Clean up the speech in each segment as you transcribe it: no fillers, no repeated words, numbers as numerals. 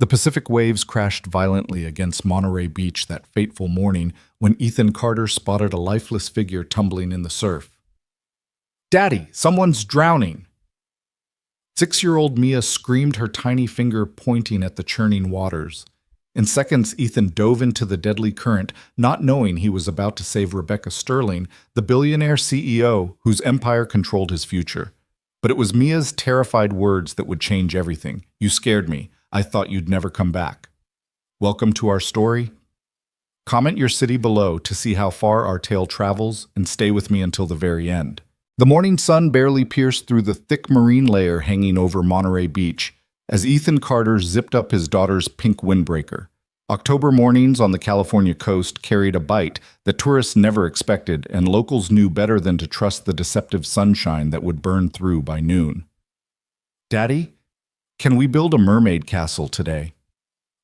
The Pacific waves crashed violently against Monterey Beach that fateful morning when Ethan Carter spotted a lifeless figure tumbling in the surf. "Daddy, someone's drowning!" 6-year-old Mia screamed, her tiny finger pointing at the churning waters. In seconds, Ethan dove into the deadly current, not knowing he was about to save Rebecca Sterling, the billionaire CEO whose empire controlled his future. But it was Mia's terrified words that would change everything. "You scared me. I thought you'd never come back." Welcome to our story. Comment your city below to see how far our tale travels and stay with me until the very end. The morning sun barely pierced through the thick marine layer hanging over Monterey Beach as Ethan Carter zipped up his daughter's pink windbreaker. October mornings on the California coast carried a bite that tourists never expected, and locals knew better than to trust the deceptive sunshine that would burn through by noon. "Daddy, can we build a mermaid castle today?"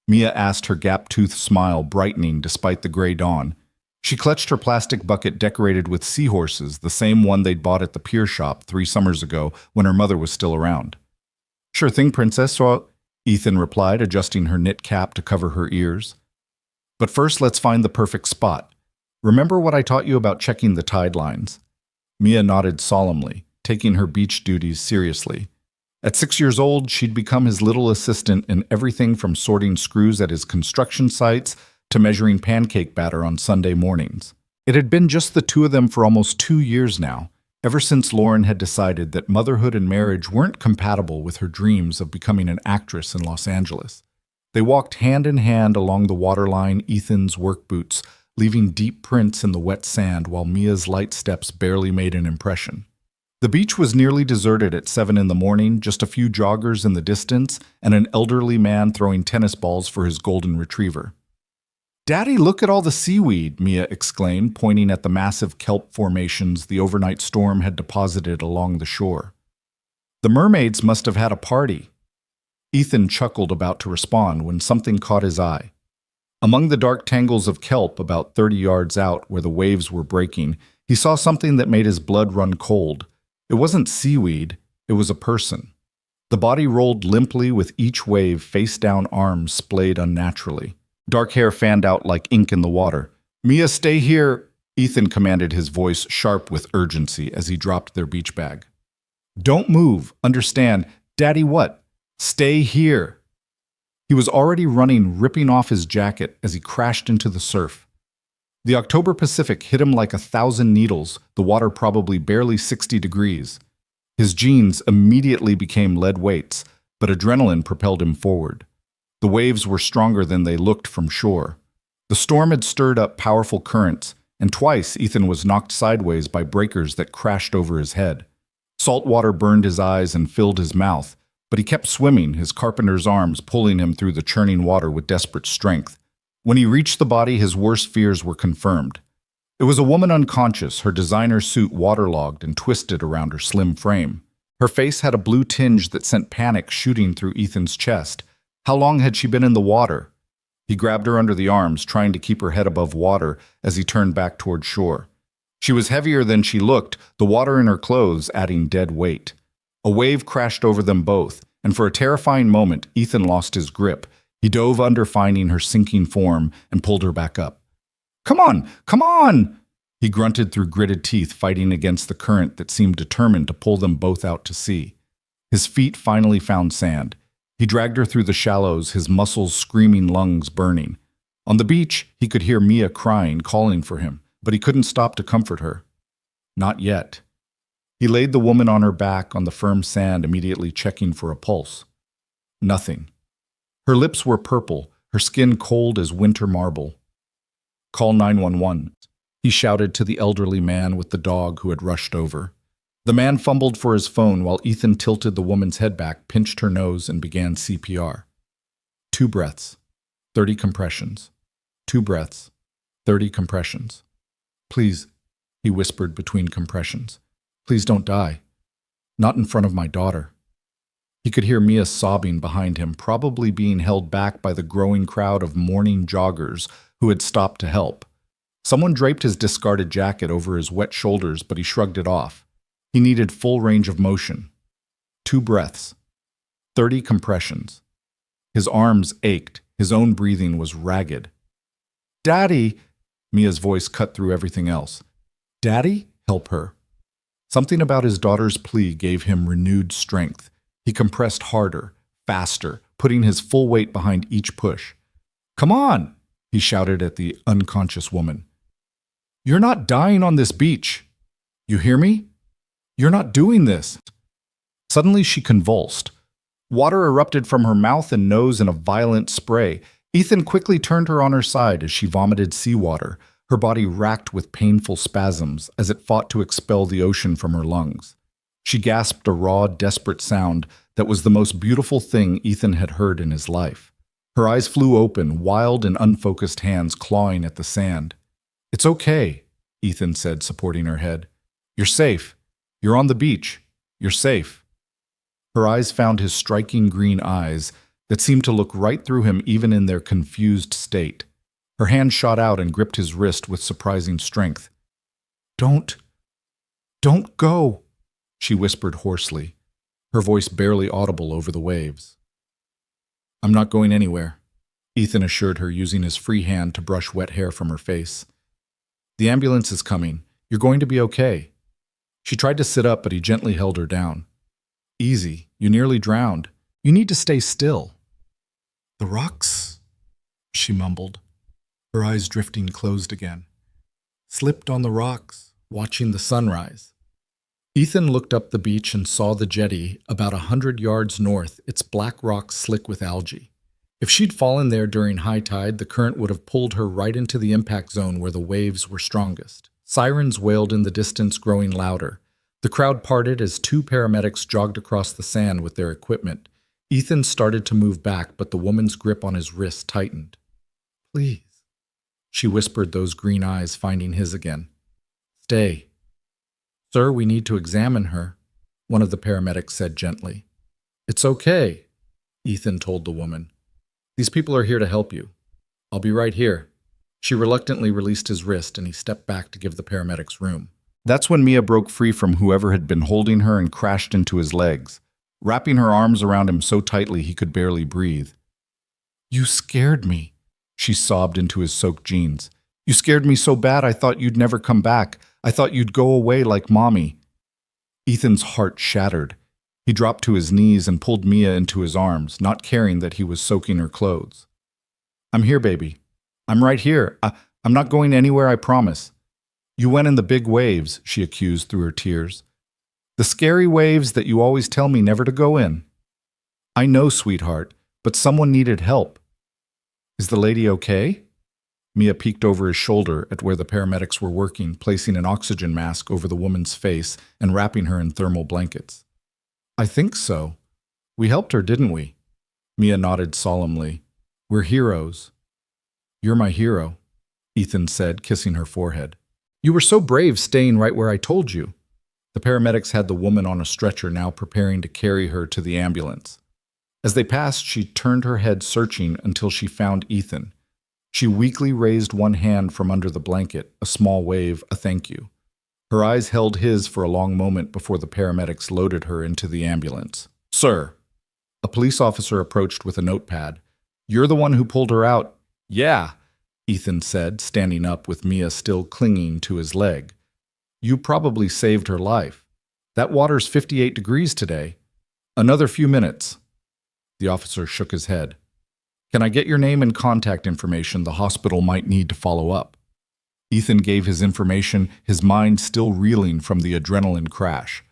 Mia asked, her gap-toothed smile brightening despite the gray dawn. She clutched her plastic bucket decorated with seahorses, the same one they'd bought at the pier shop 3 summers ago when her mother was still around. "Sure thing, Princess," Ethan replied, adjusting her knit cap to cover her ears. "But first, let's find the perfect spot. Remember what I taught you about checking the tide lines?" Mia nodded solemnly, taking her beach duties seriously. At 6 years old, she'd become his little assistant in everything from sorting screws at his construction sites to measuring pancake batter on Sunday mornings. It had been just the two of them for almost 2 years now, ever since Lauren had decided that motherhood and marriage weren't compatible with her dreams of becoming an actress in Los Angeles. They walked hand in hand along the waterline, Ethan's work boots, leaving deep prints in the wet sand while Mia's light steps barely made an impression. The beach was nearly deserted at 7 in the morning, just a few joggers in the distance and an elderly man throwing tennis balls for his golden retriever. "Daddy, look at all the seaweed," Mia exclaimed, pointing at the massive kelp formations the overnight storm had deposited along the shore. "The mermaids must have had a party." Ethan chuckled, about to respond when something caught his eye. Among the dark tangles of kelp about 30 yards out where the waves were breaking, he saw something that made his blood run cold. It wasn't seaweed, it was a person. The body rolled limply with each wave, face-down arms splayed unnaturally. Dark hair fanned out like ink in the water. "Mia, stay here," Ethan commanded, his voice sharp with urgency as he dropped their beach bag. "Don't move, understand?" "Daddy, what?" "Stay here." He was already running, ripping off his jacket as he crashed into the surf. The October Pacific hit him like 1,000 needles, the water probably barely 60 degrees. His jeans immediately became lead weights, but adrenaline propelled him forward. The waves were stronger than they looked from shore. The storm had stirred up powerful currents, and twice Ethan was knocked sideways by breakers that crashed over his head. Salt water burned his eyes and filled his mouth, but he kept swimming, his carpenter's arms pulling him through the churning water with desperate strength. When he reached the body, his worst fears were confirmed. It was a woman unconscious, her designer suit waterlogged and twisted around her slim frame. Her face had a blue tinge that sent panic shooting through Ethan's chest. How long had she been in the water? He grabbed her under the arms, trying to keep her head above water as he turned back toward shore. She was heavier than she looked, the water in her clothes adding dead weight. A wave crashed over them both, and for a terrifying moment, Ethan lost his grip. He dove under, finding her sinking form, and pulled her back up. "Come on! Come on!" He grunted through gritted teeth, fighting against the current that seemed determined to pull them both out to sea. His feet finally found sand. He dragged her through the shallows, his muscles screaming, lungs burning. On the beach, he could hear Mia crying, calling for him, but he couldn't stop to comfort her. Not yet. He laid the woman on her back on the firm sand, immediately checking for a pulse. Nothing. Her lips were purple, her skin cold as winter marble. "Call 911, he shouted to the elderly man with the dog who had rushed over. The man fumbled for his phone while Ethan tilted the woman's head back, pinched her nose, and began CPR. 2 breaths, 30 compressions. 2 breaths, 30 compressions. "Please," he whispered between compressions. "Please don't die. Not in front of my daughter." He could hear Mia sobbing behind him, probably being held back by the growing crowd of morning joggers who had stopped to help. Someone draped his discarded jacket over his wet shoulders, but he shrugged it off. He needed full range of motion. 2 breaths. 30 compressions. His arms ached. His own breathing was ragged. "Daddy!" Mia's voice cut through everything else. "Daddy, help her." Something about his daughter's plea gave him renewed strength. He compressed harder, faster, putting his full weight behind each push. "Come on!" he shouted at the unconscious woman. "You're not dying on this beach. You hear me? You're not doing this." Suddenly she convulsed. Water erupted from her mouth and nose in a violent spray. Ethan quickly turned her on her side as she vomited seawater, her body racked with painful spasms as it fought to expel the ocean from her lungs. She gasped a raw, desperate sound that was the most beautiful thing Ethan had heard in his life. Her eyes flew open, wild and unfocused hands clawing at the sand. "It's okay," Ethan said, supporting her head. "You're safe. You're on the beach. You're safe." Her eyes found his striking green eyes that seemed to look right through him even in their confused state. Her hand shot out and gripped his wrist with surprising strength. Don't go," she whispered hoarsely, her voice barely audible over the waves. "I'm not going anywhere," Ethan assured her, using his free hand to brush wet hair from her face. "The ambulance is coming. You're going to be okay." She tried to sit up, but he gently held her down. "Easy. You nearly drowned. You need to stay still." "The rocks," she mumbled, her eyes drifting closed again. "Slipped on the rocks, watching the sunrise." Ethan looked up the beach and saw the jetty about 100 yards north, its black rocks slick with algae. If she'd fallen there during high tide, the current would have pulled her right into the impact zone where the waves were strongest. Sirens wailed in the distance, growing louder. The crowd parted as two paramedics jogged across the sand with their equipment. Ethan started to move back, but the woman's grip on his wrist tightened. "Please," she whispered, those green eyes finding his again. "Stay." "Sir, we need to examine her," one of the paramedics said gently. "It's okay," Ethan told the woman. "These people are here to help you. I'll be right here." She reluctantly released his wrist and he stepped back to give the paramedics room. That's when Mia broke free from whoever had been holding her and crashed into his legs, wrapping her arms around him so tightly he could barely breathe. "You scared me," she sobbed into his soaked jeans. "You scared me so bad I thought you'd never come back. I thought you'd go away like Mommy." Ethan's heart shattered. He dropped to his knees and pulled Mia into his arms, not caring that he was soaking her clothes. "I'm here, baby. I'm right here. I'm not going anywhere, I promise." "You went in the big waves," she accused through her tears. "The scary waves that you always tell me never to go in." "I know, sweetheart, but someone needed help." "Is the lady okay?" Mia peeked over his shoulder at where the paramedics were working, placing an oxygen mask over the woman's face and wrapping her in thermal blankets. "I think so. We helped her, didn't we?" Mia nodded solemnly. "We're heroes." "You're my hero," Ethan said, kissing her forehead. "You were so brave staying right where I told you." The paramedics had the woman on a stretcher, now preparing to carry her to the ambulance. As they passed, she turned her head searching until she found Ethan. She weakly raised one hand from under the blanket, a small wave, a thank you. Her eyes held his for a long moment before the paramedics loaded her into the ambulance. "Sir." A police officer approached with a notepad. "You're the one who pulled her out." "Yeah," Ethan said, standing up with Mia still clinging to his leg. "You probably saved her life. That water's 58 degrees today. Another few minutes." The officer shook his head. "Can I get your name and contact information? The hospital might need to follow up." Ethan gave his information, his mind still reeling from the adrenaline crash.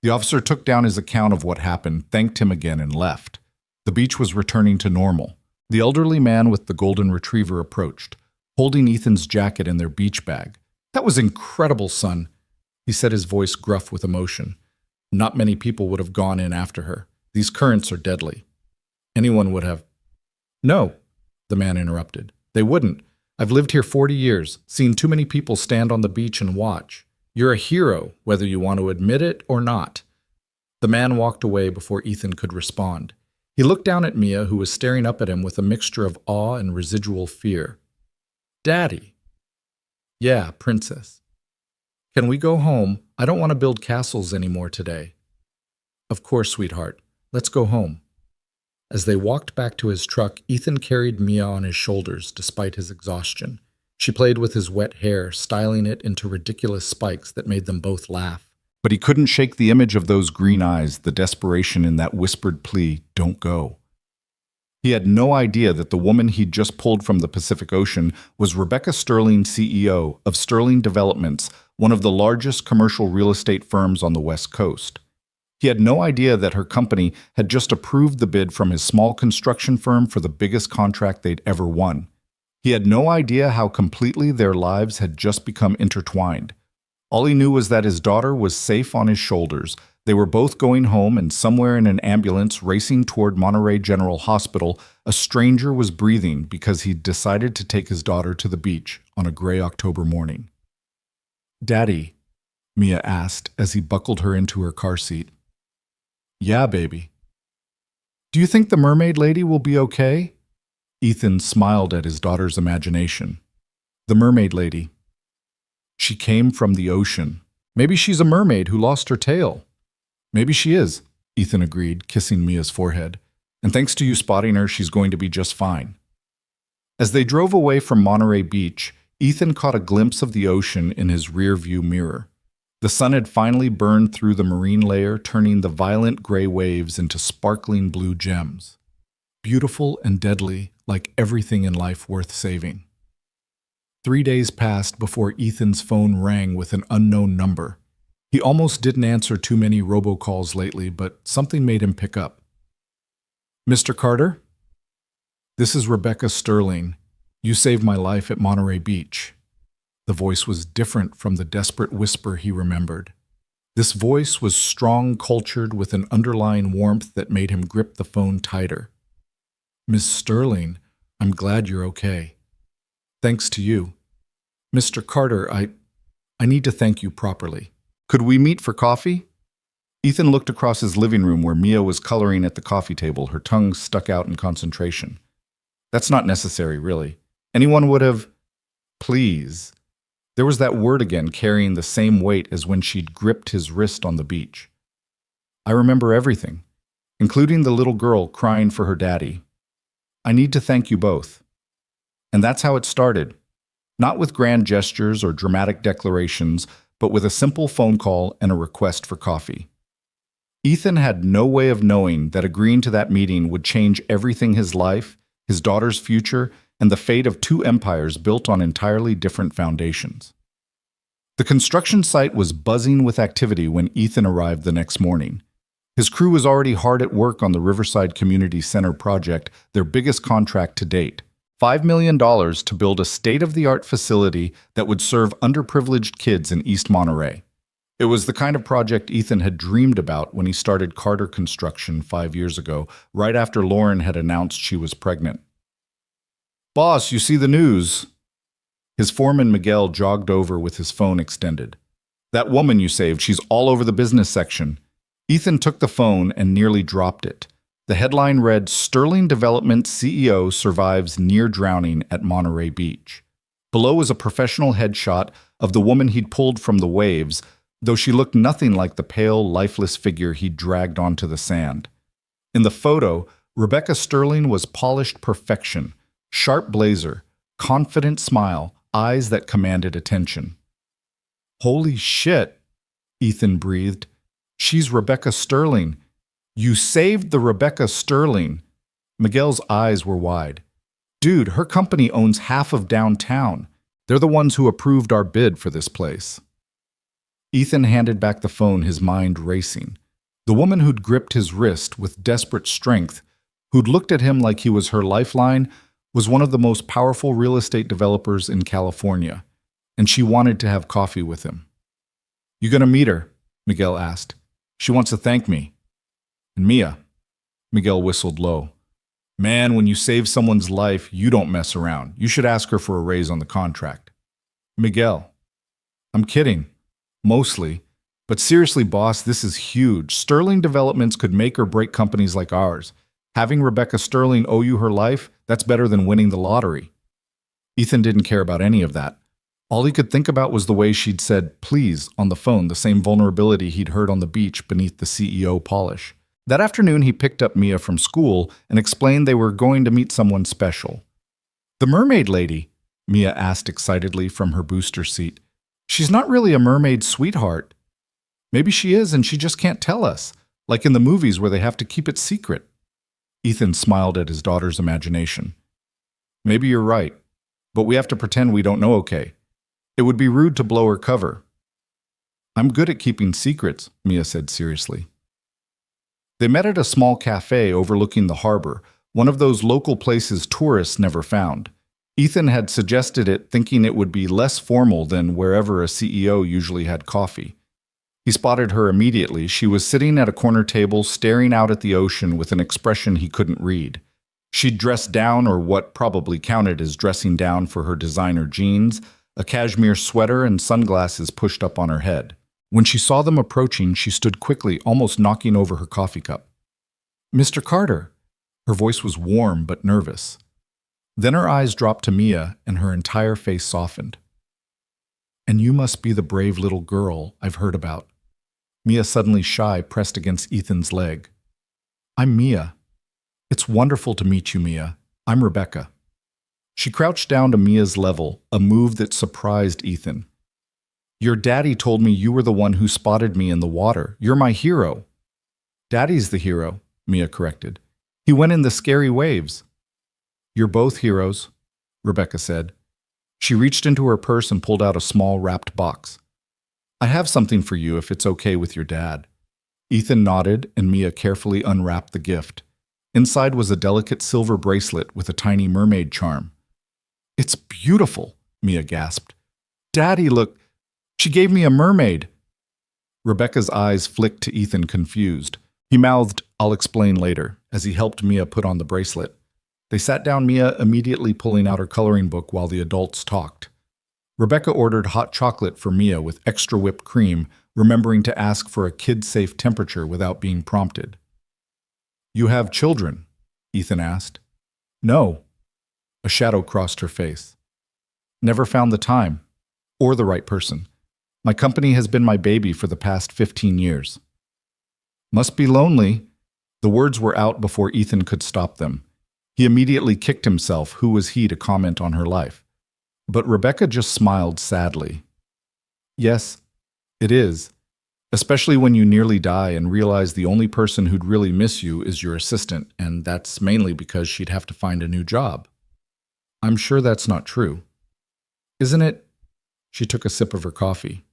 The officer took down his account of what happened, thanked him again, and left. The beach was returning to normal. The elderly man with the golden retriever approached, holding Ethan's jacket in their beach bag. "That was incredible, son," he said, his voice gruff with emotion. "Not many people would have gone in after her. These currents are deadly. Anyone would have—" "No," the man interrupted. "They wouldn't. I've lived here 40 years, seen too many people stand on the beach and watch. You're a hero, whether you want to admit it or not." The man walked away before Ethan could respond. He looked down at Mia, who was staring up at him with a mixture of awe and residual fear. "Daddy." "Yeah, princess." "Can we go home? I don't want to build castles anymore today." "Of course, sweetheart. Let's go home." As they walked back to his truck, Ethan carried Mia on his shoulders despite his exhaustion. She played with his wet hair, styling it into ridiculous spikes that made them both laugh. But he couldn't shake the image of those green eyes, the desperation in that whispered plea, "Don't go." He had no idea that the woman he'd just pulled from the Pacific Ocean was Rebecca Sterling, CEO of Sterling Developments, one of the largest commercial real estate firms on the West Coast. He had no idea that her company had just approved the bid from his small construction firm for the biggest contract they'd ever won. He had no idea how completely their lives had just become intertwined. All he knew was that his daughter was safe on his shoulders. They were both going home, and somewhere in an ambulance racing toward Monterey General Hospital, a stranger was breathing because he'd decided to take his daughter to the beach on a gray October morning. "Daddy," Mia asked as he buckled her into her car seat. "Yeah, baby." "Do you think the mermaid lady will be okay?" Ethan smiled at his daughter's imagination. "The mermaid lady. She came from the ocean. Maybe she's a mermaid who lost her tail." "Maybe she is," Ethan agreed, kissing Mia's forehead. "And thanks to you spotting her, she's going to be just fine." As they drove away from Monterey Beach, Ethan caught a glimpse of the ocean in his rear-view mirror. The sun had finally burned through the marine layer, turning the violent gray waves into sparkling blue gems. Beautiful and deadly, like everything in life worth saving. 3 days passed before Ethan's phone rang with an unknown number. He almost didn't answer too many robocalls lately, but something made him pick up. "Mr. Carter? This is Rebecca Sterling. You saved my life at Monterey Beach." The voice was different from the desperate whisper he remembered. This voice was strong, cultured, with an underlying warmth that made him grip the phone tighter. "Miss Sterling, I'm glad you're okay. Thanks to you. Mr. Carter, I need to thank you properly. Could we meet for coffee?" Ethan looked across his living room where Mia was coloring at the coffee table, her tongue stuck out in concentration. "That's not necessary, really. Anyone would have—" "Please." There was that word again, carrying the same weight as when she'd gripped his wrist on the beach. "I remember everything, including the little girl crying for her daddy. I need to thank you both." And that's how it started. Not with grand gestures or dramatic declarations, but with a simple phone call and a request for coffee. Ethan had no way of knowing that agreeing to that meeting would change everything: his life, his daughter's future, and the fate of two empires built on entirely different foundations. The construction site was buzzing with activity when Ethan arrived the next morning. His crew was already hard at work on the Riverside Community Center project, their biggest contract to date. $5 million to build a state-of-the-art facility that would serve underprivileged kids in East Monterey. It was the kind of project Ethan had dreamed about when he started Carter Construction 5 years ago, right after Lauren had announced she was pregnant. "Boss, you see the news?" His foreman Miguel jogged over with his phone extended. "That woman you saved, she's all over the business section." Ethan took the phone and nearly dropped it. The headline read, "Sterling Development CEO survives near drowning at Monterey Beach." Below was a professional headshot of the woman he'd pulled from the waves, though she looked nothing like the pale, lifeless figure he'd dragged onto the sand. In the photo, Rebecca Sterling was polished perfection. Sharp blazer, confident smile, eyes that commanded attention. "Holy shit," Ethan breathed. "She's Rebecca Sterling. You saved the Rebecca Sterling." Miguel's eyes were wide. "Dude, her company owns half of downtown. They're the ones who approved our bid for this place." Ethan handed back the phone, his mind racing. The woman who'd gripped his wrist with desperate strength, who'd looked at him like he was her lifeline, was one of the most powerful real estate developers in California, and she wanted to have coffee with him. "You gonna meet her?" Miguel asked. "She wants to thank me." "And Mia?" Miguel whistled low. "Man, when you save someone's life, you don't mess around. You should ask her for a raise on the contract." "Miguel, I'm kidding. Mostly. But seriously, boss, this is huge. Sterling Developments could make or break companies like ours. Having Rebecca Sterling owe you her life, that's better than winning the lottery." Ethan didn't care about any of that. All he could think about was the way she'd said "please" on the phone, the same vulnerability he'd heard on the beach beneath the CEO polish. That afternoon, he picked up Mia from school and explained they were going to meet someone special. The mermaid lady, Mia asked excitedly from her booster seat. She's not really a mermaid sweetheart. Maybe she is and she just can't tell us, like in the movies where they have to keep it secret. Ethan smiled at his daughter's imagination. Maybe you're right, but we have to pretend we don't know, okay? It would be rude to blow her cover. I'm good at keeping secrets, Mia said seriously. They met at a small cafe overlooking the harbor, one of those local places tourists never found. Ethan had suggested it, thinking it would be less formal than wherever a CEO usually had coffee. He spotted her immediately. She was sitting at a corner table, staring out at the ocean with an expression he couldn't read. She'd dressed down, or what probably counted as dressing down, for her designer jeans, a cashmere sweater, and sunglasses pushed up on her head. When she saw them approaching, she stood quickly, almost knocking over her coffee cup. "Mr. Carter." Her voice was warm but nervous. Then her eyes dropped to Mia, and her entire face softened. "And you must be the brave little girl I've heard about." Mia, suddenly shy, pressed against Ethan's leg. "I'm Mia. It's wonderful to meet you, Mia. I'm Rebecca." She crouched down to Mia's level, a move that surprised Ethan. "Your daddy told me you were the one who spotted me in the water. You're my hero." "Daddy's the hero," Mia corrected. "He went in the scary waves." "You're both heroes," Rebecca said. She reached into her purse and pulled out a small wrapped box. "I have something for you if it's okay with your dad." Ethan nodded, and Mia carefully unwrapped the gift. Inside was a delicate silver bracelet with a tiny mermaid charm. "It's beautiful," Mia gasped. "Daddy, look, she gave me a mermaid." Rebecca's eyes flicked to Ethan, confused. He mouthed, "I'll explain later," as he helped Mia put on the bracelet. They sat down, Mia immediately pulling out her coloring book while the adults talked. Rebecca ordered hot chocolate for Mia with extra whipped cream, remembering to ask for a kid-safe temperature without being prompted. "You have children?" Ethan asked. "No." A shadow crossed her face. "Never found the time. Or the right person. My company has been my baby for the past 15 years. "Must be lonely." The words were out before Ethan could stop them. He immediately kicked himself. Who was he to comment on her life? But Rebecca just smiled sadly. "Yes, it is. Especially when you nearly die and realize the only person who'd really miss you is your assistant, and that's mainly because she'd have to find a new job." "I'm sure that's not true." "Isn't it?" She took a sip of her coffee.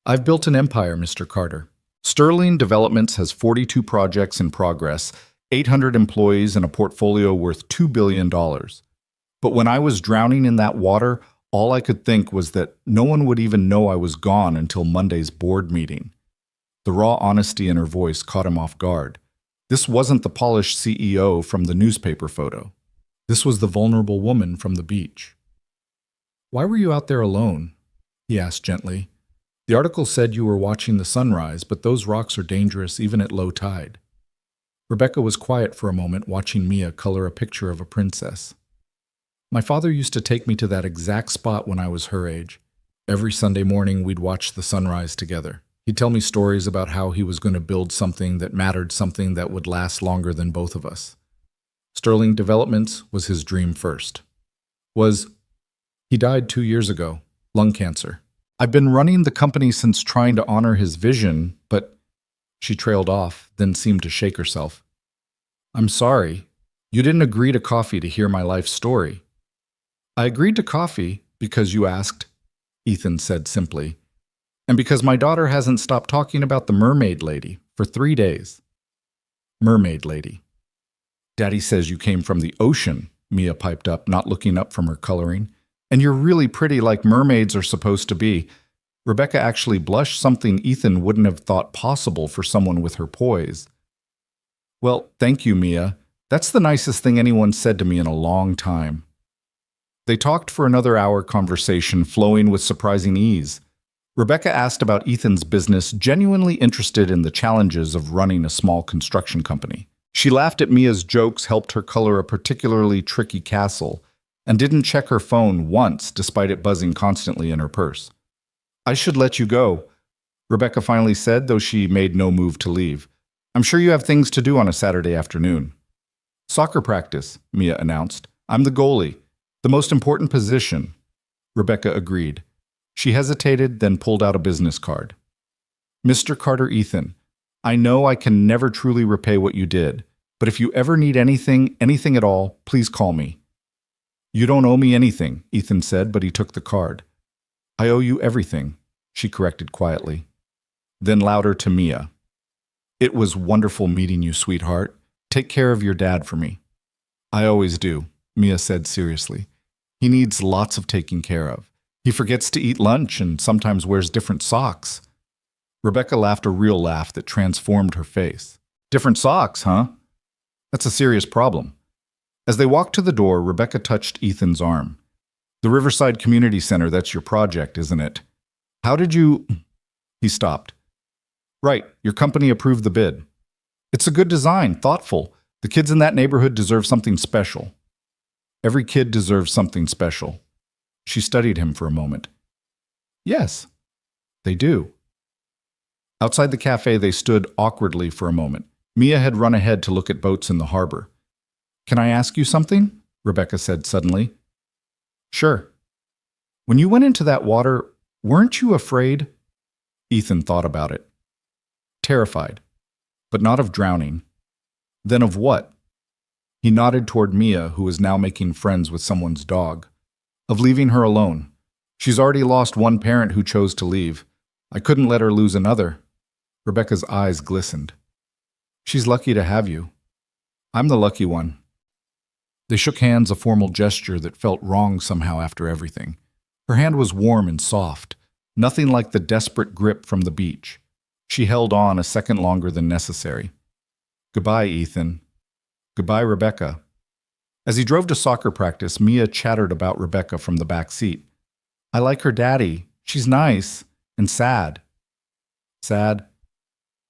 "I've built an empire, Mr. Carter. Sterling Developments has 42 projects in progress, 800 employees, and a portfolio worth $2 billion. But when I was drowning in that water, all I could think was that no one would even know I was gone until Monday's board meeting." The raw honesty in her voice caught him off guard. This wasn't the polished CEO from the newspaper photo. This was the vulnerable woman from the beach. "Why were you out there alone?" he asked gently. "The article said you were watching the sunrise, but those rocks are dangerous even at low tide." Rebecca was quiet for a moment, watching Mia color a picture of a princess. "My father used to take me to that exact spot when I was her age. Every Sunday morning we'd watch the sunrise together. He'd tell me stories about how he was going to build something that mattered, something that would last longer than both of us. Sterling Developments was his dream first. He died 2 years ago, lung cancer. I've been running the company since, trying to honor his vision, but..." She trailed off, then seemed to shake herself. "I'm sorry. You didn't agree to coffee to hear my life story." "I agreed to coffee because you asked," Ethan said simply. "And because my daughter hasn't stopped talking about the mermaid lady for 3 days." "Mermaid lady. Daddy says you came from the ocean," Mia piped up, not looking up from her coloring. "And you're really pretty, like mermaids are supposed to be." Rebecca actually blushed, something Ethan wouldn't have thought possible for someone with her poise. "Well, thank you, Mia. That's the nicest thing anyone said to me in a long time." They talked for another hour, conversation flowing with surprising ease. Rebecca asked about Ethan's business, genuinely interested in the challenges of running a small construction company. She laughed at Mia's jokes, helped her color a particularly tricky castle, and didn't check her phone once, despite it buzzing constantly in her purse. "I should let you go," Rebecca finally said, though she made no move to leave. I'm sure you have things to do on a Saturday afternoon. Soccer practice, Mia announced. I'm the goalie. The most important position. Rebecca agreed. She hesitated, then pulled out a business card. Mr. Carter Ethan, I know I can never truly repay what you did, but if you ever need anything at all, please call me. You don't owe me anything, Ethan said, but he took the card. I owe you everything, she corrected quietly. Then louder to Mia. It was wonderful meeting you, sweetheart. Take care of your dad for me. I always do, Mia said seriously. He needs lots of taking care of. He forgets to eat lunch and sometimes wears different socks. Rebecca laughed a real laugh that transformed her face. Different socks, huh? That's a serious problem. As they walked to the door, Rebecca touched Ethan's arm. The Riverside Community Center, that's your project, isn't it? How did you... He stopped. Right, your company approved the bid. It's a good design, thoughtful. The kids in that neighborhood deserve something special. Every kid deserves something special. She studied him for a moment. Yes, they do. Outside the cafe, they stood awkwardly for a moment. Mia had run ahead to look at boats in the harbor. Can I ask you something? Rebecca said suddenly. Sure. When you went into that water, weren't you afraid? Ethan thought about it. Terrified, but not of drowning. Then of what? He nodded toward Mia, who was now making friends with someone's dog. Of leaving her alone. She's already lost one parent who chose to leave. I couldn't let her lose another. Rebecca's eyes glistened. She's lucky to have you. I'm the lucky one. They shook hands, a formal gesture that felt wrong somehow after everything. Her hand was warm and soft, nothing like the desperate grip from the beach. She held on a second longer than necessary. Goodbye, Ethan. Goodbye, Rebecca. As he drove to soccer practice, Mia chattered about Rebecca from the back seat. I like her daddy. She's nice and sad. Sad?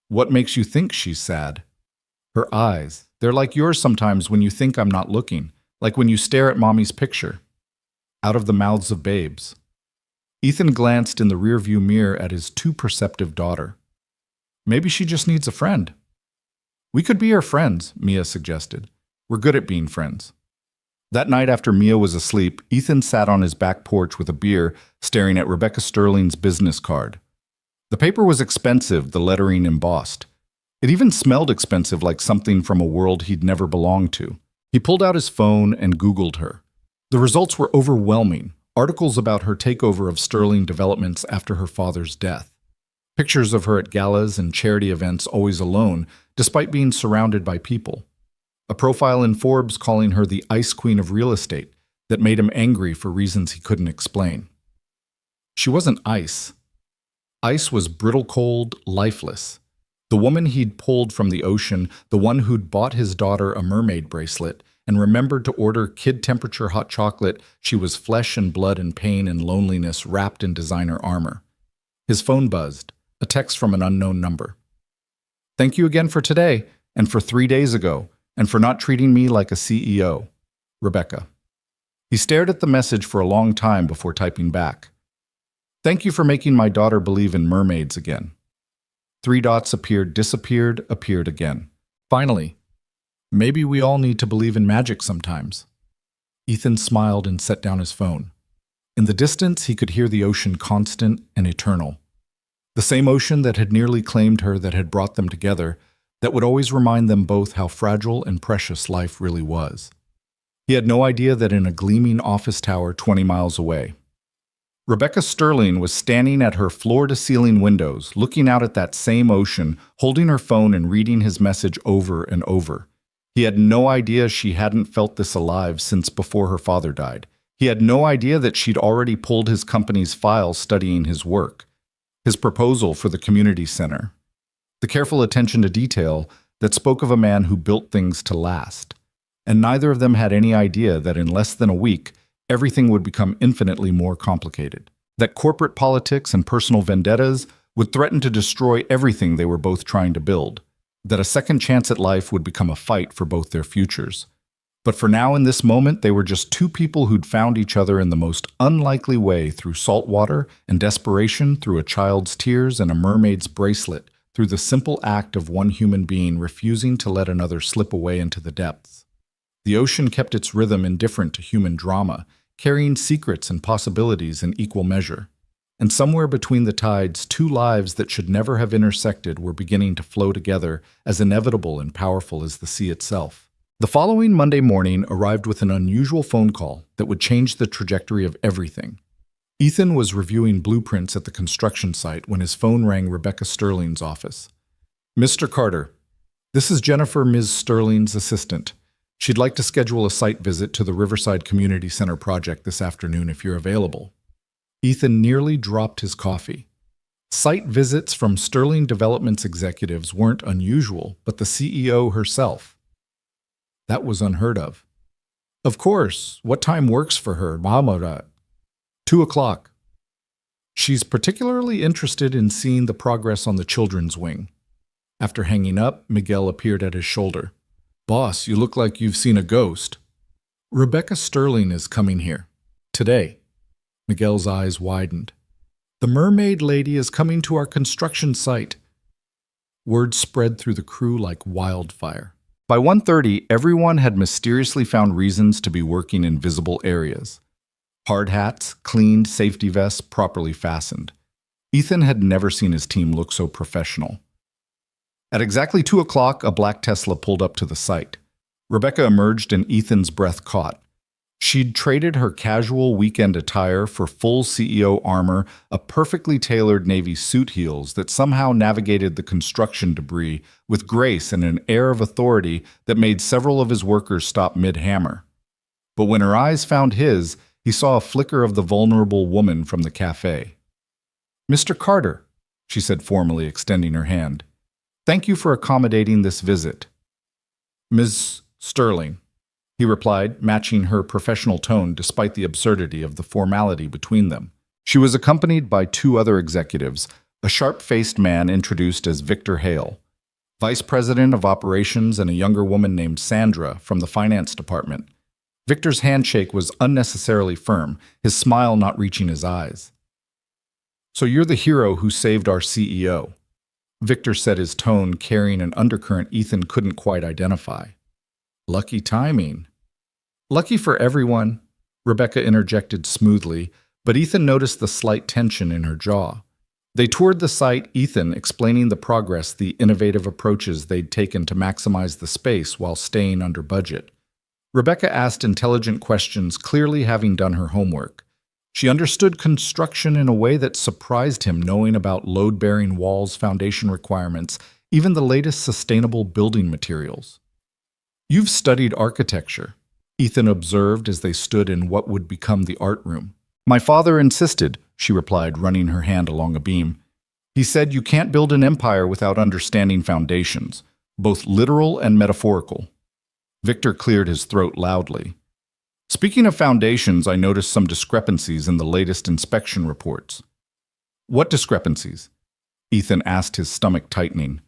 What makes you think she's sad? Her eyes. They're like yours sometimes when you think I'm not looking, like when you stare at mommy's picture. Out of the mouths of babes. Ethan glanced in the rearview mirror at his too perceptive daughter. Maybe she just needs a friend. We could be her friends, Mia suggested. We're good at being friends. That night after Mia was asleep, Ethan sat on his back porch with a beer, staring at Rebecca Sterling's business card. The paper was expensive, the lettering embossed. It even smelled expensive, like something from a world he'd never belonged to. He pulled out his phone and Googled her. The results were overwhelming. Articles about her takeover of Sterling Developments after her father's death. Pictures of her at galas and charity events always alone, despite being surrounded by people. A profile in Forbes calling her the ice queen of real estate that made him angry for reasons he couldn't explain. She wasn't ice. Ice was brittle cold, lifeless. The woman he'd pulled from the ocean, the one who'd bought his daughter a mermaid bracelet and remembered to order kid-temperature hot chocolate, she was flesh and blood and pain and loneliness wrapped in designer armor. His phone buzzed, a text from an unknown number. Thank you again for today, and for 3 days ago, and for not treating me like a CEO. Rebecca. He stared at the message for a long time before typing back. Thank you for making my daughter believe in mermaids again. 3 dots appeared, disappeared, appeared again. Finally, maybe we all need to believe in magic sometimes. Ethan smiled and set down his phone. In the distance, he could hear the ocean constant and eternal. The same ocean that had nearly claimed her, that had brought them together, that would always remind them both how fragile and precious life really was. He had no idea that in a gleaming office tower 20 miles away, Rebecca Sterling was standing at her floor-to-ceiling windows, looking out at that same ocean, holding her phone and reading his message over and over. He had no idea she hadn't felt this alive since before her father died. He had no idea that she'd already pulled his company's files studying his work, his proposal for the community center, the careful attention to detail that spoke of a man who built things to last. And neither of them had any idea that in less than a week, everything would become infinitely more complicated, that corporate politics and personal vendettas would threaten to destroy everything they were both trying to build, that a second chance at life would become a fight for both their futures. But for now, in this moment, they were just two people who'd found each other in the most unlikely way, through salt water and desperation, through a child's tears and a mermaid's bracelet, through the simple act of one human being refusing to let another slip away into the depths. The ocean kept its rhythm indifferent to human drama, carrying secrets and possibilities in equal measure. And somewhere between the tides, two lives that should never have intersected were beginning to flow together, as inevitable and powerful as the sea itself. The following Monday morning arrived with an unusual phone call that would change the trajectory of everything. Ethan was reviewing blueprints at the construction site when his phone rang Rebecca Sterling's office. "Mr. Carter, this is Jennifer, Ms. Sterling's assistant. She'd like to schedule a site visit to the Riverside Community Center project this afternoon if you're available." Ethan nearly dropped his coffee. Site visits from Sterling Development's executives weren't unusual, but the CEO herself. That was unheard of. "Of course. What time works for her, Mahmoud?" 2:00. "She's particularly interested in seeing the progress on the children's wing." After hanging up, Miguel appeared at his shoulder. "Boss, you look like you've seen a ghost." "Rebecca Sterling is coming here. Today." Miguel's eyes widened. "The mermaid lady is coming to our construction site." Word spread through the crew like wildfire. By 1:30, everyone had mysteriously found reasons to be working in visible areas. Hard hats, cleaned safety vests, properly fastened. Ethan had never seen his team look so professional. At exactly 2:00, a black Tesla pulled up to the site. Rebecca emerged and Ethan's breath caught. She'd traded her casual weekend attire for full CEO armor, a perfectly tailored navy suit heels that somehow navigated the construction debris with grace and an air of authority that made several of his workers stop mid-hammer. But when her eyes found his, he saw a flicker of the vulnerable woman from the cafe. "Mr. Carter," she said formally, extending her hand. "Thank you for accommodating this visit." "Ms. Sterling," he replied, matching her professional tone despite the absurdity of the formality between them. She was accompanied by two other executives, a sharp-faced man introduced as Victor Hale, vice president of operations, and a younger woman named Sandra from the finance department. Victor's handshake was unnecessarily firm, his smile not reaching his eyes. "So you're the hero who saved our CEO." Victor said, his tone carrying an undercurrent Ethan couldn't quite identify. "Lucky timing." "Lucky for everyone," Rebecca interjected smoothly, but Ethan noticed the slight tension in her jaw. They toured the site, Ethan explaining the progress, the innovative approaches they'd taken to maximize the space while staying under budget. Rebecca asked intelligent questions, clearly having done her homework. She understood construction in a way that surprised him, knowing about load-bearing walls, foundation requirements, even the latest sustainable building materials. "You've studied architecture," Ethan observed as they stood in what would become the art room. "My father insisted," she replied, running her hand along a beam. "He said you can't build an empire without understanding foundations, both literal and metaphorical." Victor cleared his throat loudly. "Speaking of foundations, I noticed some discrepancies in the latest inspection reports." "What discrepancies?" Ethan asked, his stomach tightening.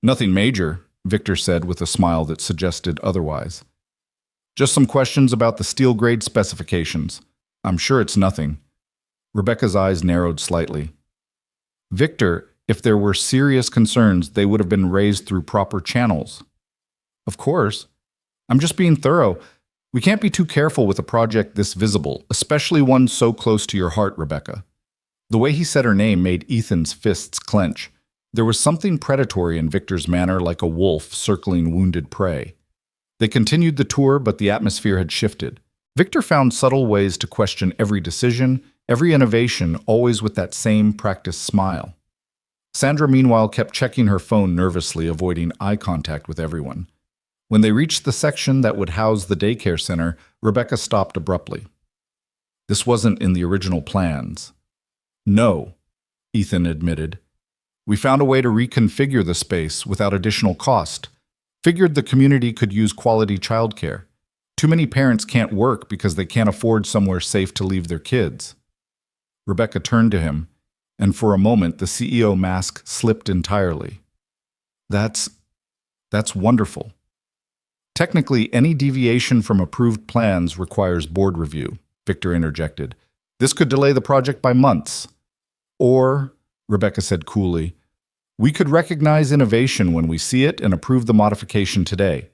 "Nothing major," Victor said with a smile that suggested otherwise. "Just some questions about the steel grade specifications. I'm sure it's nothing." Rebecca's eyes narrowed slightly. "Victor, if there were serious concerns, they would have been raised through proper channels." "Of course. I'm just being thorough. We can't be too careful with a project this visible, especially one so close to your heart, Rebecca." The way he said her name made Ethan's fists clench. There was something predatory in Victor's manner, like a wolf circling wounded prey. They continued the tour, but the atmosphere had shifted. Victor found subtle ways to question every decision, every innovation, always with that same practiced smile. Sandra, meanwhile, kept checking her phone nervously, avoiding eye contact with everyone. When they reached the section that would house the daycare center, Rebecca stopped abruptly. "This wasn't in the original plans." "No," Ethan admitted. "We found a way to reconfigure the space without additional cost. Figured the community could use quality childcare. Too many parents can't work because they can't afford somewhere safe to leave their kids." Rebecca turned to him, and for a moment the CEO mask slipped entirely. That's wonderful." "Technically, any deviation from approved plans requires board review," Victor interjected. "This could delay the project by months." "Or," Rebecca said coolly, We could recognize innovation when we see it and approve the modification today.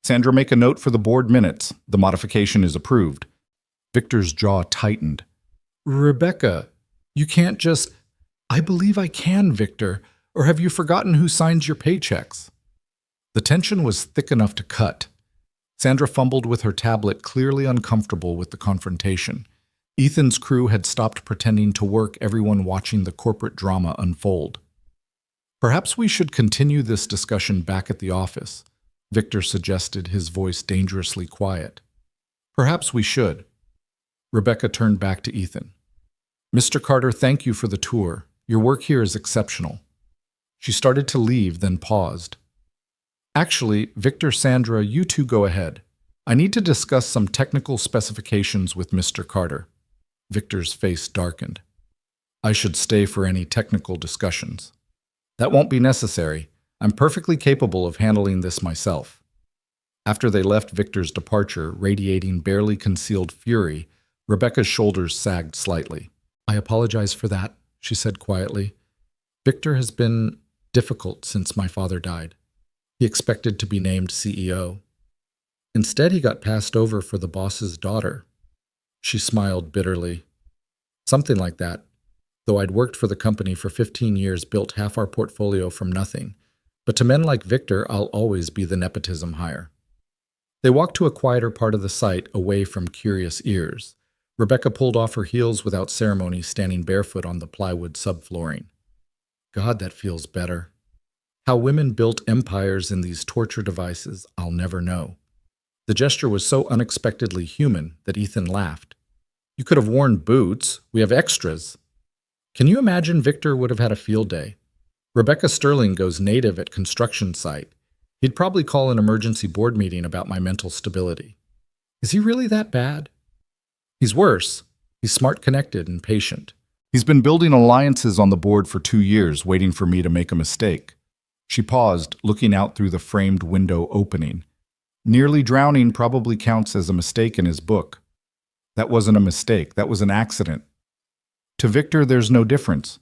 Sandra, make a note for the board minutes. The modification is approved. Victor's jaw tightened. Rebecca, you can't just... I believe I can, Victor. Or have you forgotten who signs your paychecks? The tension was thick enough to cut. Sandra fumbled with her tablet, clearly uncomfortable with the confrontation. Ethan's crew had stopped pretending to work, everyone watching the corporate drama unfold. Perhaps we should continue this discussion back at the office, Victor suggested, his voice dangerously quiet. Perhaps we should. Rebecca turned back to Ethan. Mr. Carter, thank you for the tour. Your work here is exceptional. She started to leave, then paused. Actually, Victor, Sandra, you two go ahead. I need to discuss some technical specifications with Mr. Carter. Victor's face darkened. I should stay for any technical discussions. That won't be necessary. I'm perfectly capable of handling this myself. After they left Victor's departure, radiating barely concealed fury, Rebecca's shoulders sagged slightly. I apologize for that, she said quietly. Victor has been difficult since my father died. He expected to be named CEO. Instead, he got passed over for the boss's daughter. She smiled bitterly. Something like that. Though I'd worked for the company for 15 years, built half our portfolio from nothing. But to men like Victor, I'll always be the nepotism hire. They walked to a quieter part of the site, away from curious ears. Rebecca pulled off her heels without ceremony, standing barefoot on the plywood subflooring. God, that feels better. How women built empires in these torture devices, I'll never know. The gesture was so unexpectedly human that Ethan laughed. You could have worn boots. We have extras. Can you imagine Victor would have had a field day? Rebecca Sterling goes native at construction site. He'd probably call an emergency board meeting about my mental stability. Is he really that bad? He's worse. He's smart, connected, and patient. He's been building alliances on the board for 2 years, waiting for me to make a mistake. She paused, looking out through the framed window opening. Nearly drowning probably counts as a mistake in his book. That wasn't a mistake. That was an accident. To Victor, there's no difference.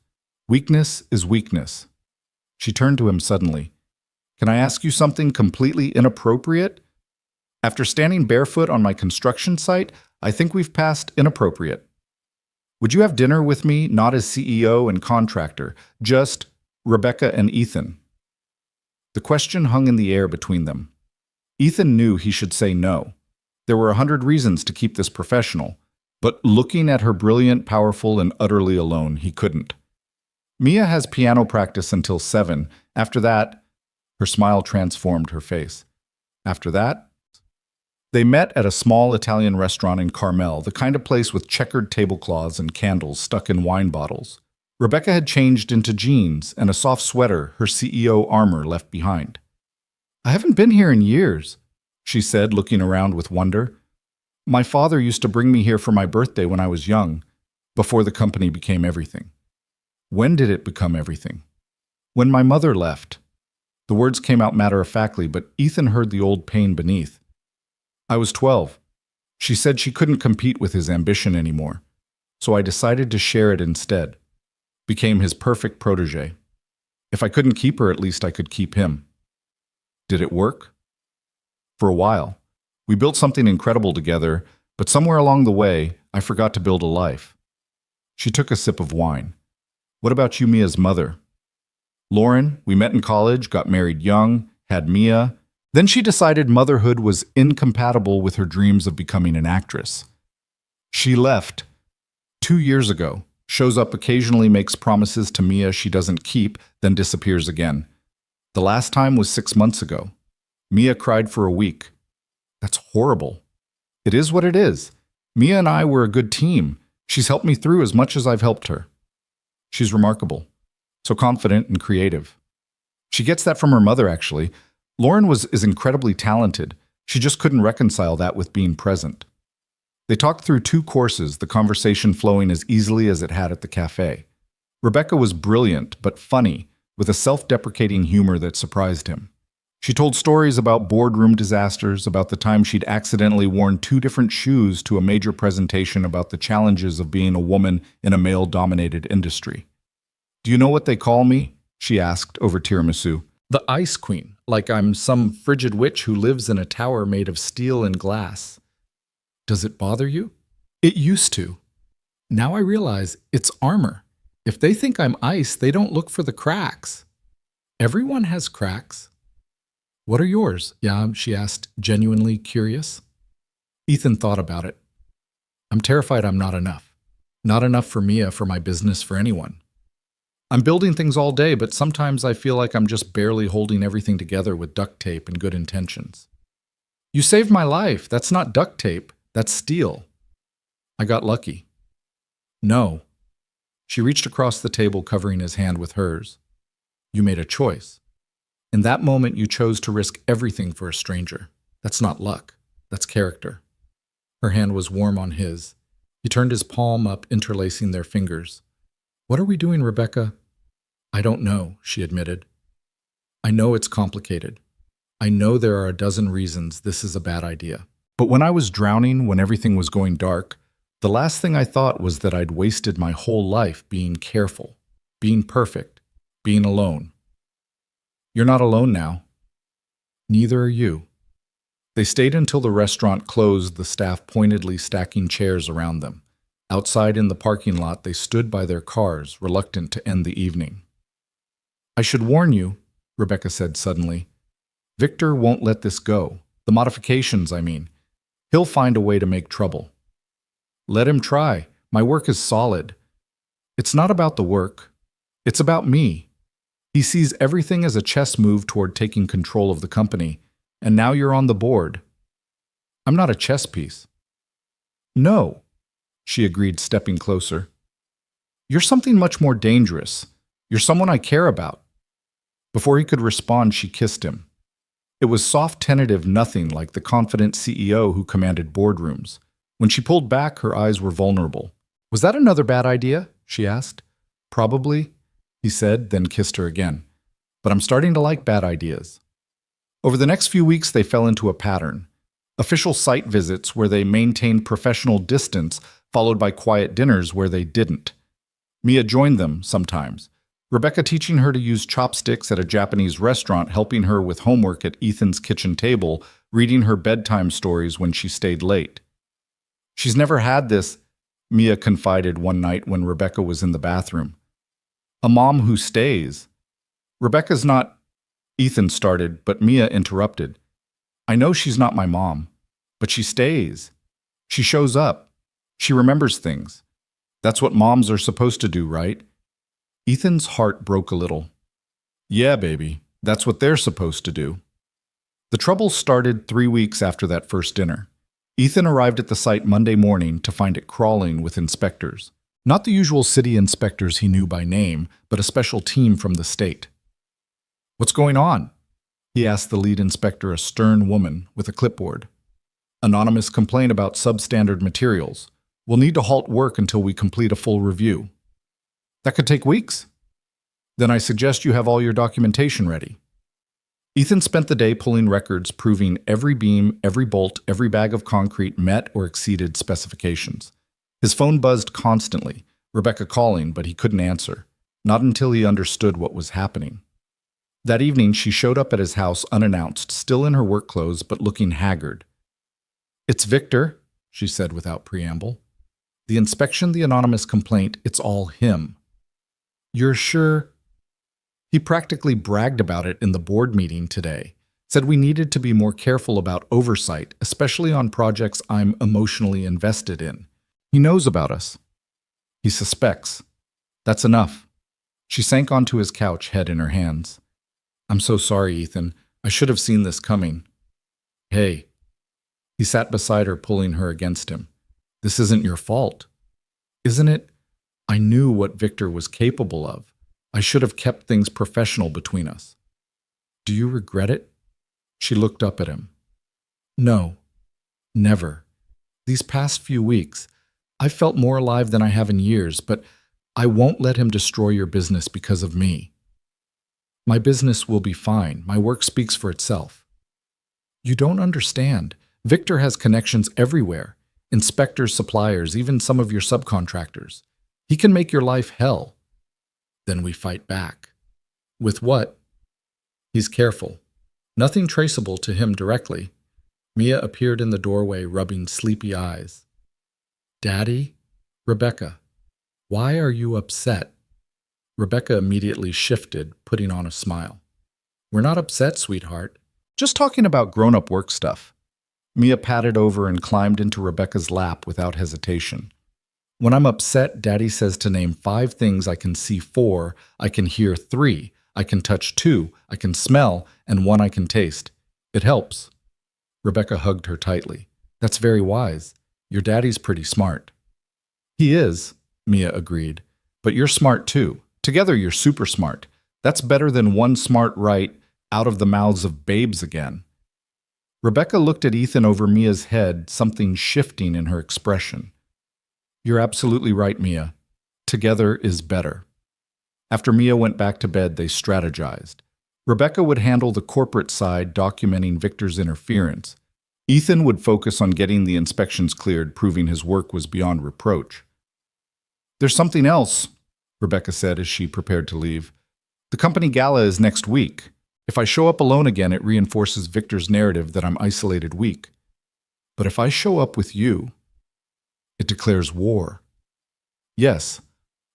Weakness is weakness. She turned to him suddenly. Can I ask you something completely inappropriate? After standing barefoot on my construction site, I think we've passed inappropriate. Would you have dinner with me, not as CEO and contractor, just Rebecca and Ethan? The question hung in the air between them. Ethan knew he should say no. There were 100 reasons to keep this professional, but looking at her brilliant, powerful, and utterly alone, he couldn't. Mia has piano practice until 7. After that, her smile transformed her face. After that, they met at a small Italian restaurant in Carmel, the kind of place with checkered tablecloths and candles stuck in wine bottles. Rebecca had changed into jeans and a soft sweater, her CEO armor left behind. I haven't been here in years, she said, looking around with wonder. My father used to bring me here for my birthday when I was young, before the company became everything. When did it become everything? When my mother left. The words came out matter-of-factly, but Ethan heard the old pain beneath. I was 12. She said she couldn't compete with his ambition anymore, so I decided to share it instead. Became his perfect protege. If I couldn't keep her, at least I could keep him. Did it work? For a while. We built something incredible together, but somewhere along the way, I forgot to build a life. She took a sip of wine. What about you, Mia's mother? Lauren, we met in college, got married young, had Mia. Then she decided motherhood was incompatible with her dreams of becoming an actress. She left 2 years ago, shows up occasionally, makes promises to Mia she doesn't keep, then disappears again. The last time was 6 months ago. Mia cried for a week. That's horrible. It is what it is. Mia and I were a good team. She's helped me through as much as I've helped her. She's remarkable. So confident and creative. She gets that from her mother, actually. Lauren is incredibly talented. She just couldn't reconcile that with being present. They talked through 2 courses, the conversation flowing as easily as it had at the cafe. Rebecca was brilliant, but funny, with a self-deprecating humor that surprised him. She told stories about boardroom disasters, about the time she'd accidentally worn 2 different shoes to a major presentation about the challenges of being a woman in a male-dominated industry. Do you know what they call me? she asked over tiramisu. The Ice Queen, like I'm some frigid witch who lives in a tower made of steel and glass. Does it bother you? It used to. Now I realize it's armor. If they think I'm ice, they don't look for the cracks. Everyone has cracks. What are yours? Yeah, she asked, genuinely curious. Ethan thought about it. I'm terrified I'm not enough. Not enough for Mia, for my business, for anyone. I'm building things all day, but sometimes I feel like I'm just barely holding everything together with duct tape and good intentions. You saved my life. That's not duct tape. That's steel. I got lucky. No. She reached across the table, covering his hand with hers. You made a choice. In that moment, you chose to risk everything for a stranger. That's not luck. That's character. Her hand was warm on his. He turned his palm up, interlacing their fingers. What are we doing, Rebecca? I don't know, she admitted. I know it's complicated. I know there are a dozen reasons this is a bad idea. But when I was drowning, when everything was going dark, the last thing I thought was that I'd wasted my whole life being careful, being perfect, being alone. You're not alone now. Neither are you. They stayed until the restaurant closed, the staff pointedly stacking chairs around them. Outside in the parking lot, they stood by their cars, reluctant to end the evening. I should warn you, Rebecca said suddenly. Victor won't let this go. The modifications, I mean. He'll find a way to make trouble. Let him try. My work is solid. It's not about the work. It's about me. He sees everything as a chess move toward taking control of the company, and now you're on the board. I'm not a chess piece. No, she agreed, stepping closer. You're something much more dangerous. You're someone I care about. Before he could respond, she kissed him. It was soft, tentative, nothing like the confident CEO who commanded boardrooms. When she pulled back, her eyes were vulnerable. Was that another bad idea? She asked. Probably, he said, then kissed her again. But I'm starting to like bad ideas. Over the next few weeks, they fell into a pattern. Official site visits where they maintained professional distance, followed by quiet dinners where they didn't. Mia joined them sometimes. Rebecca teaching her to use chopsticks at a Japanese restaurant, helping her with homework at Ethan's kitchen table, reading her bedtime stories when she stayed late. She's never had this, Mia confided one night when Rebecca was in the bathroom. A mom who stays. Rebecca's not, Ethan started, but Mia interrupted. I know she's not my mom, but she stays. She shows up. She remembers things. That's what moms are supposed to do, right? Ethan's heart broke a little. Yeah, baby, that's what they're supposed to do. The trouble started 3 weeks after that first dinner. Ethan arrived at the site Monday morning to find it crawling with inspectors. Not the usual city inspectors he knew by name, but a special team from the state. What's going on? He asked the lead inspector, a stern woman with a clipboard. Anonymous complaint about substandard materials. We'll need to halt work until we complete a full review. That could take weeks. Then I suggest you have all your documentation ready. Ethan spent the day pulling records proving every beam, every bolt, every bag of concrete met or exceeded specifications. His phone buzzed constantly, Rebecca calling, but he couldn't answer, not until he understood what was happening. That evening, she showed up at his house unannounced, still in her work clothes, but looking haggard. It's Victor, she said without preamble. The inspection, the anonymous complaint, it's all him. You're sure? He practically bragged about it in the board meeting today, said we needed to be more careful about oversight, especially on projects I'm emotionally invested in. He knows about us. He suspects. That's enough. She sank onto his couch, head in her hands. I'm so sorry, Ethan. I should have seen this coming. Hey. He sat beside her, pulling her against him. This isn't your fault. Isn't it? I knew what Victor was capable of. I should have kept things professional between us. Do you regret it? She looked up at him. No, never. These past few weeks, I've felt more alive than I have in years, but I won't let him destroy your business because of me. My business will be fine. My work speaks for itself. You don't understand. Victor has connections everywhere. Inspectors, suppliers, even some of your subcontractors. He can make your life hell. Then we fight back. With what? He's careful. Nothing traceable to him directly. Mia appeared in the doorway, rubbing sleepy eyes. Daddy? Rebecca, why are you upset? Rebecca immediately shifted, putting on a smile. We're not upset, sweetheart. Just talking about grown-up work stuff. Mia patted over and climbed into Rebecca's lap without hesitation. When I'm upset, Daddy says to name 5 things I can see 4, I can hear 3, I can touch 2, I can smell, and 1 I can taste. It helps. Rebecca hugged her tightly. That's very wise. Your daddy's pretty smart. He is, Mia agreed. But you're smart too. Together you're super smart. That's better than one smart right out of the mouths of babes again. Rebecca looked at Ethan over Mia's head, something shifting in her expression. You're absolutely right, Mia. Together is better. After Mia went back to bed, they strategized. Rebecca would handle the corporate side, documenting Victor's interference. Ethan would focus on getting the inspections cleared, proving his work was beyond reproach. There's something else, Rebecca said as she prepared to leave. The company gala is next week. If I show up alone again, it reinforces Victor's narrative that I'm isolated weak. But if I show up with you, it declares war. Yes,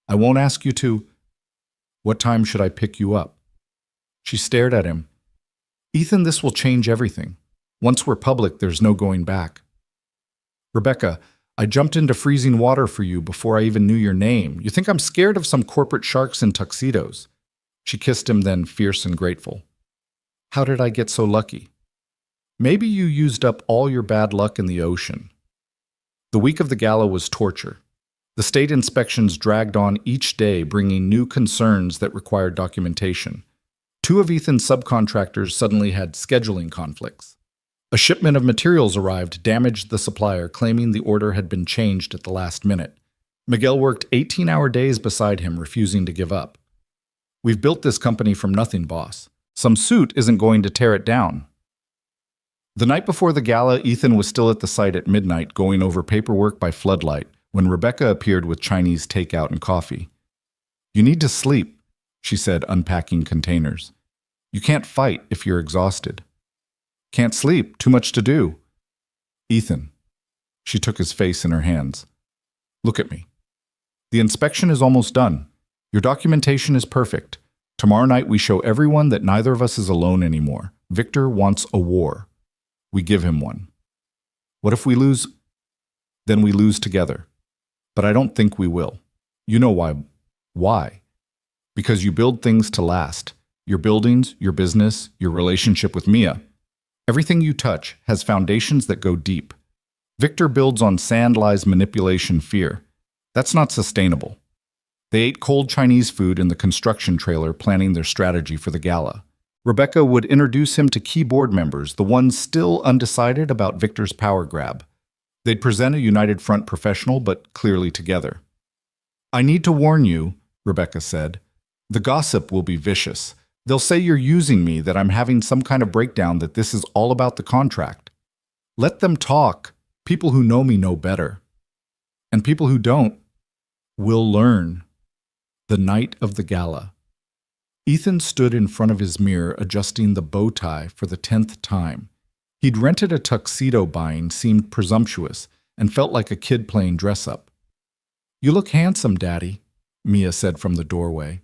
I won't ask you to. What time should I pick you up? She stared at him. Ethan, this will change everything. Once we're public, there's no going back. Rebecca, I jumped into freezing water for you before I even knew your name. You think I'm scared of some corporate sharks in tuxedos? She kissed him then, fierce and grateful. How did I get so lucky? Maybe you used up all your bad luck in the ocean. The week of the gala was torture. The state inspections dragged on each day, bringing new concerns that required documentation. 2 of Ethan's subcontractors suddenly had scheduling conflicts. A shipment of materials arrived, damaged the supplier, claiming the order had been changed at the last minute. Miguel worked 18-hour days beside him, refusing to give up. We've built this company from nothing, boss. Some suit isn't going to tear it down. The night before the gala, Ethan was still at the site at midnight, going over paperwork by floodlight, when Rebecca appeared with Chinese takeout and coffee. You need to sleep, she said, unpacking containers. You can't fight if you're exhausted. Can't sleep, too much to do. Ethan. She took his face in her hands. Look at me. The inspection is almost done. Your documentation is perfect. Tomorrow night we show everyone that neither of us is alone anymore. Victor wants a war. We give him one. What if we lose? Then we lose together. But I don't think we will. You know why. Why? Because you build things to last. Your buildings, your business, your relationship with Mia. Everything you touch has foundations that go deep. Victor builds on sand, lies, manipulation, fear. That's not sustainable. They ate cold Chinese food in the construction trailer, planning their strategy for the gala. Rebecca would introduce him to key board members, the ones still undecided about Victor's power grab. They'd present a united front, professional but clearly together. I need to warn you, Rebecca said. The gossip will be vicious. They'll say you're using me, that I'm having some kind of breakdown, that this is all about the contract. Let them talk. People who know me know better. And people who don't will learn. The night of the gala. Ethan stood in front of his mirror, adjusting the bow tie for the 10th time. He'd rented a tuxedo, buying seemed presumptuous and felt like a kid playing dress-up. You look handsome, Daddy, Mia said from the doorway.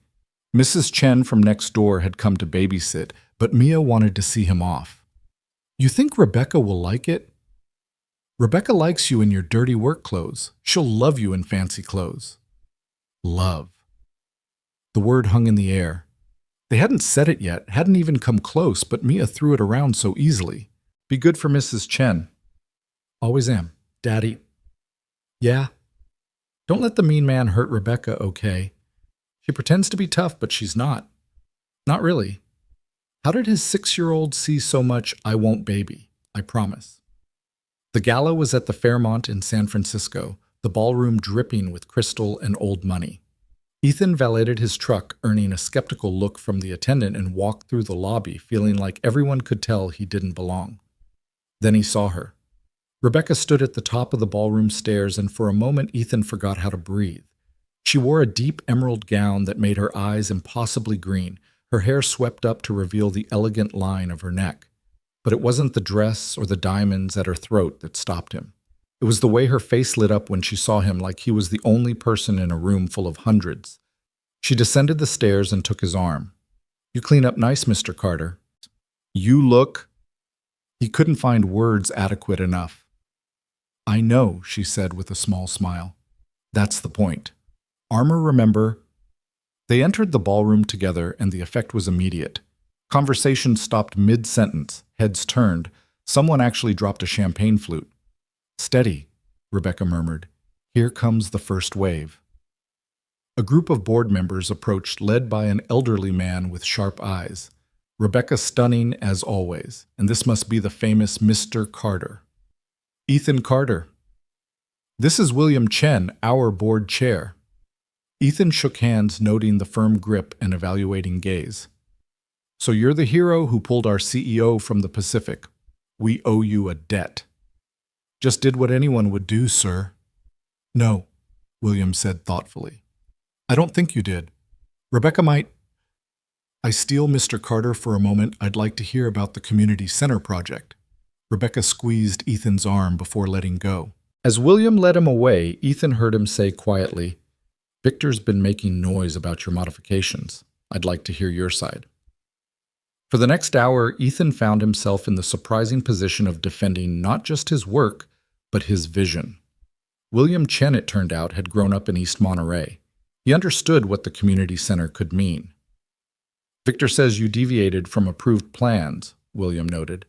Mrs. Chen from next door had come to babysit, but Mia wanted to see him off. You think Rebecca will like it? Rebecca likes you in your dirty work clothes. She'll love you in fancy clothes. Love. The word hung in the air. They hadn't said it yet, hadn't even come close, but Mia threw it around so easily. Be good for Mrs. Chen. Always am, Daddy. Yeah? Don't let the mean man hurt Rebecca, okay? She pretends to be tough, but she's not. Not really. How did his 6-year-old see so much I won't baby? I promise. The gala was at the Fairmont in San Francisco, the ballroom dripping with crystal and old money. Ethan valeted his truck, earning a skeptical look from the attendant, and walked through the lobby, feeling like everyone could tell he didn't belong. Then he saw her. Rebecca stood at the top of the ballroom stairs, and for a moment Ethan forgot how to breathe. She wore a deep emerald gown that made her eyes impossibly green, Her hair swept up to reveal the elegant line of her neck. But it wasn't the dress or the diamonds at her throat that stopped him. It was the way her face lit up when she saw him, like he was the only person in a room full of hundreds. She descended the stairs and took his arm. "You clean up nice, Mr. Carter." "You look—" He couldn't find words adequate enough. "I know," she said with a small smile. "That's the point. Armor, remember?" They entered the ballroom together, and the effect was immediate. Conversation stopped mid-sentence, heads turned. Someone actually dropped a champagne flute. "Steady," Rebecca murmured. "Here comes the first wave." A group of board members approached, led by an elderly man with sharp eyes. Rebecca stunning as always, and this must be the famous Mr. Carter. "Ethan Carter." "This is William Chen, our board chair." Ethan shook hands, noting the firm grip and evaluating gaze. "So you're the hero who pulled our CEO from the Pacific. We owe you a debt." "Just did what anyone would do, sir." "No," William said thoughtfully. "I don't think you did. Rebecca might—" "I steal Mr. Carter for a moment. I'd like to hear about the community center project." Rebecca squeezed Ethan's arm before letting go. As William led him away, Ethan heard him say quietly, "Victor's been making noise about your modifications. I'd like to hear your side." For the next hour, Ethan found himself in the surprising position of defending not just his work, but his vision. William Chen, it turned out, had grown up in East Monterey. He understood what the community center could mean. "Victor says you deviated from approved plans," William noted.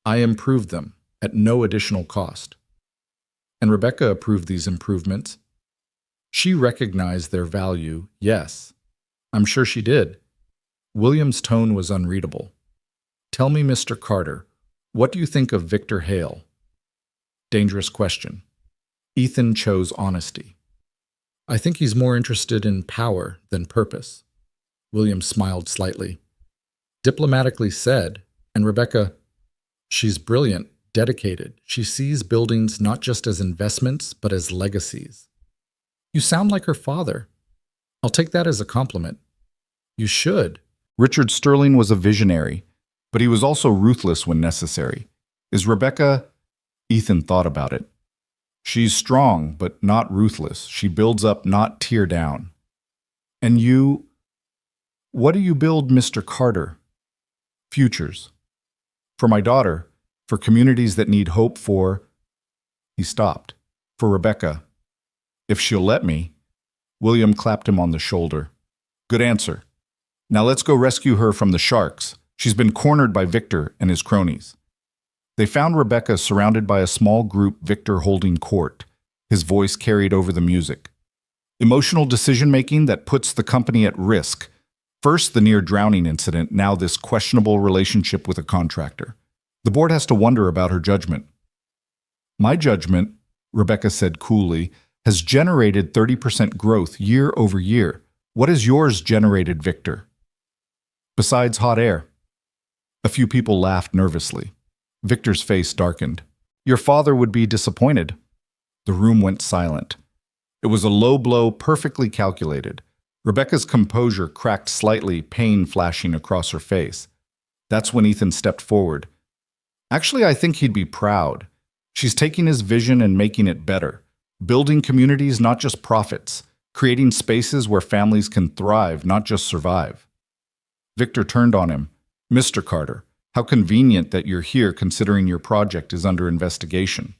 "I improved them, at no additional cost." "And Rebecca approved these improvements?" "She recognized their value, yes. I'm sure she did." William's tone was unreadable. "Tell me, Mr. Carter, what do you think of Victor Hale?" Dangerous question. Ethan chose honesty. "I think he's more interested in power than purpose." William smiled slightly. "Diplomatically said, and Rebecca, she's brilliant, dedicated. She sees buildings not just as investments, but as legacies." "You sound like her father." "I'll take that as a compliment." "You should." Richard Sterling was a visionary, but he was also ruthless when necessary. Is Rebecca— Ethan thought about it. "She's strong, but not ruthless. She builds up, not tear down." "And you— What do you build, Mr. Carter?" "Futures. For my daughter, for communities that need hope, for—" He stopped. "For Rebecca. If she'll let me." William clapped him on the shoulder. "Good answer. Now let's go rescue her from the sharks. She's been cornered by Victor and his cronies." They found Rebecca surrounded by a small group, Victor holding court. His voice carried over the music. "Emotional decision-making that puts the company at risk. First, the near-drowning incident, now this questionable relationship with a contractor. The board has to wonder about her judgment." "My judgment," Rebecca said coolly, "has generated 30% growth year over year. What has yours generated, Victor?" "Besides hot air." A few people laughed nervously. Victor's face darkened. "Your father would be disappointed." The room went silent. It was a low blow, perfectly calculated. Rebecca's composure cracked slightly, pain flashing across her face. That's when Ethan stepped forward. "Actually, I think he'd be proud. She's taking his vision and making it better. Building communities, not just profits. Creating spaces where families can thrive, not just survive." Victor turned on him. "Mr. Carter, how convenient that you're here considering your project is under investigation."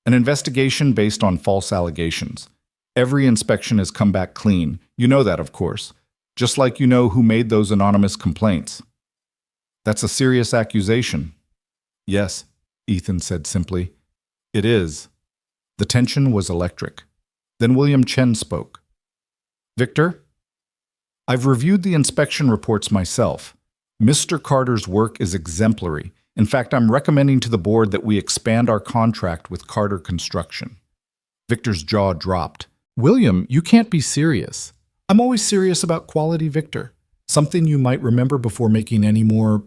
"An investigation based on false allegations. Every inspection has come back clean. You know that, of course. Just like you know who made those anonymous complaints." "That's a serious accusation." "Yes," Ethan said simply. "It is." The tension was electric. Then William Chen spoke. "Victor, I've reviewed the inspection reports myself. Mr. Carter's work is exemplary. In fact, I'm recommending to the board that we expand our contract with Carter Construction." Victor's jaw dropped. "William, you can't be serious." "I'm always serious about quality, Victor. Something you might remember before making any more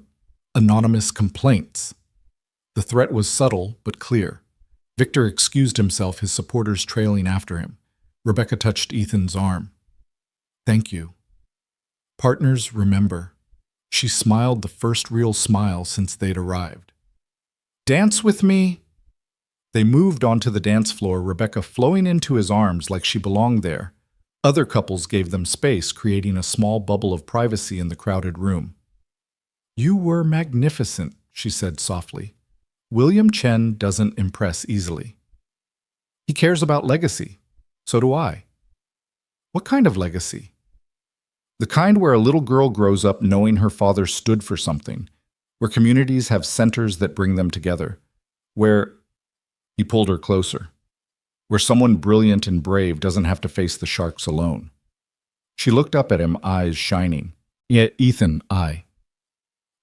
anonymous complaints." The threat was subtle but clear. Victor excused himself, his supporters trailing after him. Rebecca touched Ethan's arm. "Thank you." Partners remember. She smiled the first real smile since they'd arrived. Dance with me? They moved onto the dance floor, Rebecca flowing into his arms like she belonged there. Other couples gave them space, creating a small bubble of privacy in the crowded room. You were magnificent, she said softly. William Chen doesn't impress easily. He cares about legacy. So do I. What kind of legacy? The kind where a little girl grows up knowing her father stood for something, where communities have centers that bring them together, where he pulled her closer, where someone brilliant and brave doesn't have to face the sharks alone. She looked up at him, eyes shining. Yeah, Ethan,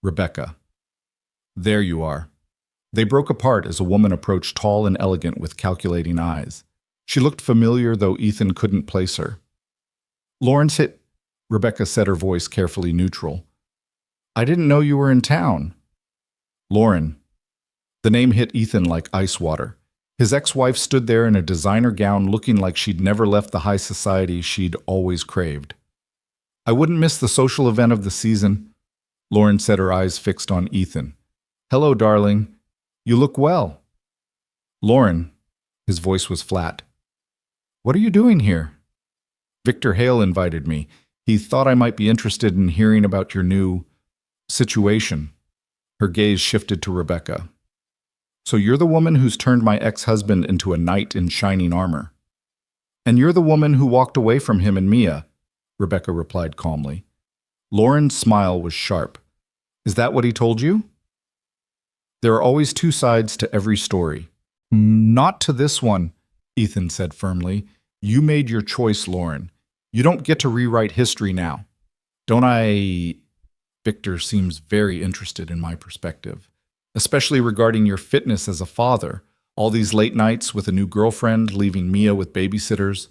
Rebecca. There you are. They broke apart as a woman approached, tall and elegant with calculating eyes. She looked familiar, though Ethan couldn't place her. Lawrence hit, Rebecca said, her voice carefully neutral. I didn't know you were in town. Lauren. The name hit Ethan like ice water. His ex-wife stood there in a designer gown looking like she'd never left the high society she'd always craved. I wouldn't miss the social event of the season, Lauren said, her eyes fixed on Ethan. Hello, darling. You look well. Lauren, his voice was flat. What are you doing here? Victor Hale invited me. He thought I might be interested in hearing about your new situation. Her gaze shifted to Rebecca. So you're the woman who's turned my ex-husband into a knight in shining armor. And you're the woman who walked away from him and Mia, Rebecca replied calmly. Lauren's smile was sharp. Is that what he told you? There are always two sides to every story. Not to this one, Ethan said firmly. You made your choice, Lauren. You don't get to rewrite history now. Don't I? Victor seems very interested in my perspective, especially regarding your fitness as a father, all these late nights with a new girlfriend, leaving Mia with babysitters.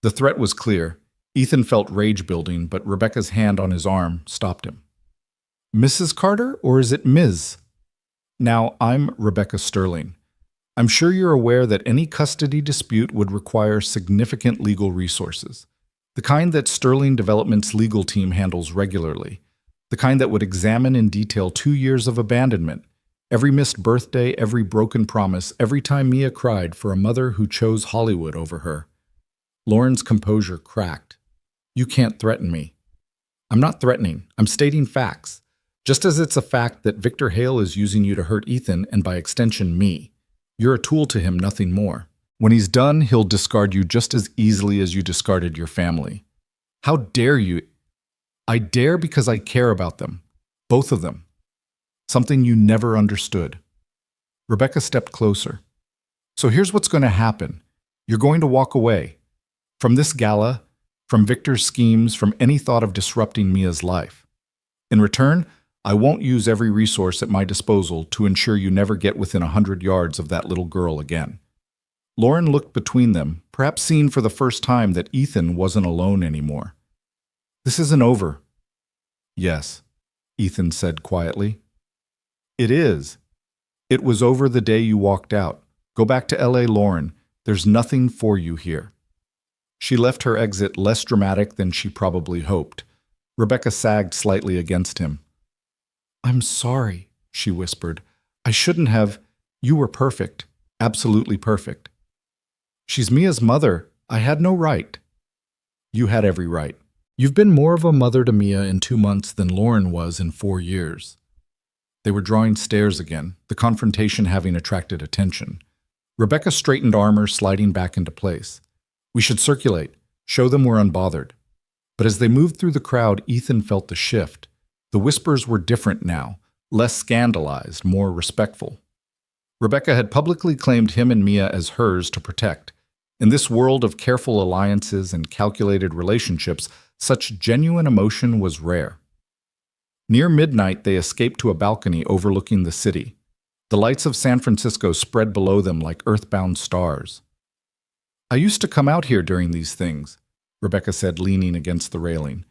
The threat was clear. Ethan felt rage building, but Rebecca's hand on his arm stopped him. Mrs. Carter, or is it Ms.? Now, I'm Rebecca Sterling. I'm sure you're aware that any custody dispute would require significant legal resources, the kind that Sterling Development's legal team handles regularly, the kind that would examine in detail 2 years of abandonment, every missed birthday, every broken promise, every time Mia cried for a mother who chose Hollywood over her. Lauren's composure cracked. You can't threaten me. I'm not threatening. I'm stating facts. Just as it's a fact that Victor Hale is using you to hurt Ethan and by extension me. You're a tool to him, nothing more. When he's done, he'll discard you just as easily as you discarded your family. How dare you? I dare because I care about them. Both of them. Something you never understood. Rebecca stepped closer. So here's what's going to happen. You're going to walk away. From this gala, from Victor's schemes, from any thought of disrupting Mia's life. In return, I won't use every resource at my disposal to ensure you never get within 100 yards of that little girl again. Lauren looked between them, perhaps seeing for the first time that Ethan wasn't alone anymore. This isn't over. Yes, Ethan said quietly. It is. It was over the day you walked out. Go back to LA, Lauren. There's nothing for you here. She left her exit less dramatic than she probably hoped. Rebecca sagged slightly against him. I'm sorry, she whispered. I shouldn't have. You were perfect. Absolutely perfect. She's Mia's mother. I had no right. You had every right. You've been more of a mother to Mia in 2 months than Lauren was in 4 years. They were drawing stairs again, the confrontation having attracted attention. Rebecca straightened armor, sliding back into place. We should circulate, show them we're unbothered. But as they moved through the crowd, Ethan felt the shift. The whispers were different now, less scandalized, more respectful. Rebecca had publicly claimed him and Mia as hers to protect. In this world of careful alliances and calculated relationships, such genuine emotion was rare. Near midnight, they escaped to a balcony overlooking the city. The lights of San Francisco spread below them like earthbound stars. I used to come out here during these things, Rebecca said, leaning against the railing.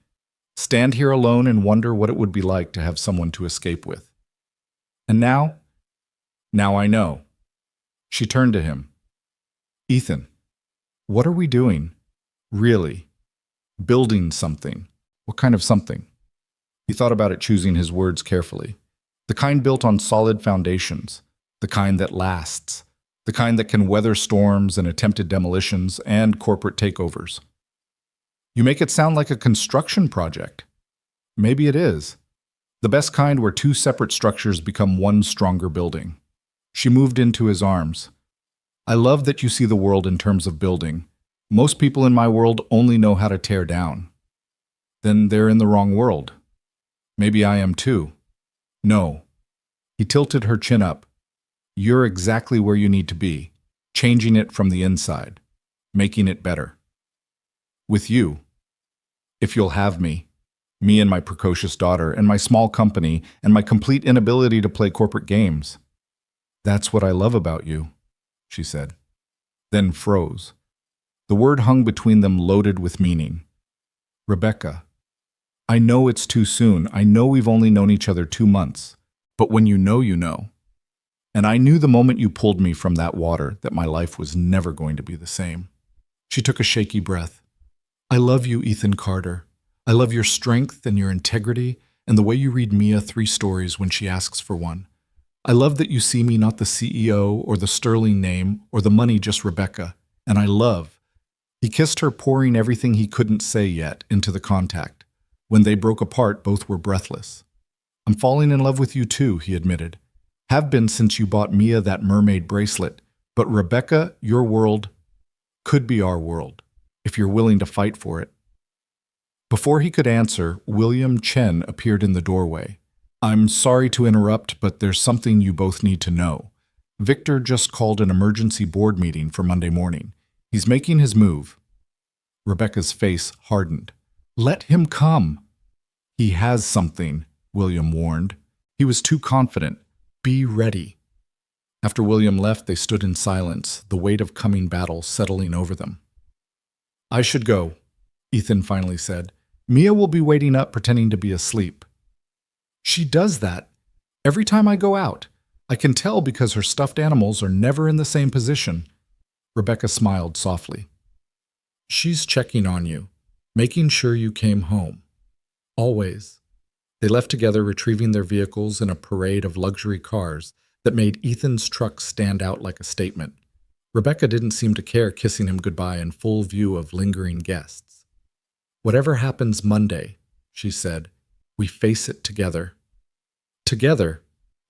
Stand here alone and wonder what it would be like to have someone to escape with. And now? Now I know. She turned to him. Ethan, what are we doing? Really? Building something. What kind of something? He thought about it, choosing his words carefully. The kind built on solid foundations, the kind that lasts, the kind that can weather storms and attempted demolitions and corporate takeovers. You make it sound like a construction project. Maybe it is. The best kind where two separate structures become one stronger building. She moved into his arms. I love that you see the world in terms of building. Most people in my world only know how to tear down. Then they're in the wrong world. Maybe I am too. No. He tilted her chin up. You're exactly where you need to be, changing it from the inside, making it better. With you. If you'll have me and my precocious daughter, and my small company, and my complete inability to play corporate games. That's what I love about you, she said. Then froze. The word hung between them, loaded with meaning. Rebecca. I know it's too soon. I know we've only known each other 2 months. But when you know, you know. And I knew the moment you pulled me from that water that my life was never going to be the same. She took a shaky breath. I love you, Ethan Carter. I love your strength and your integrity and the way you read Mia 3 stories when she asks for one. I love that you see me not the CEO or the sterling name or the money, just Rebecca. And I love. He kissed her, pouring everything he couldn't say yet into the contact. When they broke apart, both were breathless. I'm falling in love with you too, he admitted. Have been since you bought Mia that mermaid bracelet. But Rebecca, your world could be our world, if you're willing to fight for it. Before he could answer, William Chen appeared in the doorway. I'm sorry to interrupt, but there's something you both need to know. Victor just called an emergency board meeting for Monday morning. He's making his move. Rebecca's face hardened. Let him come. He has something, William warned. He was too confident. Be ready. After William left, they stood in silence, the weight of coming battle settling over them. I should go, Ethan finally said. Mia will be waiting up, pretending to be asleep. She does that every time I go out. I can tell because her stuffed animals are never in the same position. Rebecca smiled softly. She's checking on you, making sure you came home. Always. They left together, retrieving their vehicles in a parade of luxury cars that made Ethan's truck stand out like a statement. Rebecca didn't seem to care, kissing him goodbye in full view of lingering guests. Whatever happens Monday, she said, we face it together. Together,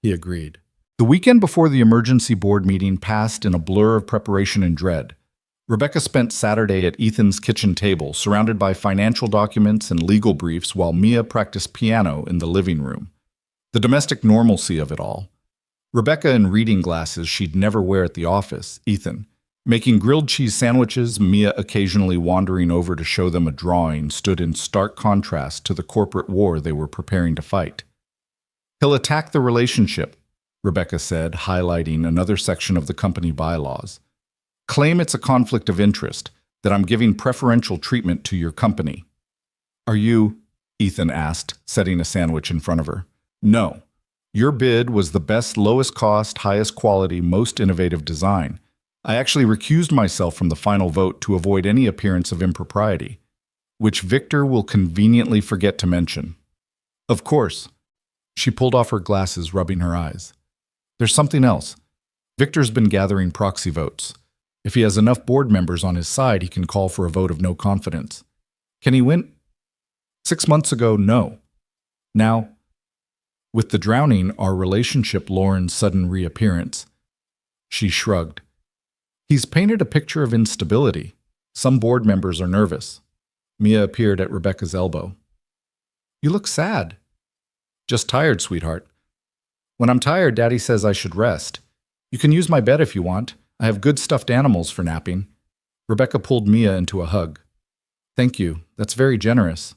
he agreed. The weekend before the emergency board meeting passed in a blur of preparation and dread. Rebecca spent Saturday at Ethan's kitchen table, surrounded by financial documents and legal briefs, while Mia practiced piano in the living room. The domestic normalcy of it all. Rebecca in reading glasses she'd never wear at the office, Ethan, making grilled cheese sandwiches, Mia occasionally wandering over to show them a drawing, stood in stark contrast to the corporate war they were preparing to fight. He'll attack the relationship, Rebecca said, highlighting another section of the company bylaws. Claim it's a conflict of interest, that I'm giving preferential treatment to your company. Are you? Ethan asked, setting a sandwich in front of her. No. Your bid was the best, lowest cost, highest quality, most innovative design. I actually recused myself from the final vote to avoid any appearance of impropriety, which Victor will conveniently forget to mention. Of course. She pulled off her glasses, rubbing her eyes. There's something else. Victor's been gathering proxy votes. If he has enough board members on his side, he can call for a vote of no confidence. Can he win? 6 months ago, no. Now, with the drowning, our relationship, Lauren's sudden reappearance. She shrugged. He's painted a picture of instability. Some board members are nervous. Mia appeared at Rebecca's elbow. You look sad. Just tired, sweetheart. When I'm tired, Daddy says I should rest. You can use my bed if you want. I have good stuffed animals for napping. Rebecca pulled Mia into a hug. Thank you. That's very generous.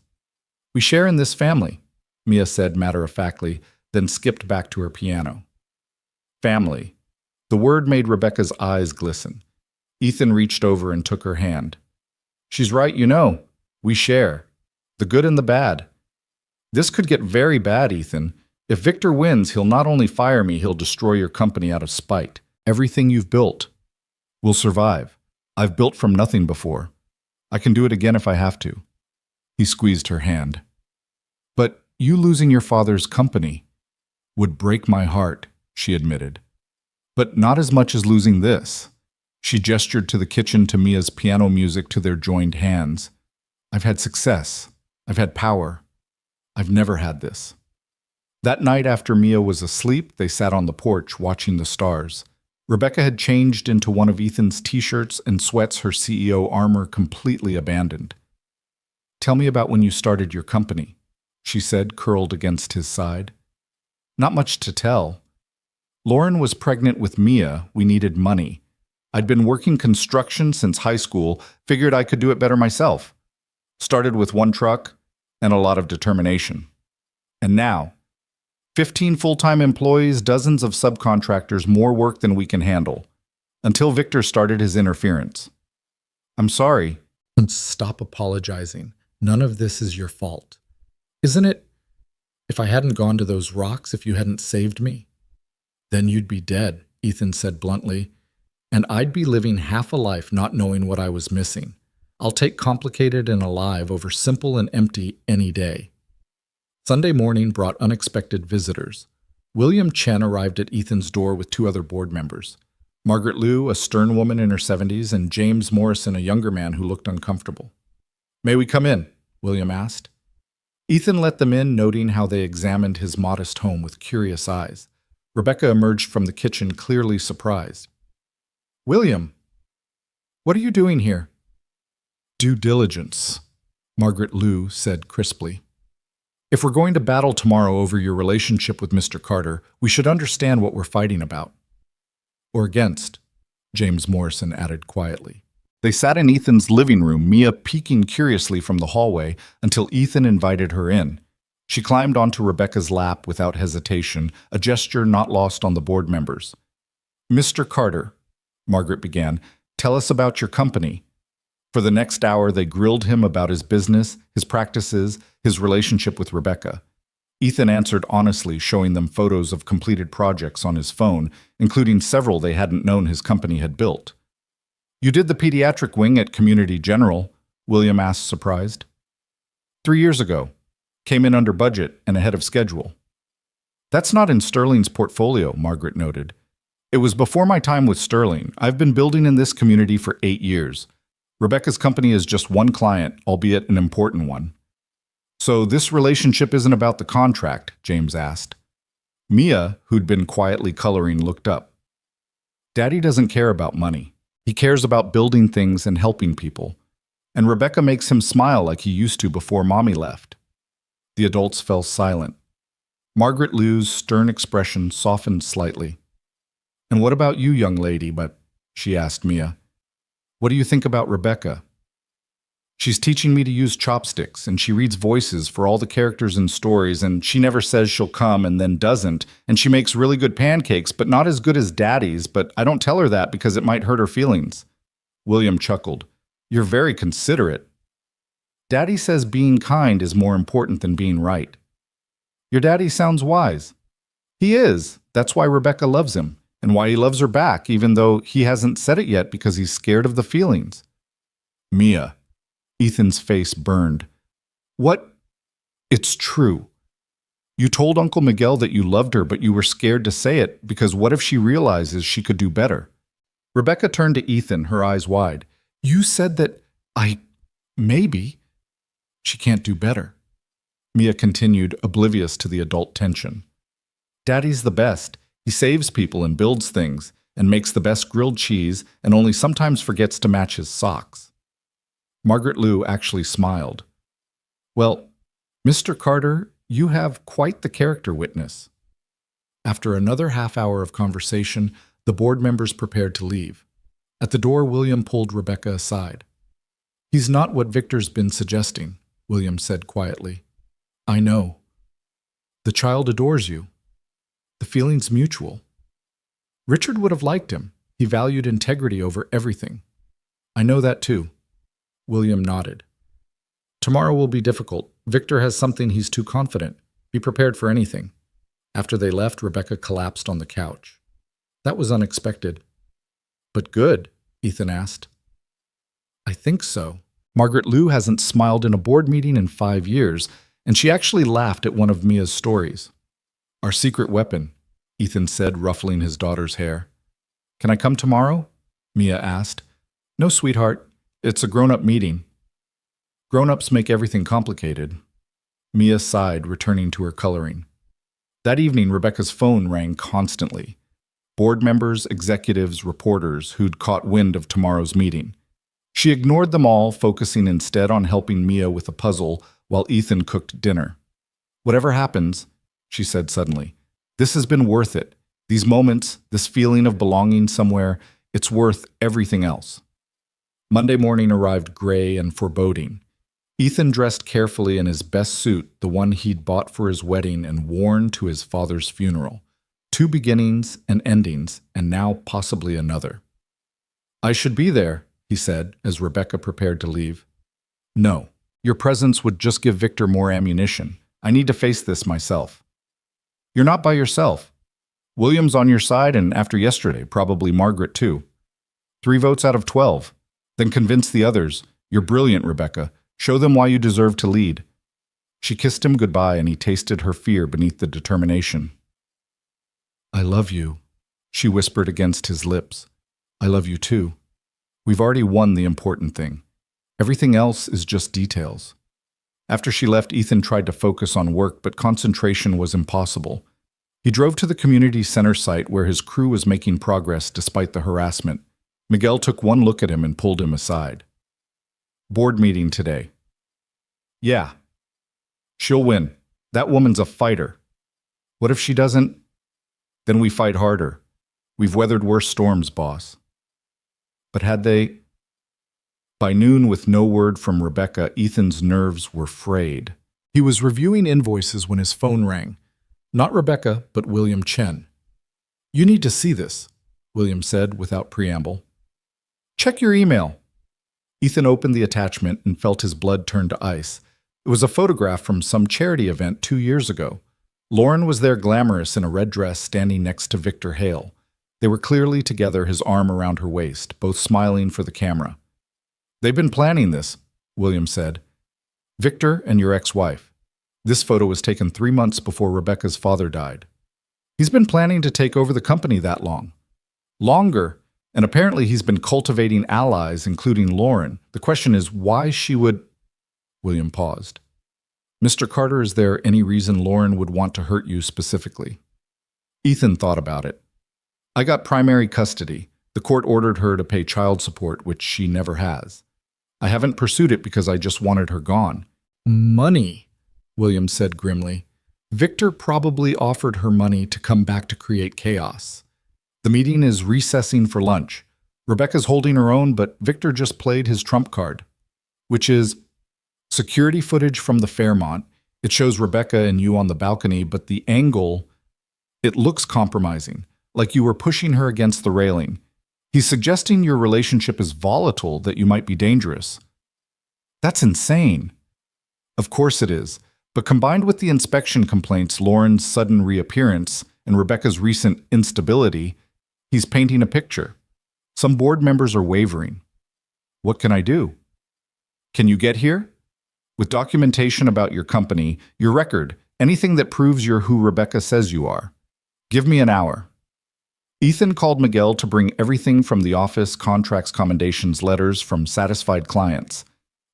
We share in this family, Mia said matter-of-factly, then skipped back to her piano. Family. The word made Rebecca's eyes glisten. Ethan reached over and took her hand. She's right, you know. We share. The good and the bad. This could get very bad, Ethan. If Victor wins, he'll not only fire me, he'll destroy your company out of spite. Everything you've built will survive. I've built from nothing before. I can do it again if I have to. He squeezed her hand. But you losing your father's company would break my heart, she admitted. But not as much as losing this. She gestured to the kitchen, to Mia's piano music, to their joined hands. I've had success. I've had power. I've never had this. That night after Mia was asleep, they sat on the porch watching the stars. Rebecca had changed into one of Ethan's t-shirts and sweats, her CEO armor completely abandoned. Tell me about when you started your company, she said, curled against his side. Not much to tell. Lauren was pregnant with Mia. We needed money. I'd been working construction since high school, figured I could do it better myself. Started with one truck and a lot of determination. And now, 15 full-time employees, dozens of subcontractors, more work than we can handle. Until Victor started his interference. I'm sorry. And stop apologizing. None of this is your fault. Isn't it? If I hadn't gone to those rocks, if you hadn't saved me, then you'd be dead, Ethan said bluntly. And I'd be living half a life not knowing what I was missing. I'll take complicated and alive over simple and empty any day. Sunday morning brought unexpected visitors. William Chen arrived at Ethan's door with 2 other board members. Margaret Liu, a stern woman in her 70s, and James Morrison, a younger man who looked uncomfortable. May we come in? William asked. Ethan let them in, noting how they examined his modest home with curious eyes. Rebecca emerged from the kitchen, clearly surprised. William, what are you doing here? Due diligence, Margaret Liu said crisply. If we're going to battle tomorrow over your relationship with Mr. Carter, we should understand what we're fighting about. Or against, James Morrison added quietly. They sat in Ethan's living room, Mia peeking curiously from the hallway, until Ethan invited her in. She climbed onto Rebecca's lap without hesitation, a gesture not lost on the board members. Mr. Carter, Margaret began, tell us about your company. For the next hour, they grilled him about his business, his practices, his relationship with Rebecca. Ethan answered honestly, showing them photos of completed projects on his phone, including several they hadn't known his company had built. You did the pediatric wing at Community General, William asked, surprised. 3 years ago. Came in under budget and ahead of schedule. That's not in Sterling's portfolio, Margaret noted. It was before my time with Sterling. I've been building in this community for 8 years. Rebecca's company is just one client, albeit an important one. So this relationship isn't about the contract, James asked. Mia, who'd been quietly coloring, looked up. Daddy doesn't care about money. He cares about building things and helping people. And Rebecca makes him smile like he used to before Mommy left. The adults fell silent. Margaret Liu's stern expression softened slightly. And what about you, young lady? She asked Mia. What do you think about Rebecca? She's teaching me to use chopsticks, and she reads voices for all the characters in stories, and she never says she'll come and then doesn't, and she makes really good pancakes, but not as good as Daddy's, but I don't tell her that because it might hurt her feelings. William chuckled. You're very considerate. Daddy says being kind is more important than being right. Your daddy sounds wise. He is. That's why Rebecca loves him, and why he loves her back, even though he hasn't said it yet because he's scared of the feelings. Mia. Ethan's face burned. What? It's true. You told Uncle Miguel that you loved her, but you were scared to say it because what if she realizes she could do better? Rebecca turned to Ethan, her eyes wide. You said that maybe. She can't do better. Mia continued, oblivious to the adult tension. Daddy's the best. He saves people and builds things, and makes the best grilled cheese, and only sometimes forgets to match his socks. Margaret Liu actually smiled. Well, Mr. Carter, you have quite the character witness. After another half hour of conversation, the board members prepared to leave. At the door, William pulled Rebecca aside. He's not what Victor's been suggesting, William said quietly. I know. The child adores you. The feeling's mutual. Richard would have liked him. He valued integrity over everything. I know that too. William nodded. Tomorrow will be difficult. Victor has something he's too confident. Be prepared for anything. After they left, Rebecca collapsed on the couch. That was unexpected. But good, Ethan asked. I think so. Margaret Liu hasn't smiled in a board meeting in 5 years, and she actually laughed at one of Mia's stories. Our secret weapon, Ethan said, ruffling his daughter's hair. Can I come tomorrow? Mia asked. No, sweetheart. It's a grown-up meeting. Grown-ups make everything complicated. Mia sighed, returning to her coloring. That evening, Rebecca's phone rang constantly. Board members, executives, reporters who'd caught wind of tomorrow's meeting. She ignored them all, focusing instead on helping Mia with a puzzle while Ethan cooked dinner. Whatever happens, she said suddenly, this has been worth it. These moments, this feeling of belonging somewhere, it's worth everything else. Monday morning arrived gray and foreboding. Ethan dressed carefully in his best suit, the one he'd bought for his wedding and worn to his father's funeral. 2 beginnings and endings, and now possibly another. I should be there, he said, as Rebecca prepared to leave. No, your presence would just give Victor more ammunition. I need to face this myself. You're not by yourself. William's on your side, and after yesterday, probably Margaret too. 3 votes out of 12. Then convince the others. You're brilliant, Rebecca. Show them why you deserve to lead. She kissed him goodbye, and he tasted her fear beneath the determination. I love you, she whispered against his lips. I love you too. We've already won the important thing. Everything else is just details. After she left, Ethan tried to focus on work, but concentration was impossible. He drove to the community center site where his crew was making progress despite the harassment. Miguel took one look at him and pulled him aside. Board meeting today. Yeah. She'll win. That woman's a fighter. What if she doesn't? Then we fight harder. We've weathered worse storms, boss. But had they? By noon, with no word from Rebecca, Ethan's nerves were frayed. He was reviewing invoices when his phone rang. Not Rebecca, but William Chen. You need to see this, William said without preamble. Check your email. Ethan opened the attachment and felt his blood turn to ice. It was a photograph from some charity event 2 years ago. Lauren was there glamorous in a red dress standing next to Victor Hale. They were clearly together, his arm around her waist, both smiling for the camera. They've been planning this, William said. Victor and your ex-wife. This photo was taken 3 months before Rebecca's father died. He's been planning to take over the company that long. Longer, and apparently he's been cultivating allies, including Lauren. The question is why she would... William paused. Mr. Carter, is there any reason Lauren would want to hurt you specifically? Ethan thought about it. I got primary custody. The court ordered her to pay child support, which she never has. I haven't pursued it because I just wanted her gone. Money, William said grimly. Victor probably offered her money to come back to create chaos. The meeting is recessing for lunch. Rebecca's holding her own, but Victor just played his trump card, which is security footage from the Fairmont. It shows Rebecca and you on the balcony, but the angle, it looks compromising, like you were pushing her against the railing. He's suggesting your relationship is volatile, that you might be dangerous. That's insane. Of course it is, but combined with the inspection complaints, Lauren's sudden reappearance, and Rebecca's recent instability, he's painting a picture. Some board members are wavering. What can I do? Can you get here? With documentation about your company, your record, anything that proves you're who Rebecca says you are. Give me an hour. Ethan called Miguel to bring everything from the office, contracts, commendations, letters from satisfied clients.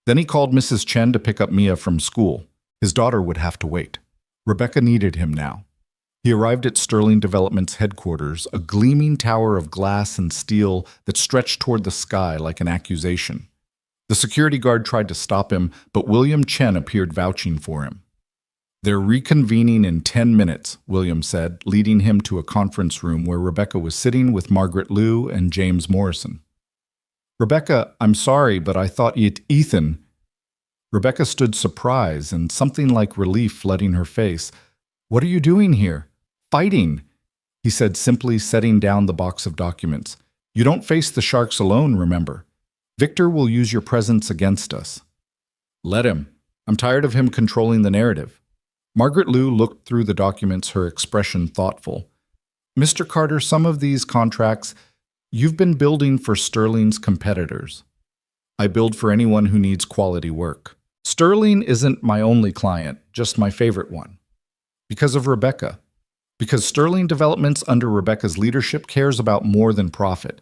Then he called Mrs. Chen to pick up Mia from school. His daughter would have to wait. Rebecca needed him now. He arrived at Sterling Development's headquarters, a gleaming tower of glass and steel that stretched toward the sky like an accusation. The security guard tried to stop him, but William Chen appeared vouching for him. They're reconvening in 10 minutes, William said, leading him to a conference room where Rebecca was sitting with Margaret Liu and James Morrison. Rebecca, I'm sorry, but I thought Ethan... Rebecca stood surprised and something like relief flooding her face. What are you doing here? Fighting, he said, simply setting down the box of documents. You don't face the sharks alone, remember. Victor will use your presence against us. Let him. I'm tired of him controlling the narrative. Margaret Liu looked through the documents, her expression thoughtful. Mr. Carter, some of these contracts, you've been building for Sterling's competitors. I build for anyone who needs quality work. Sterling isn't my only client, just my favorite one. Because of Rebecca. Because Sterling Developments under Rebecca's leadership cares about more than profit.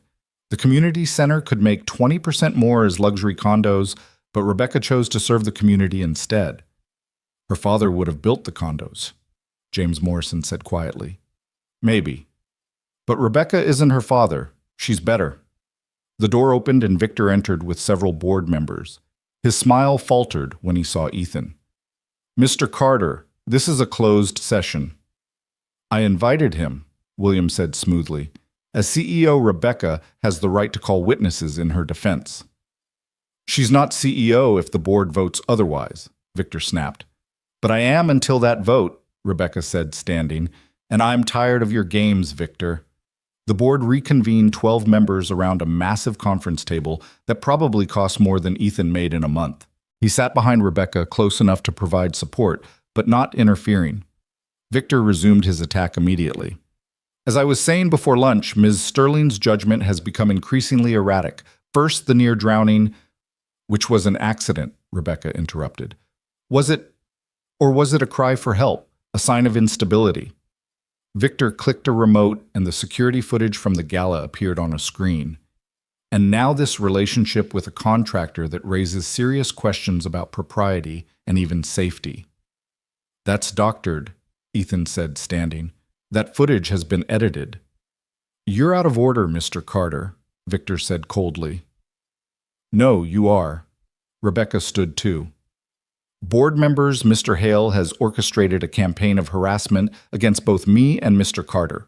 The community center could make 20% more as luxury condos, but Rebecca chose to serve the community instead. Her father would have built the condos, James Morrison said quietly. Maybe. But Rebecca isn't her father. She's better. The door opened and Victor entered with several board members. His smile faltered when he saw Ethan. Mr. Carter, this is a closed session. I invited him, William said smoothly. As CEO, Rebecca has the right to call witnesses in her defense. She's not CEO if the board votes otherwise, Victor snapped. But I am until that vote, Rebecca said, standing, and I'm tired of your games, Victor. The board reconvened 12 members around a massive conference table that probably cost more than Ethan made in a month. He sat behind Rebecca, close enough to provide support, but not interfering. Victor resumed his attack immediately. As I was saying before lunch, Ms. Sterling's judgment has become increasingly erratic. First, the near drowning, which was an accident, Rebecca interrupted. Was it a cry for help, a sign of instability? Victor clicked a remote and the security footage from the gala appeared on a screen. And now this relationship with a contractor that raises serious questions about propriety and even safety. That's doctored, Ethan said, standing. That footage has been edited. You're out of order, Mr. Carter, Victor said coldly. No, you are. Rebecca stood too. Board members, Mr. Hale has orchestrated a campaign of harassment against both me and Mr. Carter.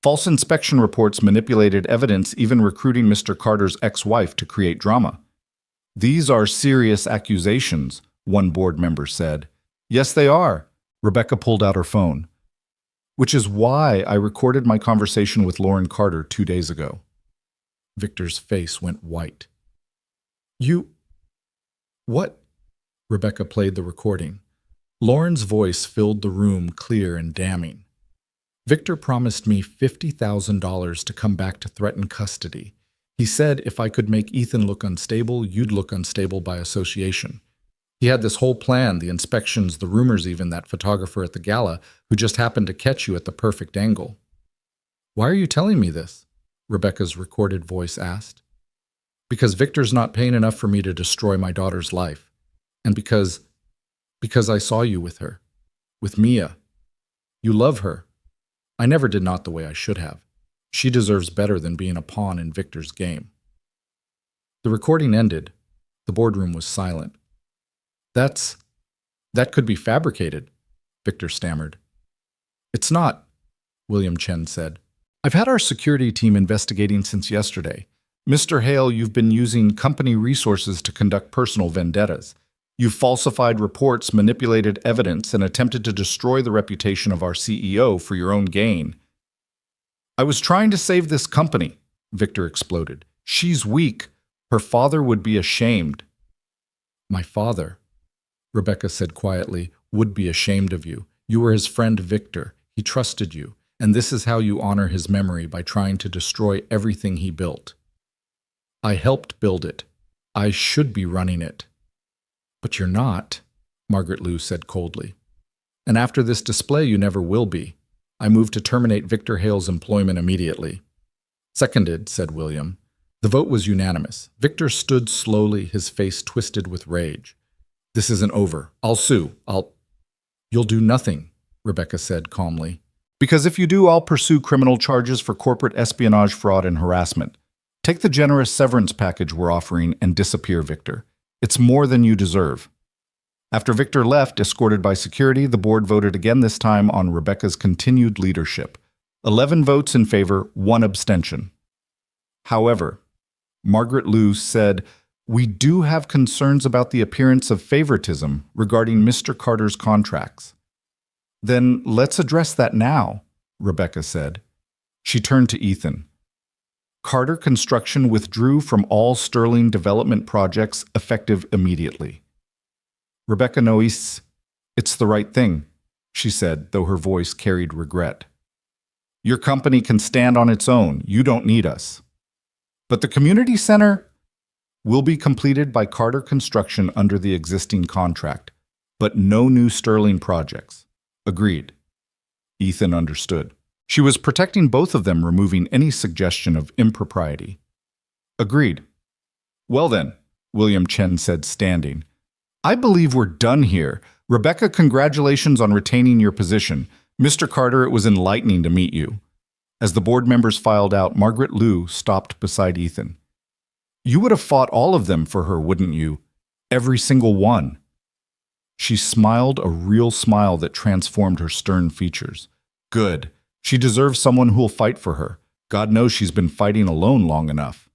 False inspection reports manipulated evidence, even recruiting Mr. Carter's ex-wife to create drama. These are serious accusations, one board member said. Yes, they are. Rebecca pulled out her phone. Which is why I recorded my conversation with Lauren Carter 2 days ago. Victor's face went white. What? Rebecca played the recording. Lauren's voice filled the room clear and damning. Victor promised me $50,000 to come back to threaten custody. He said if I could make Ethan look unstable, you'd look unstable by association. He had this whole plan, the inspections, the rumors even, that photographer at the gala who just happened to catch you at the perfect angle. Why are you telling me this? Rebecca's recorded voice asked. Because Victor's not paying enough for me to destroy my daughter's life. And because I saw you with her. With Mia. You love her. I never did not the way I should have. She deserves better than being a pawn in Victor's game. The recording ended. The boardroom was silent. That could be fabricated, Victor stammered. It's not, William Chen said. I've had our security team investigating since yesterday. Mr. Hale, you've been using company resources to conduct personal vendettas. You've falsified reports, manipulated evidence, and attempted to destroy the reputation of our CEO for your own gain. I was trying to save this company, Victor exploded. She's weak. Her father would be ashamed. My father, Rebecca said quietly, would be ashamed of you. You were his friend Victor. He trusted you. And this is how you honor his memory, by trying to destroy everything he built. I helped build it. I should be running it. But you're not, Margaret Liu said coldly. And after this display, you never will be. I move to terminate Victor Hale's employment immediately. Seconded, said William. The vote was unanimous. Victor stood slowly, his face twisted with rage. This isn't over. I'll sue. You'll do nothing, Rebecca said calmly. Because if you do, I'll pursue criminal charges for corporate espionage, fraud, and harassment. Take the generous severance package we're offering and disappear, Victor. It's more than you deserve. After Victor left, escorted by security, the board voted again, this time on Rebecca's continued leadership. 11 votes in favor, 1 abstention. However, Margaret Liu said, we do have concerns about the appearance of favoritism regarding Mr. Carter's contracts. Then let's address that now, Rebecca said. She turned to Ethan. Carter Construction withdrew from all Sterling development projects effective immediately. Rebecca Noyes, it's the right thing, she said, though her voice carried regret. Your company can stand on its own. You don't need us. But the community center will be completed by Carter Construction under the existing contract. But no new Sterling projects. Agreed. Ethan understood. She was protecting both of them, removing any suggestion of impropriety. Agreed. Well then, William Chen said, standing. I believe we're done here. Rebecca, congratulations on retaining your position. Mr. Carter, it was enlightening to meet you. As the board members filed out, Margaret Liu stopped beside Ethan. You would have fought all of them for her, wouldn't you? Every single one. She smiled a real smile that transformed her stern features. Good. She deserves someone who'll fight for her. God knows she's been fighting alone long enough.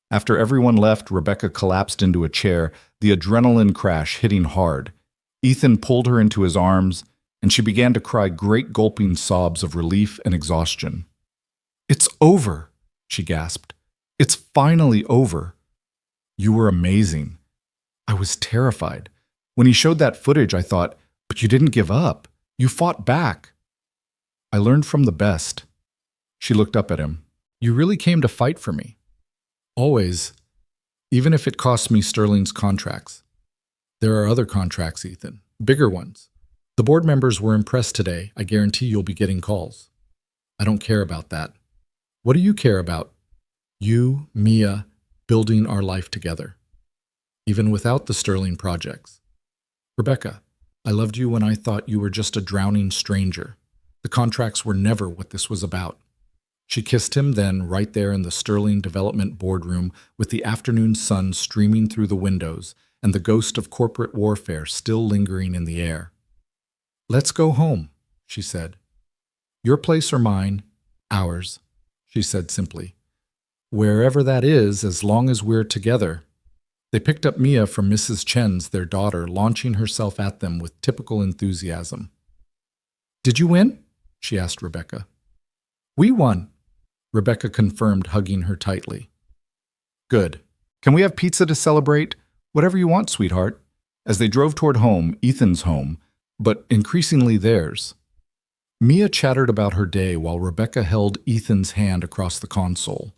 After everyone left, Rebecca collapsed into a chair, the adrenaline crash hitting hard. Ethan pulled her into his arms, and she began to cry great gulping sobs of relief and exhaustion. It's over, she gasped. It's finally over. You were amazing. I was terrified. When he showed that footage, I thought, but you didn't give up. You fought back. I learned from the best. She looked up at him. You really came to fight for me. Always, even if it costs me Sterling's contracts. There are other contracts, Ethan, bigger ones. The board members were impressed today. I guarantee you'll be getting calls. I don't care about that. What do you care about? You, Mia, building our life together. Even without the Sterling projects. Rebecca, I loved you when I thought you were just a drowning stranger. The contracts were never what this was about. She kissed him then, right there in the Sterling Development boardroom, with the afternoon sun streaming through the windows and the ghost of corporate warfare still lingering in the air. Let's go home, she said. Your place or mine, ours, she said simply. Wherever that is, as long as we're together. They picked up Mia from Mrs. Chen's, their daughter, launching herself at them with typical enthusiasm. Did you win? She asked Rebecca. We won, Rebecca confirmed, hugging her tightly. Good. Can we have pizza to celebrate? Whatever you want, sweetheart. As they drove toward home, Ethan's home, but increasingly theirs. Mia chattered about her day while Rebecca held Ethan's hand across the console.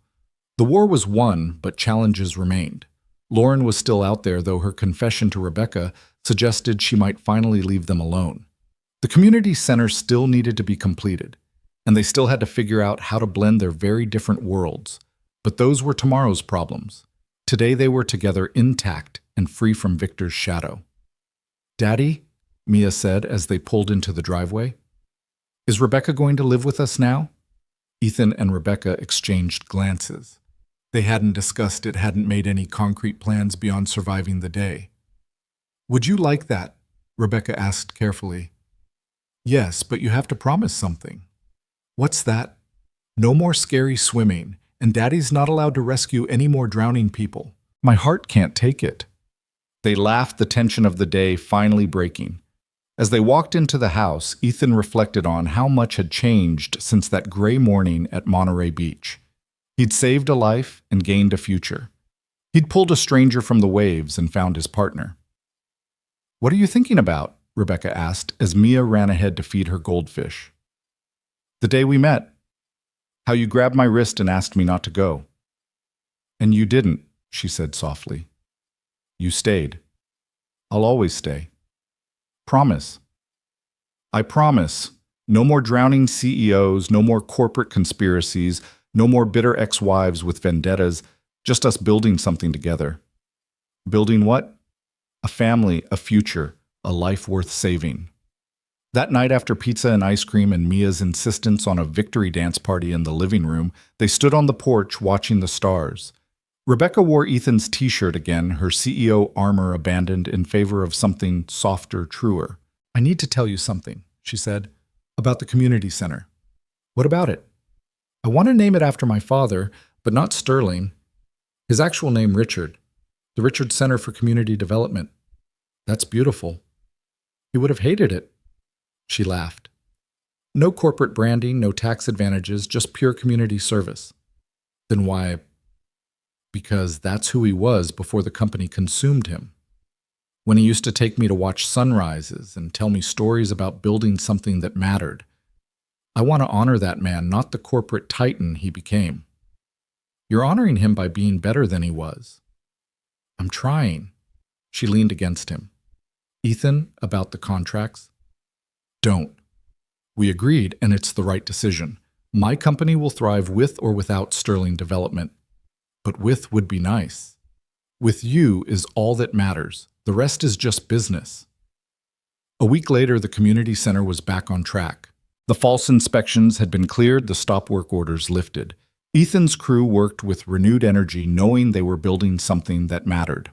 The war was won, but challenges remained. Lauren was still out there, though her confession to Rebecca suggested she might finally leave them alone. The community center still needed to be completed, and they still had to figure out how to blend their very different worlds. But those were tomorrow's problems. Today they were together, intact and free from Victor's shadow. Daddy, Mia said as they pulled into the driveway. Is Rebecca going to live with us now? Ethan and Rebecca exchanged glances. They hadn't discussed it, hadn't made any concrete plans beyond surviving the day. Would you like that? Rebecca asked carefully. Yes, but you have to promise something. What's that? No more scary swimming, and Daddy's not allowed to rescue any more drowning people. My heart can't take it. They laughed, the tension of the day finally breaking. As they walked into the house, Ethan reflected on how much had changed since that gray morning at Monterey Beach. He'd saved a life and gained a future. He'd pulled a stranger from the waves and found his partner. What are you thinking about? Rebecca asked as Mia ran ahead to feed her goldfish. The day we met. How you grabbed my wrist and asked me not to go. And you didn't, she said softly. You stayed. I'll always stay. Promise. I promise. No more drowning CEOs, no more corporate conspiracies, no more bitter ex-wives with vendettas, just us building something together. Building what? A family, a future, a life worth saving. That night, after pizza and ice cream and Mia's insistence on a victory dance party in the living room, they stood on the porch watching the stars. Rebecca wore Ethan's t-shirt again, her CEO armor abandoned in favor of something softer, truer. I need to tell you something, she said, about the community center. What about it? I want to name it after my father, but not Sterling. His actual name, Richard. The Richard Center for Community Development. That's beautiful. He would have hated it. She laughed. No corporate branding, no tax advantages, just pure community service. Then why? Because that's who he was before the company consumed him. When he used to take me to watch sunrises and tell me stories about building something that mattered. I want to honor that man, not the corporate titan he became. You're honoring him by being better than he was. I'm trying. She leaned against him. Ethan, about the contracts? Don't. We agreed, and it's the right decision. My company will thrive with or without Sterling Development. But with would be nice. With you is all that matters. The rest is just business. A week later, the community center was back on track. The false inspections had been cleared, the stop work orders lifted. Ethan's crew worked with renewed energy, knowing they were building something that mattered.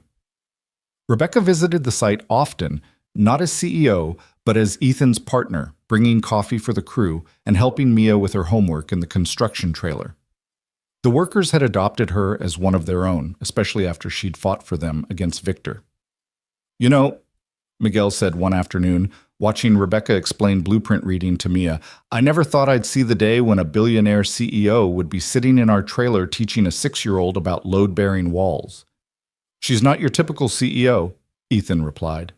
Rebecca visited the site often, not as CEO, but as Ethan's partner, bringing coffee for the crew and helping Mia with her homework in the construction trailer. The workers had adopted her as one of their own, especially after she'd fought for them against Victor. You know, Miguel said one afternoon, watching Rebecca explain blueprint reading to Mia, I never thought I'd see the day when a billionaire CEO would be sitting in our trailer teaching a 6-year-old about load-bearing walls. She's not your typical CEO, Ethan replied.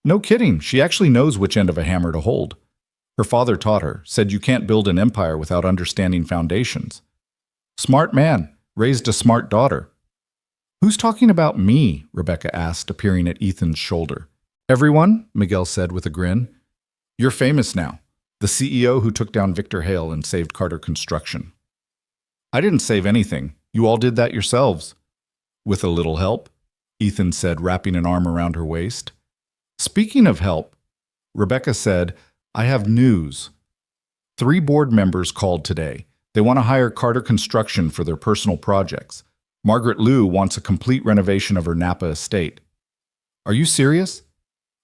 No kidding, she actually knows which end of a hammer to hold. Her father taught her, said you can't build an empire without understanding foundations. Smart man, raised a smart daughter. Who's talking about me? Rebecca asked, appearing at Ethan's shoulder. Everyone, Miguel said with a grin. You're famous now, the CEO who took down Victor Hale and saved Carter Construction. I didn't save anything. You all did that yourselves. With a little help, Ethan said, wrapping an arm around her waist. Speaking of help, Rebecca said, I have news. 3 board members called today. They want to hire Carter Construction for their personal projects. Margaret Liu wants a complete renovation of her Napa estate. Are you serious?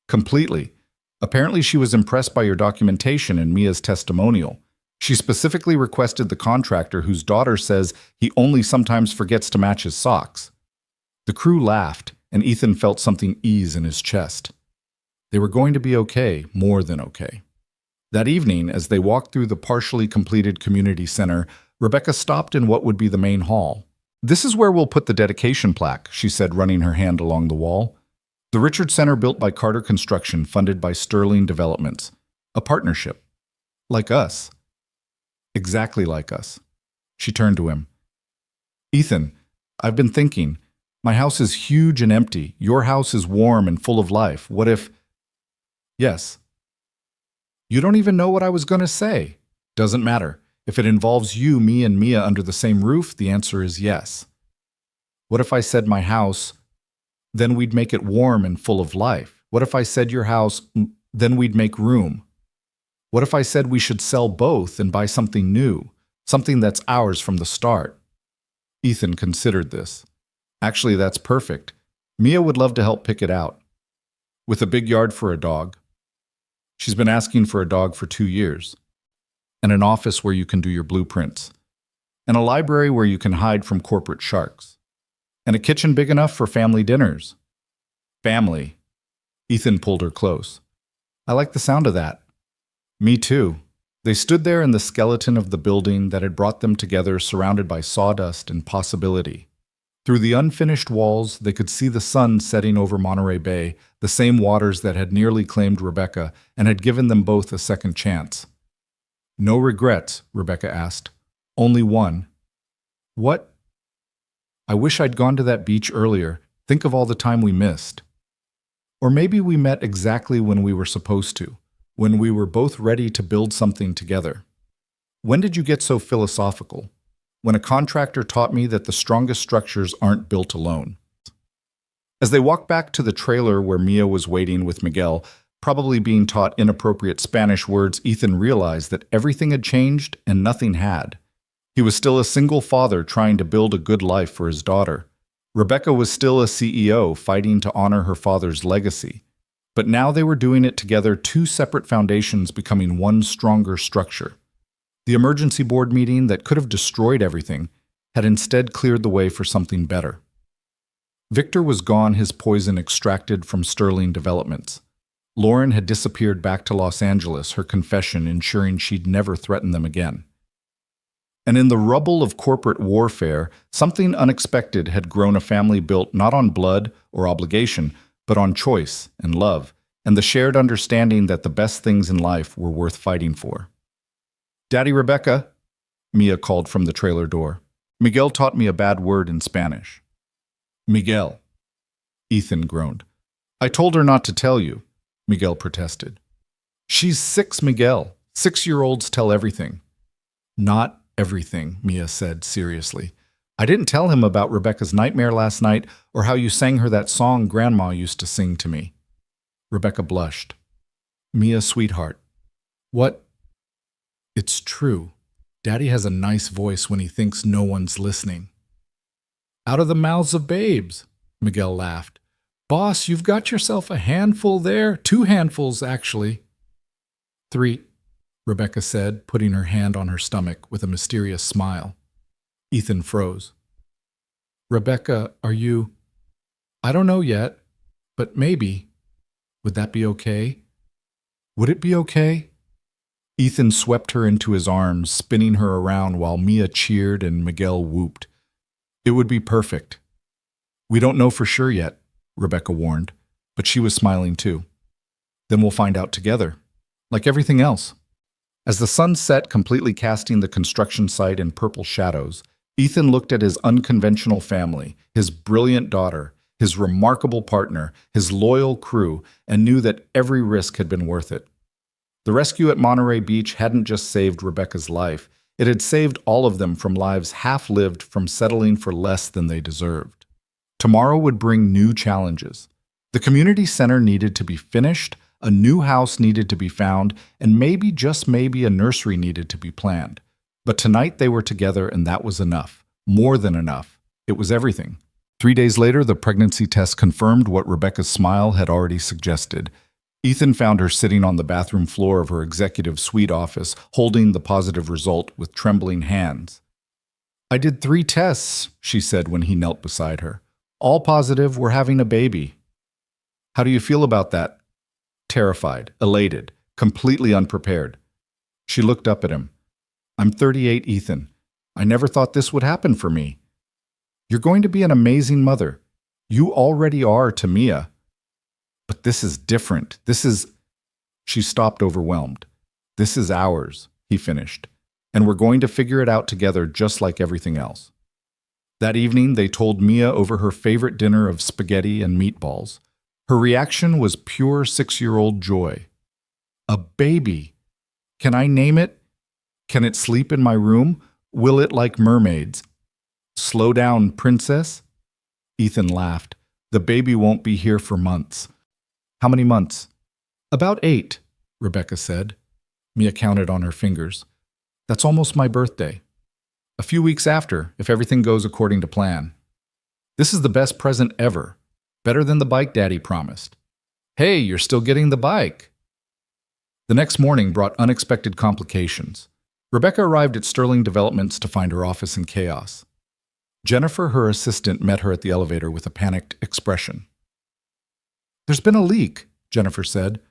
Completely. Apparently she was impressed by your documentation and Mia's testimonial. She specifically requested the contractor whose daughter says he only sometimes forgets to match his socks. The crew laughed, and Ethan felt something ease in his chest. They were going to be okay, more than okay. That evening, as they walked through the partially completed community center, Rebecca stopped in what would be the main hall. This is where we'll put the dedication plaque, she said, running her hand along the wall. The Richard Center built by Carter Construction, funded by Sterling Developments. A partnership. Like us. Exactly like us. She turned to him. Ethan, I've been thinking. My house is huge and empty. Your house is warm and full of life. What if... Yes. You don't even know what I was going to say. Doesn't matter. If it involves you, me, and Mia under the same roof, the answer is yes. What if I said my house, then we'd make it warm and full of life? What if I said your house, then we'd make room? What if I said we should sell both and buy something new, something that's ours from the start? Ethan considered this. Actually, that's perfect. Mia would love to help pick it out. With a big yard for a dog. She's been asking for a dog for 2 years. And an office where you can do your blueprints. And a library where you can hide from corporate sharks. And a kitchen big enough for family dinners. Family. Ethan pulled her close. I like the sound of that. Me too. They stood there in the skeleton of the building that had brought them together, surrounded by sawdust and possibility. Through the unfinished walls, they could see the sun setting over Monterey Bay, the same waters that had nearly claimed Rebecca and had given them both a second chance. No regrets, Rebecca asked. Only one. What? I wish I'd gone to that beach earlier. Think of all the time we missed. Or maybe we met exactly when we were supposed to, when we were both ready to build something together. When did you get so philosophical? When a contractor taught me that the strongest structures aren't built alone. As they walked back to the trailer where Mia was waiting with Miguel, probably being taught inappropriate Spanish words, Ethan realized that everything had changed and nothing had. He was still a single father trying to build a good life for his daughter. Rebecca was still a CEO fighting to honor her father's legacy. But now they were doing it together, 2 separate foundations becoming one stronger structure. The emergency board meeting that could have destroyed everything had instead cleared the way for something better. Victor was gone, his poison extracted from Sterling Developments. Lauren had disappeared back to Los Angeles, her confession ensuring she'd never threaten them again. And in the rubble of corporate warfare, something unexpected had grown, a family built not on blood or obligation, but on choice and love, and the shared understanding that the best things in life were worth fighting for. Daddy Rebecca, Mia called from the trailer door. Miguel taught me a bad word in Spanish. Miguel, Ethan groaned. I told her not to tell you. Miguel protested. She's 6, Miguel. 6-year-olds tell everything. Not everything, Mia said seriously. I didn't tell him about Rebecca's nightmare last night or how you sang her that song Grandma used to sing to me. Rebecca blushed. Mia, sweetheart. What? It's true. Daddy has a nice voice when he thinks no one's listening. Out of the mouths of babes, Miguel laughed. Boss, you've got yourself a handful there. 2 handfuls, actually. 3, Rebecca said, putting her hand on her stomach with a mysterious smile. Ethan froze. Rebecca, are you? I don't know yet, but maybe. Would that be okay? Would it be okay? Ethan swept her into his arms, spinning her around while Mia cheered and Miguel whooped. It would be perfect. We don't know for sure yet, Rebecca warned, but she was smiling too. Then we'll find out together, like everything else. As the sun set, completely casting the construction site in purple shadows, Ethan looked at his unconventional family, his brilliant daughter, his remarkable partner, his loyal crew, and knew that every risk had been worth it. The rescue at Monterey Beach hadn't just saved Rebecca's life, it had saved all of them from lives half-lived from settling for less than they deserved. Tomorrow would bring new challenges. The community center needed to be finished, a new house needed to be found, and maybe, just maybe, a nursery needed to be planned. But tonight they were together, and that was enough. More than enough. It was everything. 3 days later, the pregnancy test confirmed what Rebecca's smile had already suggested. Ethan found her sitting on the bathroom floor of her executive suite office, holding the positive result with trembling hands. I did 3 tests, she said when he knelt beside her. All positive, we're having a baby. How do you feel about that? Terrified, elated, completely unprepared. She looked up at him. I'm 38, Ethan. I never thought this would happen for me. You're going to be an amazing mother. You already are to Mia. But this is different. She stopped, overwhelmed. This is ours, he finished. And we're going to figure it out together just like everything else. That evening, they told Mia over her favorite dinner of spaghetti and meatballs. Her reaction was pure 6-year-old joy. A baby. Can I name it? Can it sleep in my room? Will it like mermaids? Slow down, princess? Ethan laughed. The baby won't be here for months. How many months? About 8, Rebecca said. Mia counted on her fingers. That's almost my birthday. A few weeks after, if everything goes according to plan. This is the best present ever. Better than the bike Daddy promised. Hey, you're still getting the bike. The next morning brought unexpected complications. Rebecca arrived at Sterling Developments to find her office in chaos. Jennifer, her assistant, met her at the elevator with a panicked expression. There's been a leak, Jennifer said.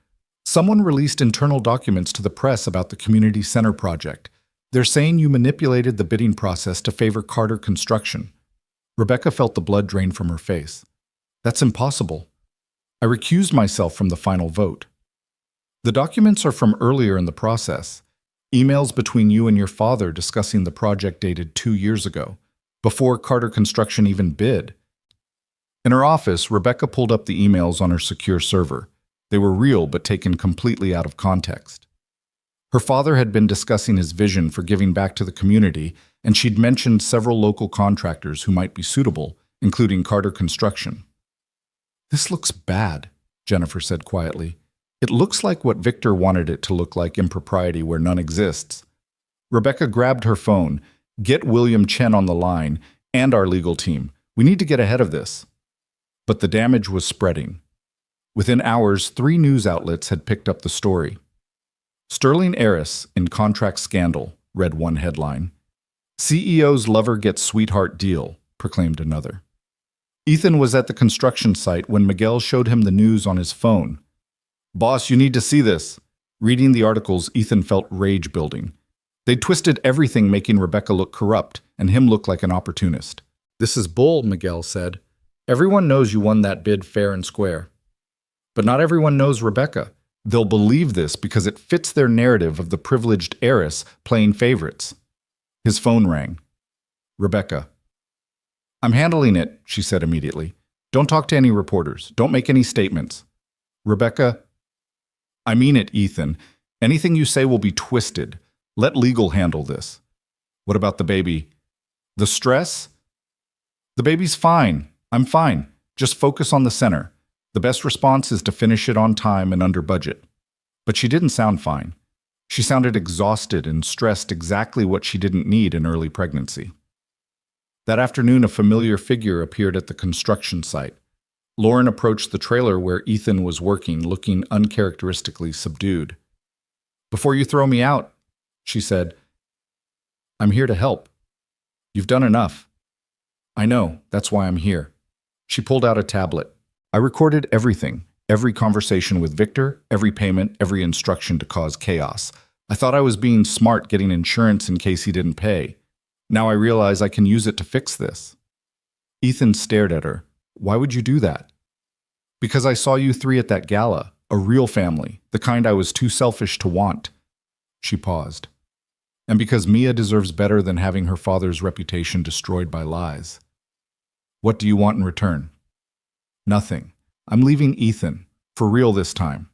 Someone released internal documents to the press about the community center project. They're saying you manipulated the bidding process to favor Carter Construction. Rebecca felt the blood drain from her face. That's impossible. I recused myself from the final vote. The documents are from earlier in the process. Emails between you and your father discussing the project dated 2 years ago, before Carter Construction even bid. In her office, Rebecca pulled up the emails on her secure server. They were real but taken completely out of context. Her father had been discussing his vision for giving back to the community, and she'd mentioned several local contractors who might be suitable, including Carter Construction. This looks bad, Jennifer said quietly. It looks like what Victor wanted it to look like, impropriety where none exists. Rebecca grabbed her phone. Get William Chen on the line and our legal team. We need to get ahead of this. But the damage was spreading. Within hours, 3 news outlets had picked up the story. Sterling heiress in contract scandal, read one headline. CEO's lover gets sweetheart deal, proclaimed another. Ethan was at the construction site when Miguel showed him the news on his phone. Boss, you need to see this. Reading the articles, Ethan felt rage building. They'd twisted everything, making Rebecca look corrupt and him look like an opportunist. This is bull, Miguel said. Everyone knows you won that bid fair and square. But not everyone knows Rebecca. They'll believe this because it fits their narrative of the privileged heiress playing favorites. His phone rang. Rebecca. I'm handling it, she said immediately. Don't talk to any reporters. Don't make any statements. Rebecca, I mean it, Ethan. Anything you say will be twisted. Let legal handle this. What about the baby? The stress? The baby's fine. I'm fine. Just focus on the center. The best response is to finish it on time and under budget. But she didn't sound fine. She sounded exhausted and stressed, exactly what she didn't need in early pregnancy. That afternoon, a familiar figure appeared at the construction site. Lauren approached the trailer where Ethan was working, looking uncharacteristically subdued. "Before you throw me out," she said, "I'm here to help. You've done enough." "I know, that's why I'm here." She pulled out a tablet. "I recorded everything, every conversation with Victor, every payment, every instruction to cause chaos. I thought I was being smart getting insurance in case he didn't pay. Now I realize I can use it to fix this." Ethan stared at her. "Why would you do that?" "Because I saw you three at that gala, a real family, the kind I was too selfish to want." She paused. "And because Mia deserves better than having her father's reputation destroyed by lies." "What do you want in return?" "Nothing. I'm leaving Ethan, for real this time.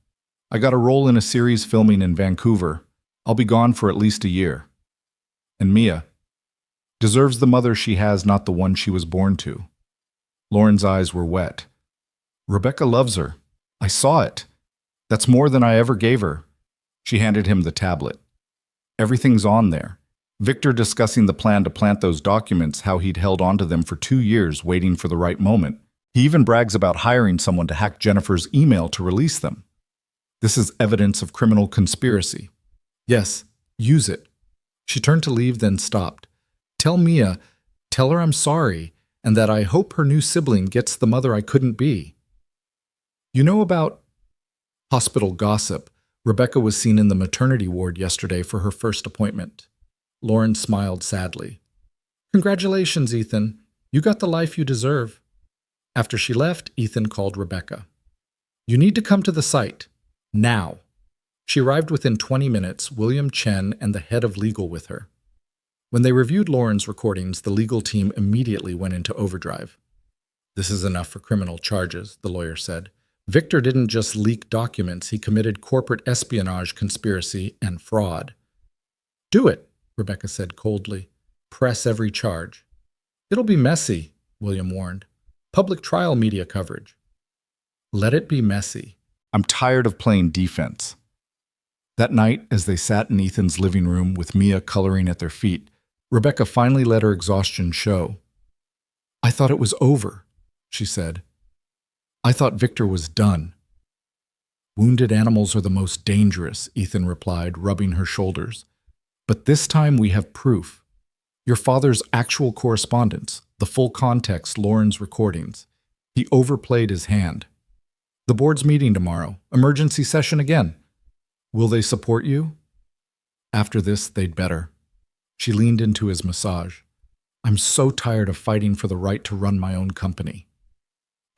I got a role in a series filming in Vancouver. I'll be gone for at least a year. And Mia deserves the mother she has, not the one she was born to." Lauren's eyes were wet. "Rebecca loves her. I saw it. That's more than I ever gave her." She handed him the tablet. "Everything's on there. Victor discussing the plan to plant those documents, how he'd held onto them for 2 years waiting for the right moment. He even brags about hiring someone to hack Jennifer's email to release them. This is evidence of criminal conspiracy. Yes, use it." She turned to leave, then stopped. "Tell Mia, tell her I'm sorry, and that I hope her new sibling gets the mother I couldn't be." "You know about hospital gossip? Rebecca was seen in the maternity ward yesterday for her first appointment." Lauren smiled sadly. "Congratulations, Ethan. You got the life you deserve." After she left, Ethan called Rebecca. "You need to come to the site. Now." She arrived within 20 minutes, William Chen and the head of legal with her. When they reviewed Lauren's recordings, the legal team immediately went into overdrive. "This is enough for criminal charges," the lawyer said. "Victor didn't just leak documents, he committed corporate espionage, conspiracy, and fraud." "Do it," Rebecca said coldly. "Press every charge." "It'll be messy," William warned. "Public trial media coverage." "Let it be messy. I'm tired of playing defense." That night, as they sat in Ethan's living room with Mia coloring at their feet, Rebecca finally let her exhaustion show. "I thought it was over," she said. "I thought Victor was done." "Wounded animals are the most dangerous," Ethan replied, rubbing her shoulders. "But this time we have proof. Your father's actual correspondence, the full context, Lauren's recordings. He overplayed his hand. The board's meeting tomorrow. Emergency session again. Will they support you?" "After this, they'd better." She leaned into his massage. "I'm so tired of fighting for the right to run my own company."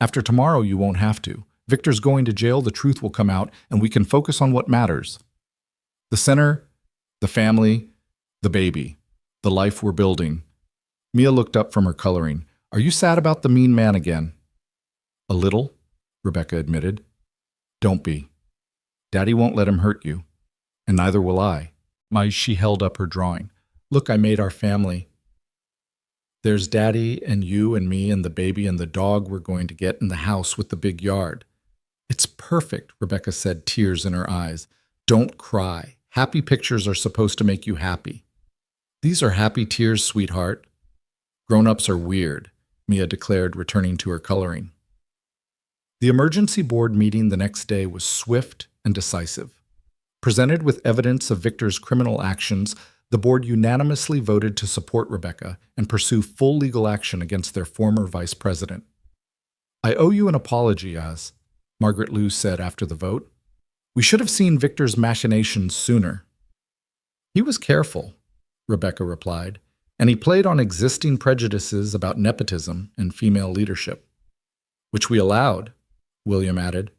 "After tomorrow, you won't have to. Victor's going to jail, the truth will come out, and we can focus on what matters. The center, the family, the baby, the life we're building." Mia looked up from her coloring. "Are you sad about the mean man again?" "A little," Rebecca admitted. "Don't be. Daddy won't let him hurt you, and neither will I." She held up her drawing. "Look, I made our family. There's Daddy and you and me and the baby and the dog we're going to get in the house with the big yard." "It's perfect," Rebecca said, tears in her eyes. "Don't cry. Happy pictures are supposed to make you happy." "These are happy tears, sweetheart." "Grown-ups are weird," Mia declared, returning to her coloring. The emergency board meeting the next day was swift and decisive. Presented with evidence of Victor's criminal actions, the board unanimously voted to support Rebecca and pursue full legal action against their former vice president. "I owe you an apology, Margaret Liu said after the vote. "We should have seen Victor's machinations sooner." "He was careful," Rebecca replied, "and he played on existing prejudices about nepotism and female leadership." "Which we allowed," William added.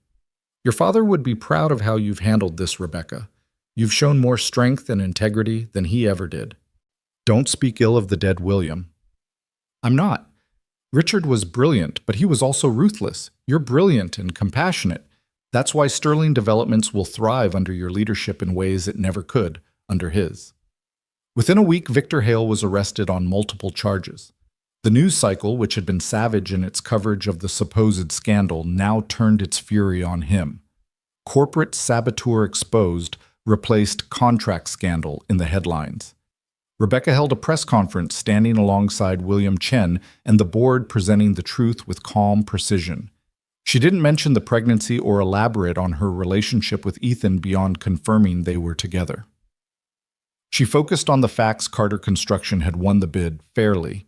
"Your father would be proud of how you've handled this, Rebecca. You've shown more strength and integrity than he ever did." "Don't speak ill of the dead William." "I'm not. Richard was brilliant, but he was also ruthless. You're brilliant and compassionate. That's why Sterling Developments will thrive under your leadership in ways it never could under his. Within a week, Victor Hale was arrested on multiple charges. The news cycle, which had been savage in its coverage of the supposed scandal, now turned its fury on him. Corporate saboteur exposed replaced contract scandal in the headlines. Rebecca held a press conference standing alongside William Chen and the board, presenting the truth with calm precision. She didn't mention the pregnancy or elaborate on her relationship with Ethan beyond confirming they were together. She focused on the facts: Carter Construction had won the bid fairly.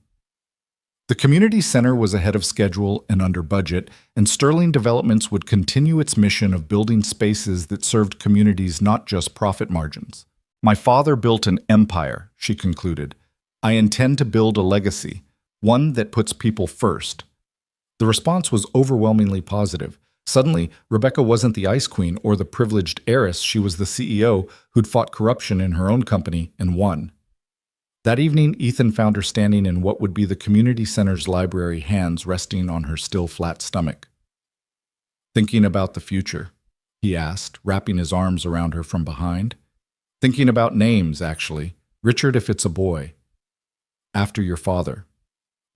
The community center was ahead of schedule and under budget, and Sterling Developments would continue its mission of building spaces that served communities, not just profit margins. My father built an empire, she concluded. I intend to build a legacy, one that puts people first. The response was overwhelmingly positive. Suddenly, Rebecca wasn't the ice queen or the privileged heiress. She was the CEO who'd fought corruption in her own company and won. That evening, Ethan found her standing in what would be the community center's library, hands resting on her still flat stomach. Thinking about the future, he asked, wrapping his arms around her from behind. Thinking about names, actually. Richard, if it's a boy. After your father.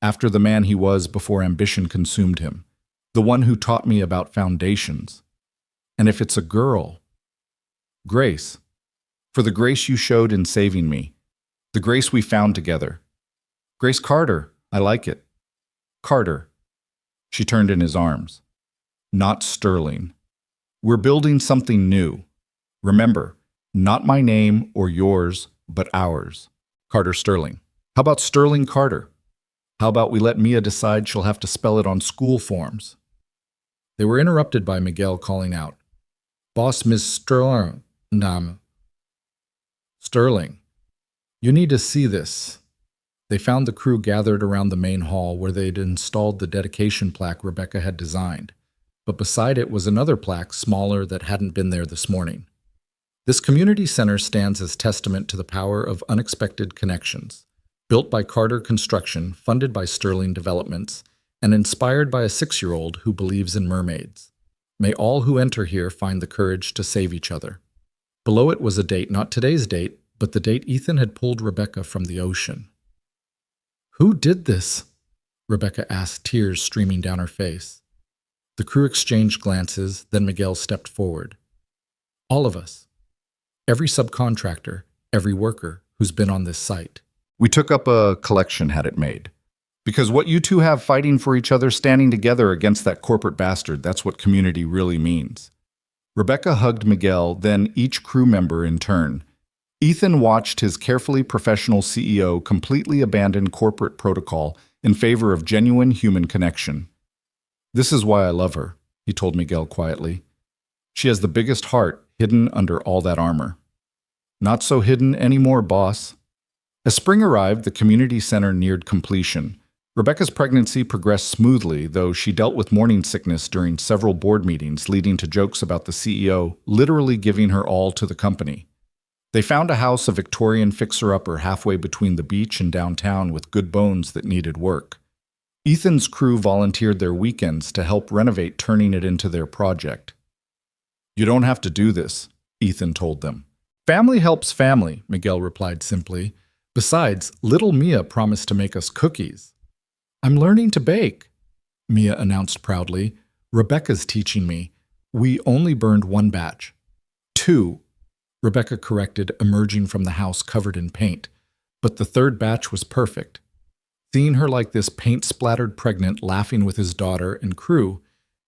After the man he was before ambition consumed him. The one who taught me about foundations. And if it's a girl, Grace. For the grace you showed in saving me. The grace we found together. Grace Carter, I like it. Carter. She turned in his arms. Not Sterling. We're building something new. Remember, not my name or yours, but ours. Carter Sterling. How about Sterling Carter? How about we let Mia decide? She'll have to spell it on school forms. They were interrupted by Miguel calling out, Boss, Miss Sterling. Sterling. You need to see this. They found the crew gathered around the main hall where they'd installed the dedication plaque Rebecca had designed, but beside it was another plaque, smaller, that hadn't been there this morning. This community center stands as testament to the power of unexpected connections, built by Carter Construction, funded by Sterling Developments, and inspired by a 6-year-old who believes in mermaids. May all who enter here find the courage to save each other. Below it was a date, not today's date, but the date Ethan had pulled Rebecca from the ocean. Who did this? Rebecca asked, tears streaming down her face. The crew exchanged glances, then Miguel stepped forward. All of us. Every subcontractor, every worker who's been on this site. We took up a collection, had it made. Because what you two have fighting for each other, standing together against that corporate bastard, that's what community really means. Rebecca hugged Miguel, then each crew member in turn. Ethan watched his carefully professional CEO completely abandon corporate protocol in favor of genuine human connection. This is why I love her, he told Miguel quietly. She has the biggest heart hidden under all that armor. Not so hidden anymore, boss. As spring arrived, the community center neared completion. Rebecca's pregnancy progressed smoothly, though she dealt with morning sickness during several board meetings, leading to jokes about the CEO literally giving her all to the company. They found a house, a Victorian fixer-upper halfway between the beach and downtown with good bones that needed work. Ethan's crew volunteered their weekends to help renovate, turning it into their project. You don't have to do this, Ethan told them. Family helps family, Miguel replied simply. Besides, little Mia promised to make us cookies. I'm learning to bake, Mia announced proudly. Rebecca's teaching me. We only burned 1 batch. 2. Rebecca corrected, emerging from the house covered in paint. But the 3rd batch was perfect. Seeing her like this, paint-splattered pregnant, laughing with his daughter and crew,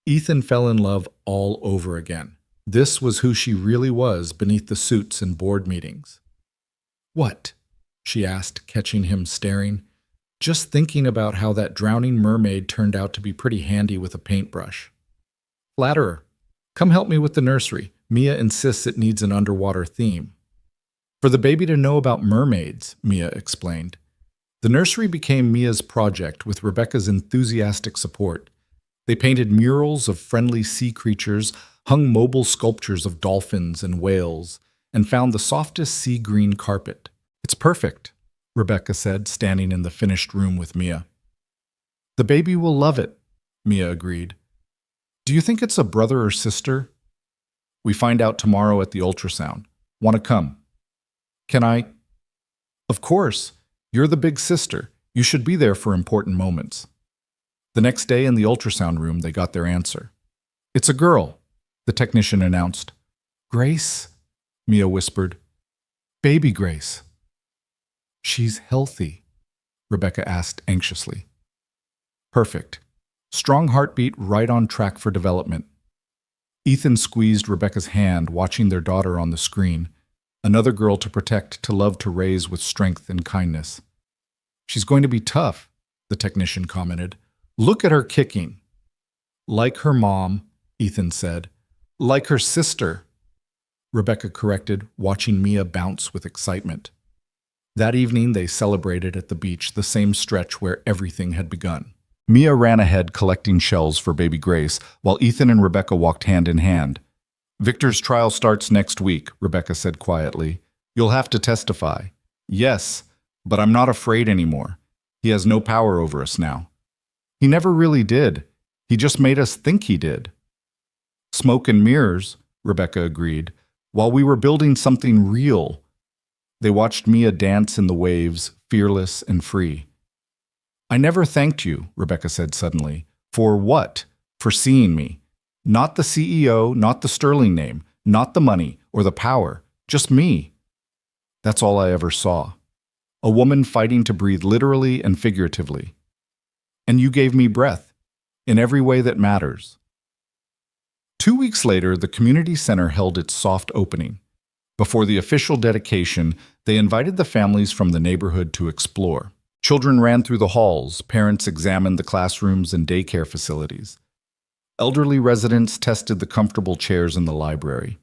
Ethan fell in love all over again. This was who she really was beneath the suits and board meetings. What? She asked, catching him staring. Just thinking about how that drowning mermaid turned out to be pretty handy with a paintbrush. Flatterer, come help me with the nursery. Mia insists it needs an underwater theme. For the baby to know about mermaids, Mia explained. The nursery became Mia's project with Rebecca's enthusiastic support. They painted murals of friendly sea creatures, hung mobile sculptures of dolphins and whales, and found the softest sea green carpet. It's perfect, Rebecca said, standing in the finished room with Mia. The baby will love it, Mia agreed. Do you think it's a brother or sister? We find out tomorrow at the ultrasound. Want to come? Can I? Of course. You're the big sister. You should be there for important moments. The next day in the ultrasound room, they got their answer. It's a girl, the technician announced. Grace? Mia whispered. Baby Grace. She's healthy, Rebecca asked anxiously. Perfect. Strong heartbeat, right on track for development. Ethan squeezed Rebecca's hand, watching their daughter on the screen. Another girl to protect, to love, to raise with strength and kindness. She's going to be tough, the technician commented. Look at her kicking. Like her mom, Ethan said. Like her sister, Rebecca corrected, watching Mia bounce with excitement. That evening, they celebrated at the beach, the same stretch where everything had begun. Mia ran ahead collecting shells for baby Grace, while Ethan and Rebecca walked hand in hand. Victor's trial starts next week, Rebecca said quietly. You'll have to testify. Yes, but I'm not afraid anymore. He has no power over us now. He never really did. He just made us think he did. Smoke and mirrors, Rebecca agreed, while we were building something real. They watched Mia dance in the waves, fearless and free. I never thanked you, Rebecca said suddenly. For what? For seeing me. Not the CEO, not the Sterling name, not the money or the power, just me. That's all I ever saw. A woman fighting to breathe literally and figuratively. And you gave me breath, in every way that matters. 2 weeks later, the community center held its soft opening. Before the official dedication, they invited the families from the neighborhood to explore. Children ran through the halls, parents examined the classrooms and daycare facilities. Elderly residents tested the comfortable chairs in the library.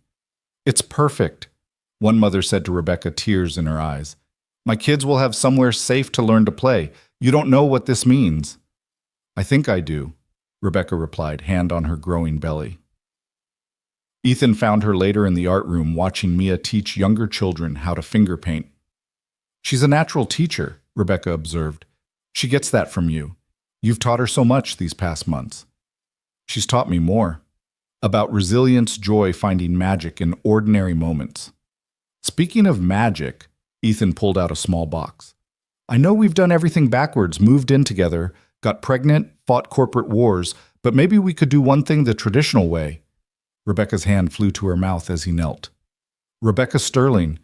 It's perfect, one mother said to Rebecca, tears in her eyes. My kids will have somewhere safe to learn to play. You don't know what this means. I think I do, Rebecca replied, hand on her growing belly. Ethan found her later in the art room watching Mia teach younger children how to finger paint. She's a natural teacher, Rebecca observed. She gets that from you. You've taught her so much these past months. She's taught me more. About resilience, joy, finding magic in ordinary moments. Speaking of magic, Ethan pulled out a small box. I know we've done everything backwards, moved in together, got pregnant, fought corporate wars, but maybe we could do one thing the traditional way. Rebecca's hand flew to her mouth as he knelt. Rebecca Sterling,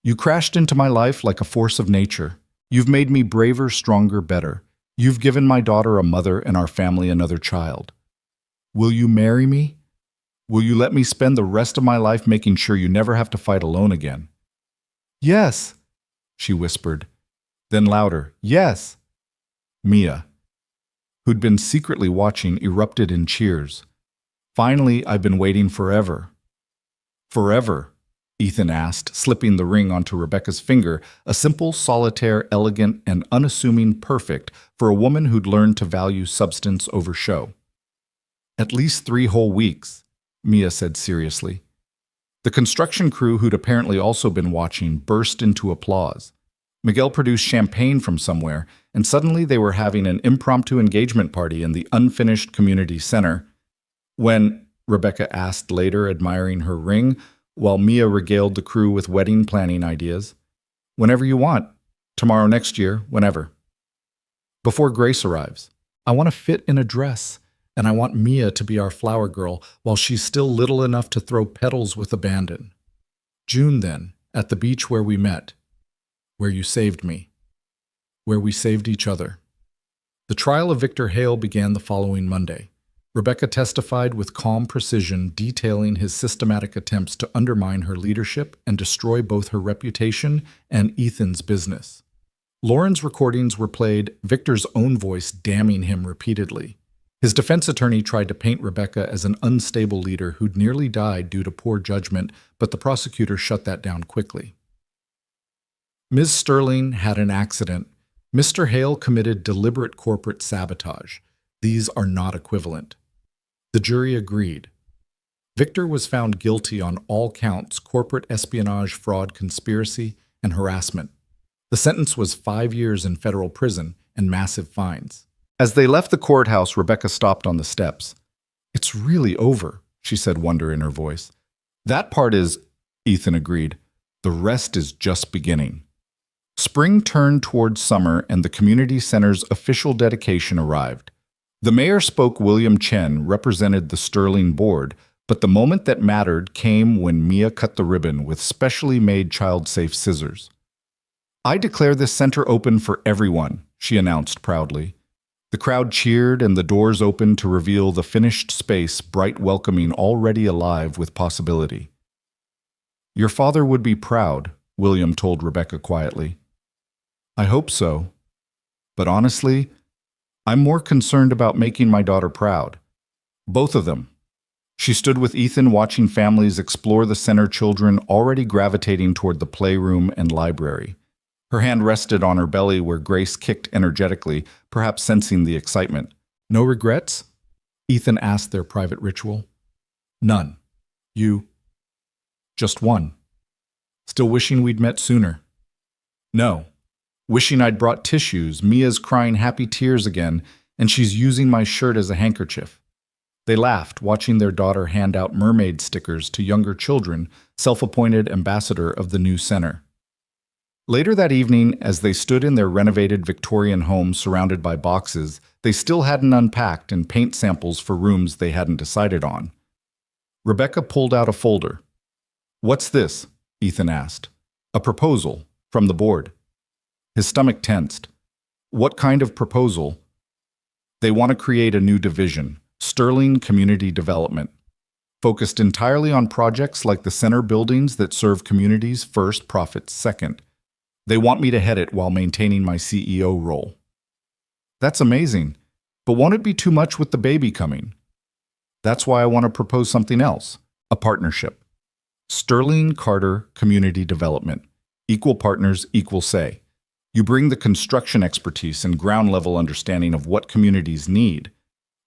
you crashed into my life like a force of nature. You've made me braver, stronger, better. You've given my daughter a mother and our family another child. Will you marry me? Will you let me spend the rest of my life making sure you never have to fight alone again? Yes, she whispered. Then louder, yes. Mia, who'd been secretly watching, erupted in cheers. Finally, I've been waiting forever. Forever? Ethan asked, slipping the ring onto Rebecca's finger, a simple, solitaire, elegant, and unassuming perfect for a woman who'd learned to value substance over show. At least 3 whole weeks, Mia said seriously. The construction crew, who'd apparently also been watching, burst into applause. Miguel produced champagne from somewhere, and suddenly they were having an impromptu engagement party in the unfinished community center. When, Rebecca asked later, admiring her ring, while Mia regaled the crew with wedding planning ideas. Whenever you want. Tomorrow, next year, whenever. Before Grace arrives. I want to fit in a dress, and I want Mia to be our flower girl while she's still little enough to throw petals with abandon. June then, at the beach where we met. Where you saved me. Where we saved each other. The trial of Victor Hale began the following Monday. Rebecca testified with calm precision, detailing his systematic attempts to undermine her leadership and destroy both her reputation and Ethan's business. Lauren's recordings were played, Victor's own voice damning him repeatedly. His defense attorney tried to paint Rebecca as an unstable leader who'd nearly died due to poor judgment, but the prosecutor shut that down quickly. Ms. Sterling had an accident. Mr. Hale committed deliberate corporate sabotage. These are not equivalent. The jury agreed. Victor was found guilty on all counts: corporate espionage, fraud, conspiracy, and harassment. The sentence was 5 years in federal prison and massive fines. As they left the courthouse, Rebecca stopped on the steps. It's really over, she said, wonder in her voice. That part is, Ethan agreed. The rest is just beginning. Spring turned towards summer and the community center's official dedication arrived. The mayor spoke. William Chen represented the Sterling board, but the moment that mattered came when Mia cut the ribbon with specially made child-safe scissors. I declare this center open for everyone, she announced proudly. The crowd cheered and the doors opened to reveal the finished space, bright, welcoming, already alive with possibility. Your father would be proud, William told Rebecca quietly. I hope so. But honestly, I'm more concerned about making my daughter proud. Both of them. She stood with Ethan watching families explore the center, children already gravitating toward the playroom and library. Her hand rested on her belly where Grace kicked energetically, perhaps sensing the excitement. No regrets? Ethan asked their private ritual. None. You? Just one. Still wishing we'd met sooner. No. Wishing I'd brought tissues. Mia's crying happy tears again, and she's using my shirt as a handkerchief. They laughed, watching their daughter hand out mermaid stickers to younger children, self-appointed ambassador of the new center. Later that evening, as they stood in their renovated Victorian home surrounded by boxes they still hadn't unpacked and paint samples for rooms they hadn't decided on, Rebecca pulled out a folder. What's this? Ethan asked. A proposal, from the board. His stomach tensed. What kind of proposal? They want to create a new division, Sterling Community Development, focused entirely on projects like the center buildings that serve communities first, profits second. They want me to head it while maintaining my CEO role. That's amazing, but won't it be too much with the baby coming? That's why I want to propose something else, a partnership. Sterling Carter Community Development. Equal partners, equal say. You bring the construction expertise and ground-level understanding of what communities need.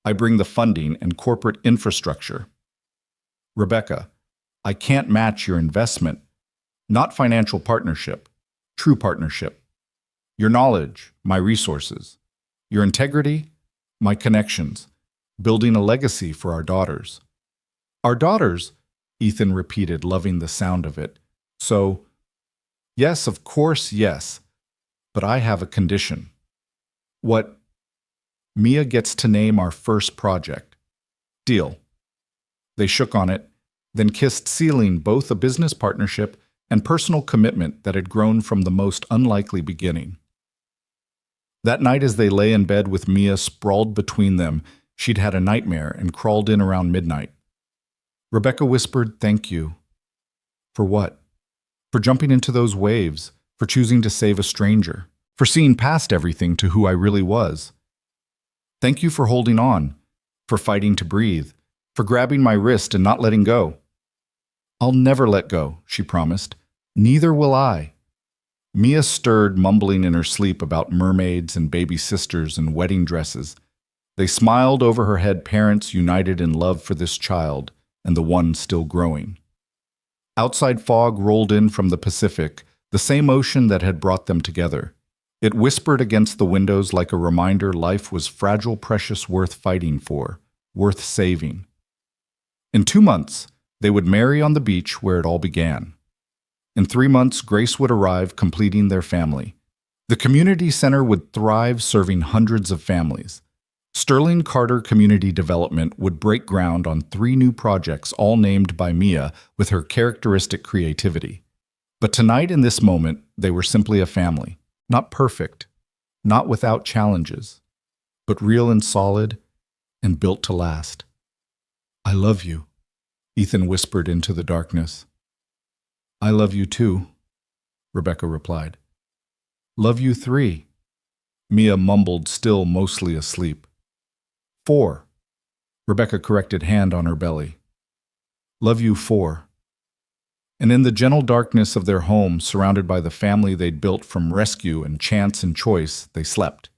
I bring the funding and corporate infrastructure. Rebecca, I can't match your investment. Not financial partnership. True partnership. Your knowledge, my resources. Your integrity, my connections. Building a legacy for our daughters. Our daughters, Ethan repeated, loving the sound of it. So, yes, of course, yes. But I have a condition. What? Mia gets to name our first project. Deal. They shook on it, then kissed, sealing both a business partnership and personal commitment that had grown from the most unlikely beginning. That night, as they lay in bed with Mia sprawled between them, she'd had a nightmare and crawled in around midnight. Rebecca whispered, "Thank you." For what? For jumping into those waves, for choosing to save a stranger, for seeing past everything to who I really was. Thank you for holding on, for fighting to breathe, for grabbing my wrist and not letting go. I'll never let go, she promised. Neither will I. Mia stirred, mumbling in her sleep about mermaids and baby sisters and wedding dresses. They smiled over her head, parents united in love for this child and the one still growing. Outside fog rolled in from the Pacific, the same ocean that had brought them together. It whispered against the windows like a reminder life was fragile, precious, worth fighting for, worth saving. In 2 months, they would marry on the beach where it all began. In 3 months, Grace would arrive, completing their family. The community center would thrive, serving hundreds of families. Sterling Carter Community Development would break ground on 3 new projects, all named by Mia with her characteristic creativity. But tonight, in this moment, they were simply a family. Not perfect, not without challenges, but real and solid and built to last. I love you, Ethan whispered into the darkness. I love you too, Rebecca replied. Love you 3, Mia mumbled, still mostly asleep. 4, Rebecca corrected, hand on her belly. Love you 4. And in the gentle darkness of their home, surrounded by the family they'd built from rescue and chance and choice, they slept.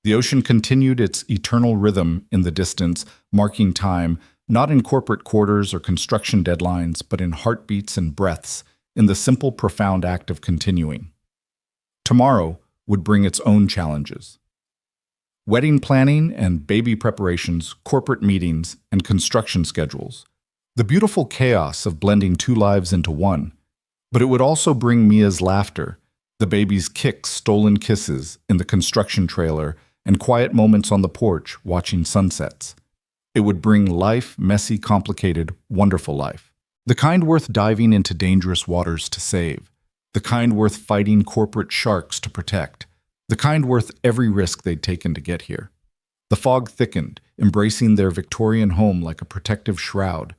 The ocean continued its eternal rhythm in the distance, marking time, not in corporate quarters or construction deadlines, but in heartbeats and breaths, in the simple, profound act of continuing. Tomorrow would bring its own challenges. Wedding planning and baby preparations, corporate meetings, and construction schedules. The beautiful chaos of blending two lives into one. But it would also bring Mia's laughter, the baby's kicks, stolen kisses in the construction trailer, and quiet moments on the porch watching sunsets. It would bring life, messy, complicated, wonderful life. The kind worth diving into dangerous waters to save. The kind worth fighting corporate sharks to protect. The kind worth every risk they'd taken to get here. The fog thickened, embracing their Victorian home like a protective shroud.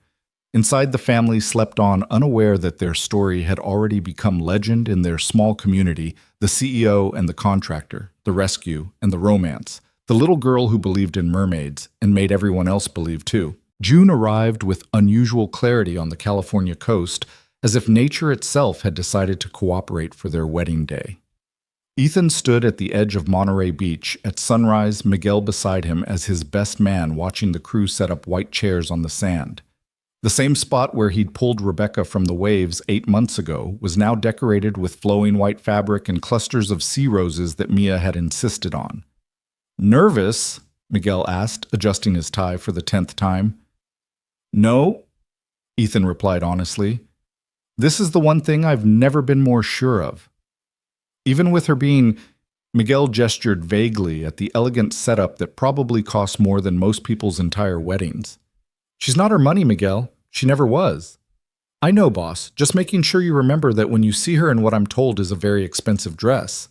Inside, the family slept on, unaware that their story had already become legend in their small community: the CEO and the contractor, the rescue and the romance, the little girl who believed in mermaids and made everyone else believe too. June arrived with unusual clarity on the California coast, as if nature itself had decided to cooperate for their wedding day. Ethan stood at the edge of Monterey Beach. At sunrise, Miguel beside him as his best man, watching the crew set up white chairs on the sand. The same spot where he'd pulled Rebecca from the waves 8 months ago was now decorated with flowing white fabric and clusters of sea roses that Mia had insisted on. "Nervous?" Miguel asked, adjusting his tie for the 10th time. "No," Ethan replied honestly. "This is the one thing I've never been more sure of." Even with her being, Miguel gestured vaguely at the elegant setup that probably cost more than most people's entire weddings. "She's not her money, Miguel. She never was." "I know, boss. Just making sure you remember that when you see her in what I'm told is a very expensive dress."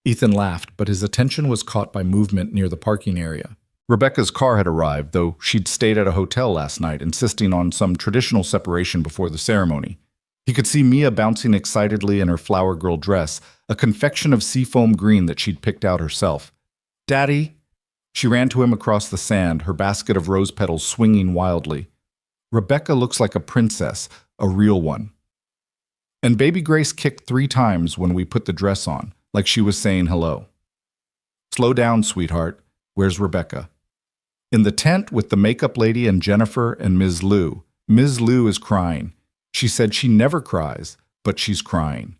Ethan laughed, but his attention was caught by movement near the parking area. Rebecca's car had arrived, though she'd stayed at a hotel last night, insisting on some traditional separation before the ceremony. He could see Mia bouncing excitedly in her flower girl dress, a confection of seafoam green that she'd picked out herself. "Daddy!" She ran to him across the sand, her basket of rose petals swinging wildly. "Rebecca looks like a princess, a real one." And baby Grace kicked 3 times when we put the dress on, like she was saying hello. "Slow down, sweetheart. Where's Rebecca?" "In the tent with the makeup lady and Jennifer and Ms. Liu. Ms. Liu is crying. She said she never cries, but she's crying."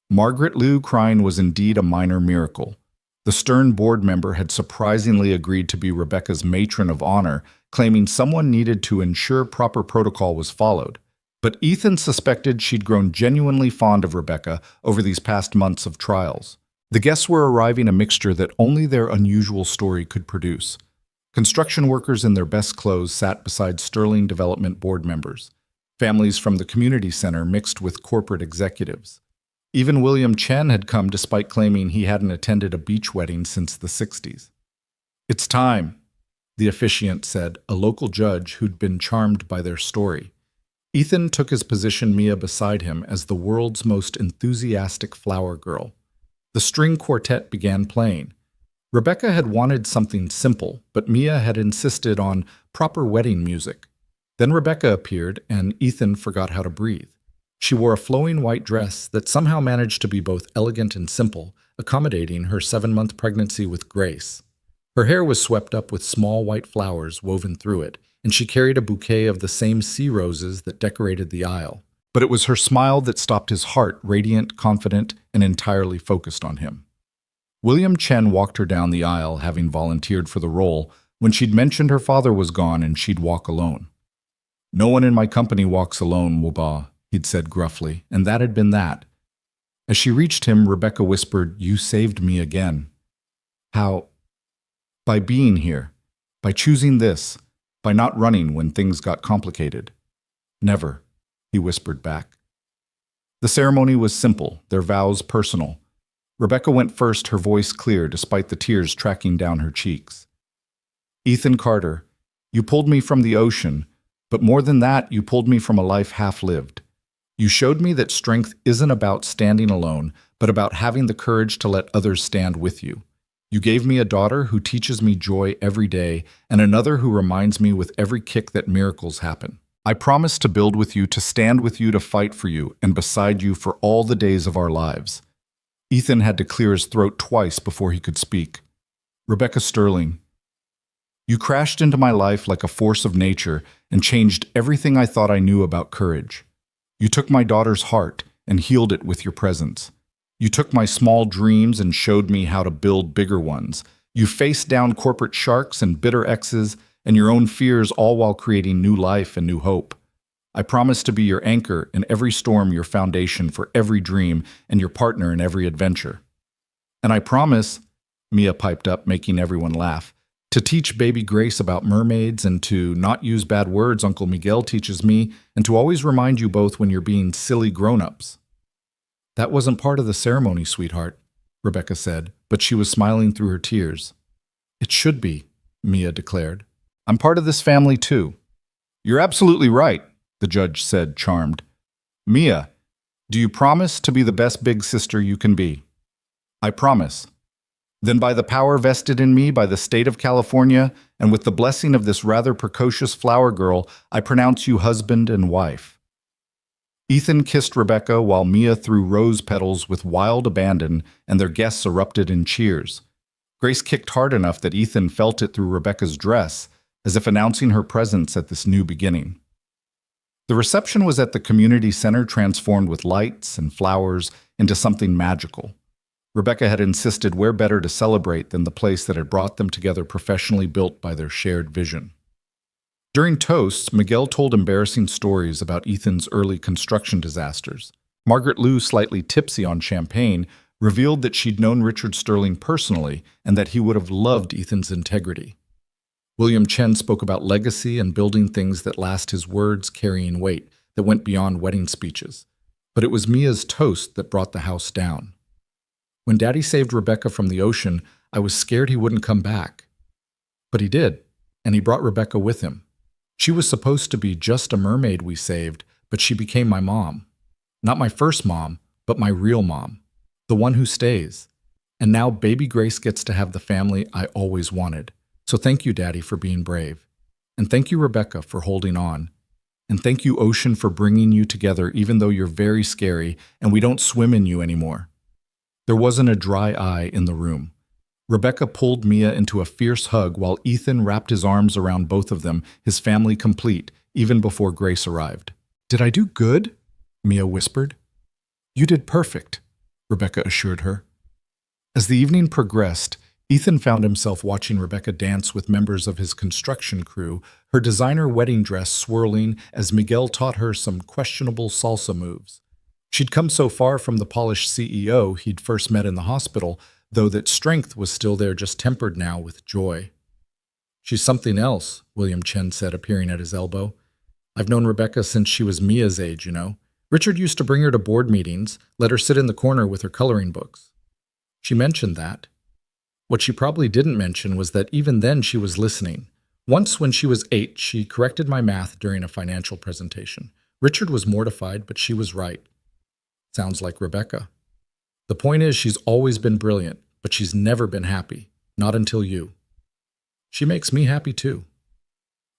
Margaret Liu crying was indeed a minor miracle. The stern board member had surprisingly agreed to be Rebecca's matron of honor, claiming someone needed to ensure proper protocol was followed. But Ethan suspected she'd grown genuinely fond of Rebecca over these past months of trials. The guests were arriving a mixture that only their unusual story could produce. Construction workers in their best clothes sat beside Sterling Development board members. Families from the community center mixed with corporate executives. Even William Chen had come despite claiming he hadn't attended a beach wedding since the 60s. "It's time," the officiant said, a local judge who'd been charmed by their story. Ethan took his position, Mia beside him, as the world's most enthusiastic flower girl. The string quartet began playing. Rebecca had wanted something simple, but Mia had insisted on proper wedding music. Then Rebecca appeared, and Ethan forgot how to breathe. She wore a flowing white dress that somehow managed to be both elegant and simple, accommodating her 7-month pregnancy with grace. Her hair was swept up with small white flowers woven through it, and she carried a bouquet of the same sea roses that decorated the aisle. But it was her smile that stopped his heart, radiant, confident, and entirely focused on him. William Chen walked her down the aisle, having volunteered for the role, when she'd mentioned her father was gone and she'd walk alone. "No one in my company walks alone, Wuba," he'd said gruffly, and that had been that. As she reached him, Rebecca whispered, "You saved me again." "How?" "By being here. By choosing this. By not running when things got complicated." "Never," he whispered back. The ceremony was simple, their vows personal. Rebecca went first, her voice clear despite the tears tracking down her cheeks. "Ethan Carter, you pulled me from the ocean, but more than that, you pulled me from a life half-lived. You showed me that strength isn't about standing alone, but about having the courage to let others stand with you. You gave me a daughter who teaches me joy every day, and another who reminds me with every kick that miracles happen. I promise to build with you, to stand with you, to fight for you, and beside you for all the days of our lives." Ethan had to clear his throat twice before he could speak. "Rebecca Sterling, you crashed into my life like a force of nature and changed everything I thought I knew about courage. You took my daughter's heart and healed it with your presence. You took my small dreams and showed me how to build bigger ones. You faced down corporate sharks and bitter exes and your own fears, all while creating new life and new hope. I promise to be your anchor in every storm, your foundation for every dream, and your partner in every adventure. And I promise, Mia piped up, making everyone laugh, to teach baby Grace about mermaids and to not use bad words Uncle Miguel teaches me, and to always remind you both when you're being silly grown-ups. That wasn't part of the ceremony, sweetheart, Rebecca said, but she was smiling through her tears. It should be, Mia declared. I'm part of this family too. You're absolutely right, the judge said, charmed. Mia, do you promise to be the best big sister you can be? I promise. Then by the power vested in me by the state of California, and with the blessing of this rather precocious flower girl, I pronounce you husband and wife. Ethan kissed Rebecca while Mia threw rose petals with wild abandon, and their guests erupted in cheers. Grace kicked hard enough that Ethan felt it through Rebecca's dress, as if announcing her presence at this new beginning. The reception was at the community center, transformed with lights and flowers into something magical. Rebecca had insisted where better to celebrate than the place that had brought them together, professionally built by their shared vision. During toasts, Miguel told embarrassing stories about Ethan's early construction disasters. Margaret Lou, slightly tipsy on champagne, revealed that she'd known Richard Sterling personally and that he would have loved Ethan's integrity. William Chen spoke about legacy and building things that last, his words carrying weight that went beyond wedding speeches. But it was Mia's toast that brought the house down. When Daddy saved Rebecca from the ocean, I was scared he wouldn't come back. But he did, and he brought Rebecca with him. She was supposed to be just a mermaid we saved, but she became my mom. Not my first mom, but my real mom. The one who stays. And now baby Grace gets to have the family I always wanted. So thank you, Daddy, for being brave. And thank you, Rebecca, for holding on. And thank you, Ocean, for bringing you together even though you're very scary and we don't swim in you anymore. There wasn't a dry eye in the room. Rebecca pulled Mia into a fierce hug while Ethan wrapped his arms around both of them, his family complete, even before Grace arrived. Did I do good? Mia whispered. You did perfect, Rebecca assured her. As the evening progressed, Ethan found himself watching Rebecca dance with members of his construction crew, her designer wedding dress swirling as Miguel taught her some questionable salsa moves. She'd come so far from the polished CEO he'd first met in the hospital, though that strength was still there, just tempered now with joy. She's something else, William Chen said, appearing at his elbow. I've known Rebecca since she was Mia's age, you know. Richard used to bring her to board meetings, let her sit in the corner with her coloring books. She mentioned that. What she probably didn't mention was that even then she was listening. Once when she was 8, she corrected my math during a financial presentation. Richard was mortified, but she was right. Sounds like Rebecca. The point is, she's always been brilliant, but she's never been happy. Not until you. She makes me happy too.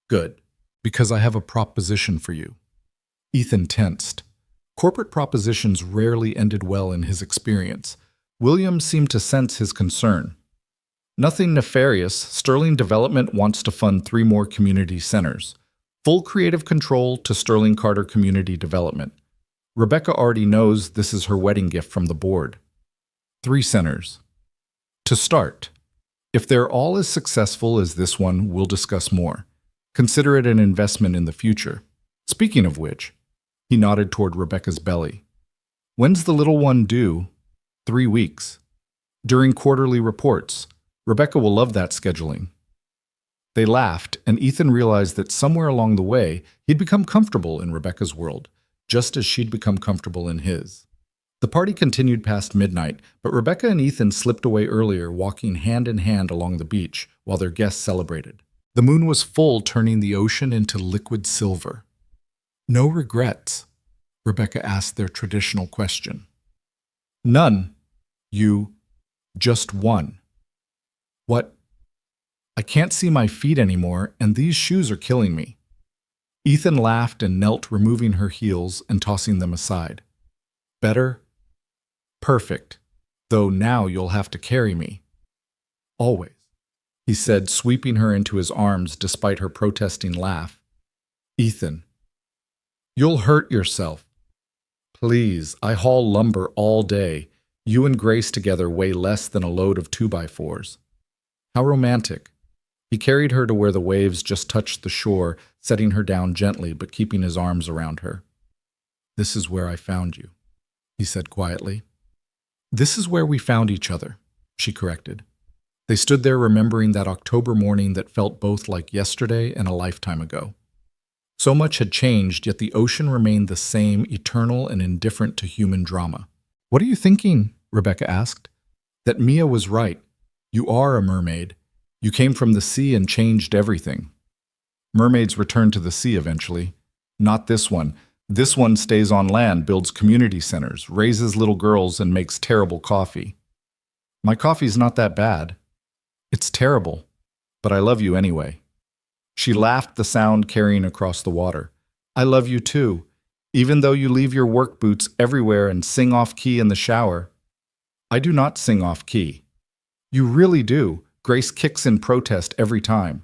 Good, because I have a proposition for you. Ethan tensed. Corporate propositions rarely ended well in his experience. William seemed to sense his concern. Nothing nefarious, Sterling Development wants to fund 3 more community centers. Full creative control to Sterling Carter Community Development. Rebecca already knows this is her wedding gift from the board. 3 centers. To start, if they're all as successful as this one, we'll discuss more. Consider it an investment in the future. Speaking of which, he nodded toward Rebecca's belly. When's the little one due? 3 weeks. During quarterly reports. Rebecca will love that scheduling. They laughed, and Ethan realized that somewhere along the way, he'd become comfortable in Rebecca's world, just as she'd become comfortable in his. The party continued past midnight, but Rebecca and Ethan slipped away earlier, walking hand in hand along the beach while their guests celebrated. The moon was full, turning the ocean into liquid silver. No regrets? Rebecca asked their traditional question. None. You. Just one. What? I can't see my feet anymore, and these shoes are killing me. Ethan laughed and knelt, removing her heels and tossing them aside. Better? Perfect. Though now you'll have to carry me. Always, he said, sweeping her into his arms despite her protesting laugh. Ethan. You'll hurt yourself. Please, I haul lumber all day. You and Grace together weigh less than a load of 2x4s. How romantic. He carried her to where the waves just touched the shore, setting her down gently but keeping his arms around her. "This is where I found you," he said quietly. "This is where we found each other," she corrected. They stood there remembering that October morning that felt both like yesterday and a lifetime ago. So much had changed, yet the ocean remained the same, eternal and indifferent to human drama. "What are you thinking?" Rebecca asked. "That Mia was right. You are a mermaid. You came from the sea and changed everything." Mermaids return to the sea eventually. Not this one. This one stays on land, builds community centers, raises little girls, and makes terrible coffee. "My coffee's not that bad." "It's terrible, but I love you anyway." She laughed, the sound carrying across the water. "I love you too, even though you leave your work boots everywhere and sing off key in the shower." "I do not sing off key." "You really do." Grace kicks in protest every time.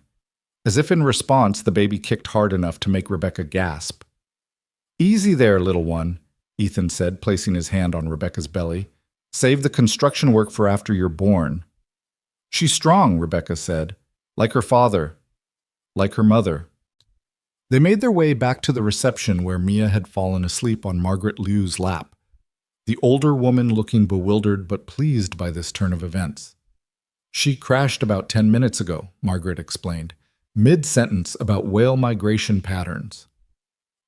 As if in response, the baby kicked hard enough to make Rebecca gasp. "Easy there, little one," Ethan said, placing his hand on Rebecca's belly. "Save the construction work for after you're born." "She's strong," Rebecca said. "Like her father. Like her mother." They made their way back to the reception where Mia had fallen asleep on Margaret Liu's lap, the older woman looking bewildered but pleased by this turn of events. "She crashed about 10 minutes ago," Margaret explained, mid-sentence about whale migration patterns.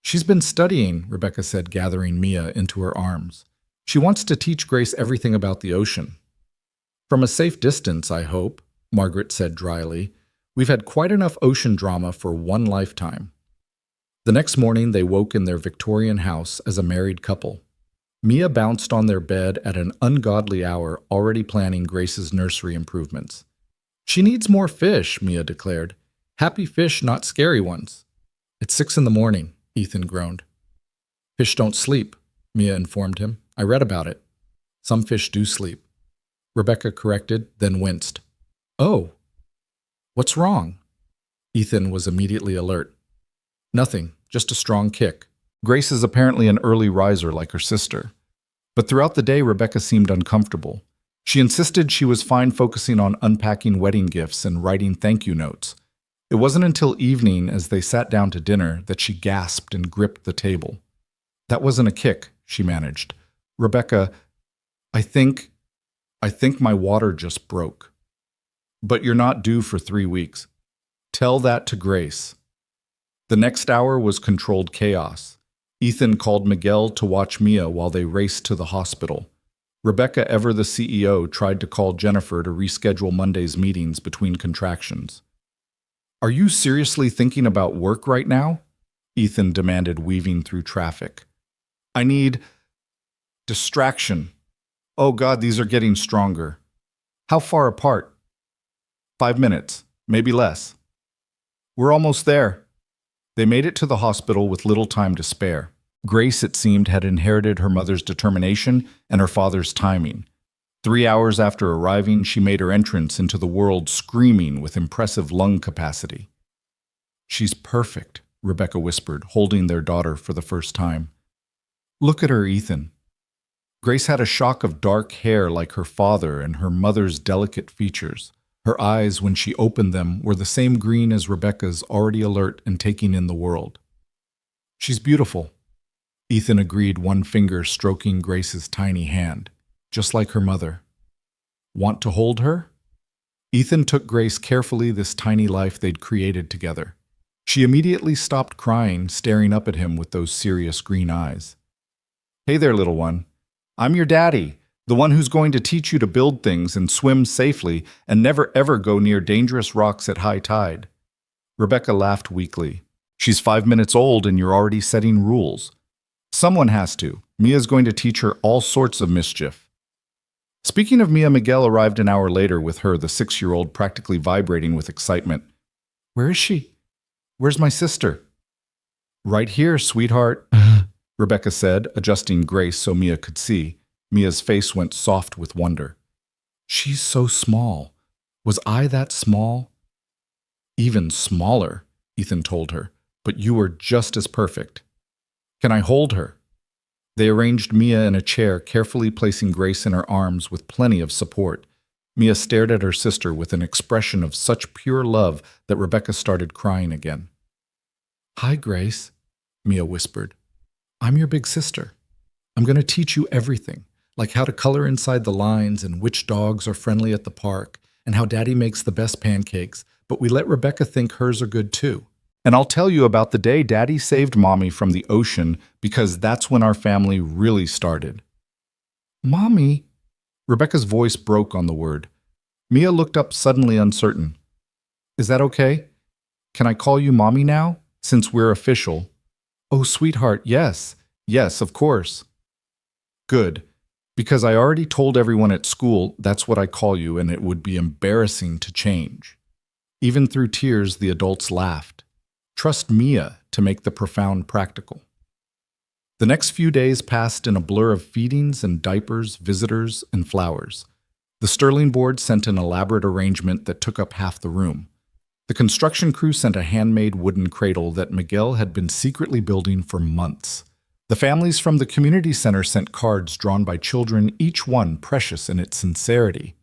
"She's been studying," Rebecca said, gathering Mia into her arms. "She wants to teach Grace everything about the ocean." "From a safe distance, I hope," Margaret said dryly. "We've had quite enough ocean drama for one lifetime." The next morning, they woke in their Victorian house as a married couple. Mia bounced on their bed at an ungodly hour, already planning Grace's nursery improvements. "She needs more fish," Mia declared. "Happy fish, not scary ones." "It's 6 in the morning," Ethan groaned. "Fish don't sleep," Mia informed him. "I read about it." "Some fish do sleep," Rebecca corrected, then winced. "Oh, what's wrong?" Ethan was immediately alert. "Nothing, just a strong kick. Grace is apparently an early riser like her sister." But throughout the day, Rebecca seemed uncomfortable. She insisted she was fine focusing on unpacking wedding gifts and writing thank you notes. It wasn't until evening, as they sat down to dinner, that she gasped and gripped the table. "That wasn't a kick," she managed. "Rebecca, I think my water just broke." "But you're not due for 3 weeks. Tell that to Grace." The next hour was controlled chaos. Ethan called Miguel to watch Mia while they raced to the hospital. Rebecca, ever the CEO, tried to call Jennifer to reschedule Monday's meetings between contractions. "Are you seriously thinking about work right now?" Ethan demanded, weaving through traffic. "I need distraction. Oh God, these are getting stronger. How far apart?" 5 minutes, maybe less." "We're almost there." They made it to the hospital with little time to spare. Grace, it seemed, had inherited her mother's determination and her father's timing. 3 hours after arriving, she made her entrance into the world screaming with impressive lung capacity. "She's perfect," Rebecca whispered, holding their daughter for the first time. "Look at her, Ethan." Grace had a shock of dark hair like her father and her mother's delicate features. Her eyes, when she opened them, were the same green as Rebecca's, already alert and taking in the world. "She's beautiful," Ethan agreed, one finger stroking Grace's tiny hand, "just like her mother." "Want to hold her?" Ethan took Grace carefully, this tiny life they'd created together. She immediately stopped crying, staring up at him with those serious green eyes. "Hey there, little one. I'm your daddy, the one who's going to teach you to build things and swim safely and never ever go near dangerous rocks at high tide." Rebecca laughed weakly. "She's 5 minutes old and you're already setting rules." "Someone has to. Mia's going to teach her all sorts of mischief." Speaking of Mia, Miguel arrived an hour later with her, the 6-year-old, practically vibrating with excitement. "Where is she? Where's my sister?" "Right here, sweetheart," Rebecca said, adjusting Grace so Mia could see. Mia's face went soft with wonder. "She's so small. Was I that small?" "Even smaller," Ethan told her, "but you were just as perfect. Can I hold her?" They arranged Mia in a chair, carefully placing Grace in her arms with plenty of support. Mia stared at her sister with an expression of such pure love that Rebecca started crying again. "Hi, Grace," Mia whispered. "I'm your big sister. I'm going to teach you everything, like how to color inside the lines and which dogs are friendly at the park and how Daddy makes the best pancakes, but we let Rebecca think hers are good too. And I'll tell you about the day Daddy saved Mommy from the ocean because that's when our family really started." "Mommy?" Rebecca's voice broke on the word. Mia looked up suddenly uncertain. "Is that okay? Can I call you Mommy now, since we're official?" "Oh, sweetheart, yes. Yes, of course." "Good, because I already told everyone at school that's what I call you and it would be embarrassing to change." Even through tears, the adults laughed. Trust Mia to make the profound practical. The next few days passed in a blur of feedings and diapers, visitors, and flowers. The Sterling board sent an elaborate arrangement that took up half the room. The construction crew sent a handmade wooden cradle that Miguel had been secretly building for months. The families from the community center sent cards drawn by children, each one precious in its sincerity.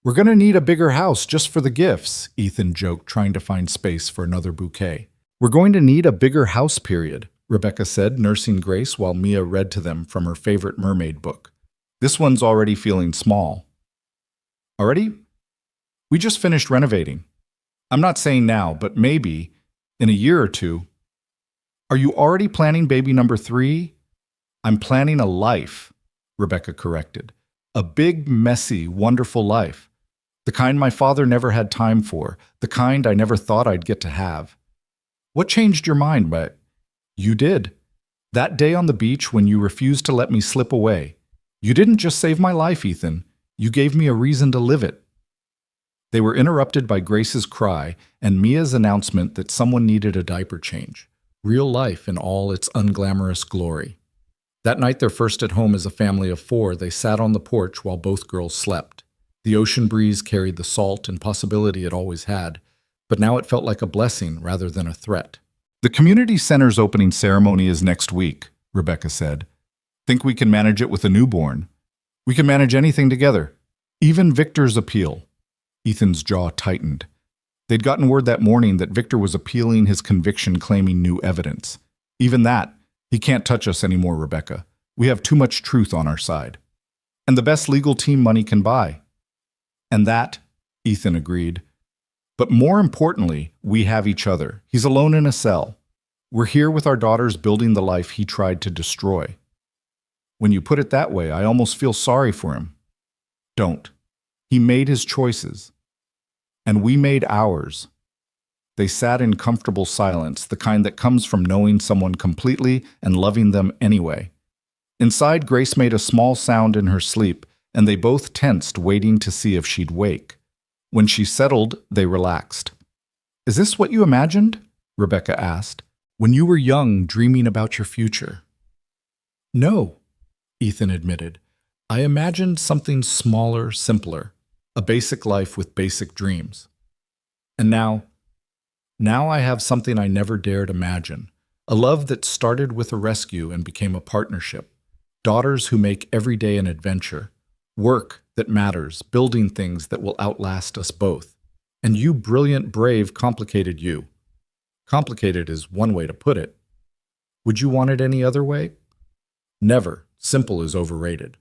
"We're going to need a bigger house just for the gifts," Ethan joked, trying to find space for another bouquet. "We're going to need a bigger house, period," Rebecca said, nursing Grace while Mia read to them from her favorite mermaid book. "This one's already feeling small." "Already? We just finished renovating. I'm not saying now, but maybe in a year or two." "Are you already planning baby number 3? "I'm planning a life," Rebecca corrected. "A big, messy, wonderful life. The kind my father never had time for, the kind I never thought I'd get to have." "What changed your mind, but you did. That day on the beach when you refused to let me slip away. You didn't just save my life, Ethan. You gave me a reason to live it." They were interrupted by Grace's cry and Mia's announcement that someone needed a diaper change. Real life in all its unglamorous glory. That night, their first at home as a family of 4, they sat on the porch while both girls slept. The ocean breeze carried the salt and possibility it always had, but now it felt like a blessing rather than a threat. "The community center's opening ceremony is next week," Rebecca said. "Think we can manage it with a newborn? We can manage anything together, even Victor's appeal." Ethan's jaw tightened. They'd gotten word that morning that Victor was appealing his conviction, claiming new evidence. "Even that, he can't touch us anymore, Rebecca. We have too much truth on our side. And the best legal team money can buy." "And that," Ethan agreed. "But more importantly, we have each other. He's alone in a cell. We're here with our daughters building the life he tried to destroy." "When you put it that way, I almost feel sorry for him." "Don't. He made his choices. And we made ours." They sat in comfortable silence, the kind that comes from knowing someone completely and loving them anyway. Inside, Grace made a small sound in her sleep, and they both tensed, waiting to see if she'd wake. When she settled, they relaxed. "Is this what you imagined?" Rebecca asked. "When you were young, dreaming about your future?" "No," Ethan admitted. "I imagined something smaller, simpler. A basic life with basic dreams. And now I have something I never dared imagine. A love that started with a rescue and became a partnership. Daughters who make every day an adventure. Work that matters, building things that will outlast us both. And you, brilliant, brave, complicated you. Complicated is one way to put it. Would you want it any other way? Never. Simple is overrated."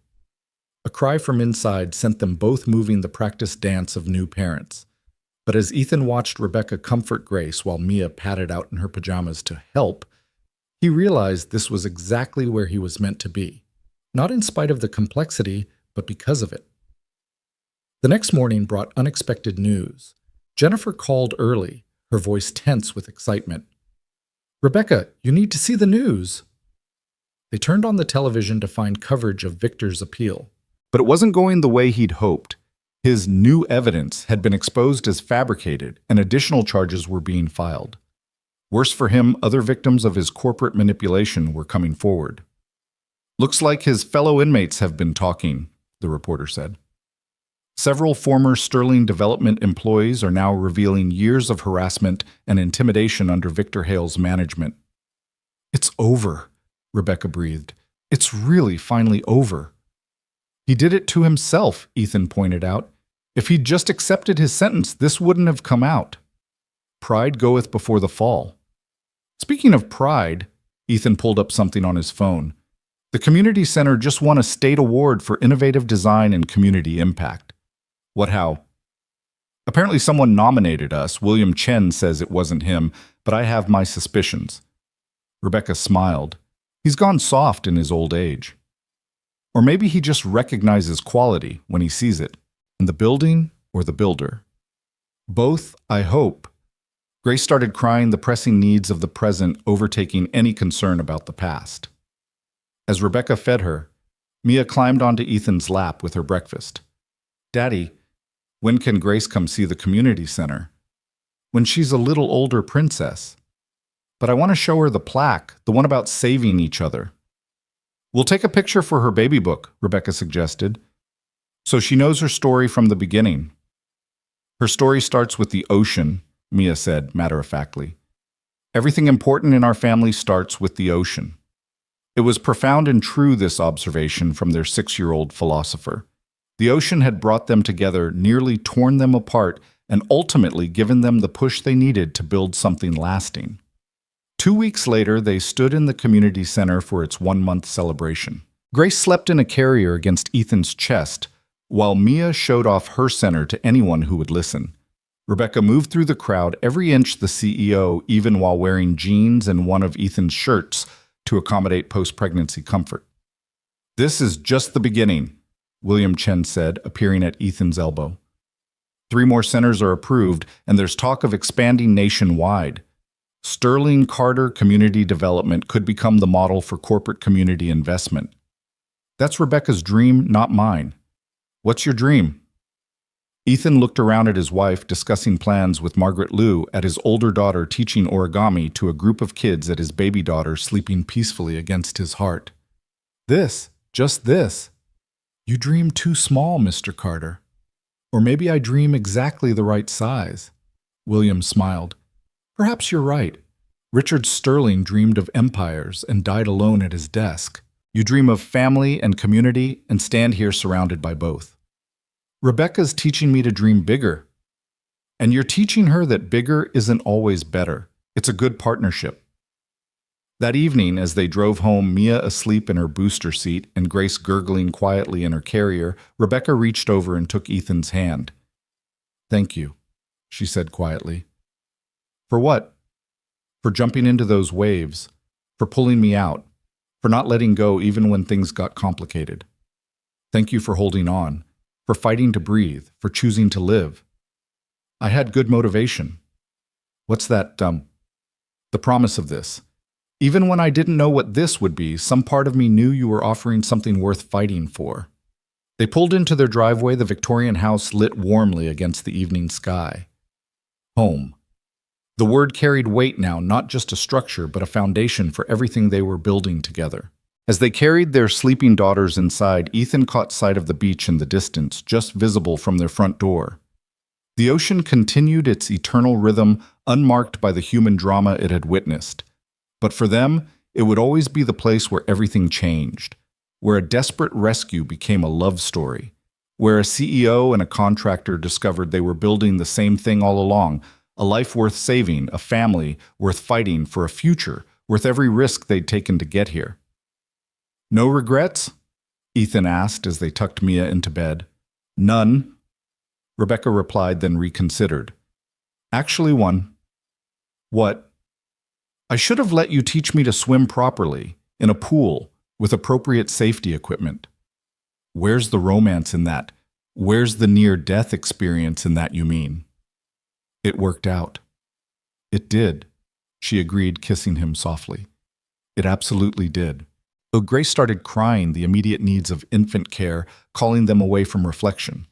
A cry from inside sent them both moving the practiced dance of new parents. But as Ethan watched Rebecca comfort Grace while Mia padded out in her pajamas to help, he realized this was exactly where he was meant to be. Not in spite of the complexity, but because of it. The next morning brought unexpected news. Jennifer called early, her voice tense with excitement. "Rebecca, you need to see the news." They turned on the television to find coverage of Victor's appeal. But it wasn't going the way he'd hoped. His new evidence had been exposed as fabricated, and additional charges were being filed. Worse for him, other victims of his corporate manipulation were coming forward. "Looks like his fellow inmates have been talking," the reporter said. Several former Sterling Development employees are now revealing years of harassment and intimidation under Victor Hale's management. "It's over," Rebecca breathed. "It's really finally over." "He did it to himself," Ethan pointed out. If he'd just accepted his sentence, this wouldn't have come out. Pride goeth before the fall. Speaking of pride, Ethan pulled up something on his phone. The community center just won a state award for innovative design and community impact. What how? Apparently someone nominated us. William Chen says it wasn't him, but I have my suspicions. Rebecca smiled. He's gone soft in his old age. Or maybe he just recognizes quality when he sees it, in the building or the builder. Both, I hope. Grace started crying, the pressing needs of the present overtaking any concern about the past. As Rebecca fed her, Mia climbed onto Ethan's lap with her breakfast. Daddy, when can Grace come see the community center? When she's a little older princess. But I want to show her the plaque, the one about saving each other. We'll take a picture for her baby book, Rebecca suggested, so she knows her story from the beginning. Her story starts with the ocean, Mia said matter-of-factly. Everything important in our family starts with the ocean. It was profound and true, this observation from their 6-year-old philosopher. The ocean had brought them together, nearly torn them apart, and ultimately given them the push they needed to build something lasting. 2 weeks later, they stood in the community center for its 1-month celebration. Grace slept in a carrier against Ethan's chest, while Mia showed off her center to anyone who would listen. Rebecca moved through the crowd, every inch the CEO, even while wearing jeans and one of Ethan's shirts to accommodate post-pregnancy comfort. This is just the beginning, William Chen said, appearing at Ethan's elbow. 3 more centers are approved, and there's talk of expanding nationwide. Sterling Carter Community Development could become the model for corporate community investment. That's Rebecca's dream, not mine. What's your dream? Ethan looked around at his wife discussing plans with Margaret Liu, at his older daughter teaching origami to a group of kids, at his baby daughter sleeping peacefully against his heart. This, just this. You dream too small, Mr. Carter. Or maybe I dream exactly the right size. William smiled. Perhaps you're right. Richard Sterling dreamed of empires and died alone at his desk. You dream of family and community and stand here surrounded by both. Rebecca's teaching me to dream bigger. And you're teaching her that bigger isn't always better. It's a good partnership. That evening, as they drove home, Mia asleep in her booster seat and Grace gurgling quietly in her carrier, Rebecca reached over and took Ethan's hand. Thank you, she said quietly. For what? For jumping into those waves, for pulling me out, for not letting go even when things got complicated. Thank you for holding on, for fighting to breathe, for choosing to live. I had good motivation. What's that, the promise of this. Even when I didn't know what this would be, some part of me knew you were offering something worth fighting for. They pulled into their driveway, the Victorian house lit warmly against the evening sky. Home. The word carried weight now, not just a structure, but a foundation for everything they were building together. As they carried their sleeping daughters inside, Ethan caught sight of the beach in the distance, just visible from their front door. The ocean continued its eternal rhythm, unmarked by the human drama it had witnessed. But for them, it would always be the place where everything changed, where a desperate rescue became a love story, where a CEO and a contractor discovered they were building the same thing all along, a life worth saving, a family worth fighting for, a future worth every risk they'd taken to get here. No regrets? Ethan asked as they tucked Mia into bed. None, Rebecca replied, then reconsidered. Actually, one. What? I should have let you teach me to swim properly, in a pool, with appropriate safety equipment. Where's the romance in that? Where's the near-death experience in that, you mean? It worked out. It did, she agreed, kissing him softly. It absolutely did. Though Grace started crying, the immediate needs of infant care, calling them away from reflection.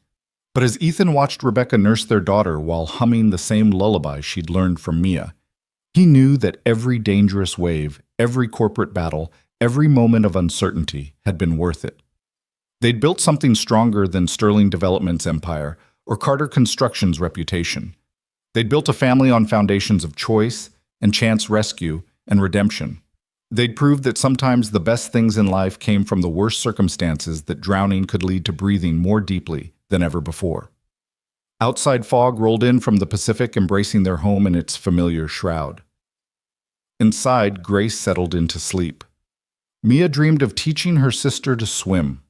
But as Ethan watched Rebecca nurse their daughter while humming the same lullaby she'd learned from Mia, he knew that every dangerous wave, every corporate battle, every moment of uncertainty had been worth it. They'd built something stronger than Sterling Development's empire or Carter Construction's reputation. They'd built a family on foundations of choice and chance rescue and redemption. They'd proved that sometimes the best things in life came from the worst circumstances, that drowning could lead to breathing more deeply than ever before. Outside fog rolled in from the Pacific, embracing their home in its familiar shroud. Inside, Grace settled into sleep. Mia dreamed of teaching her sister to swim.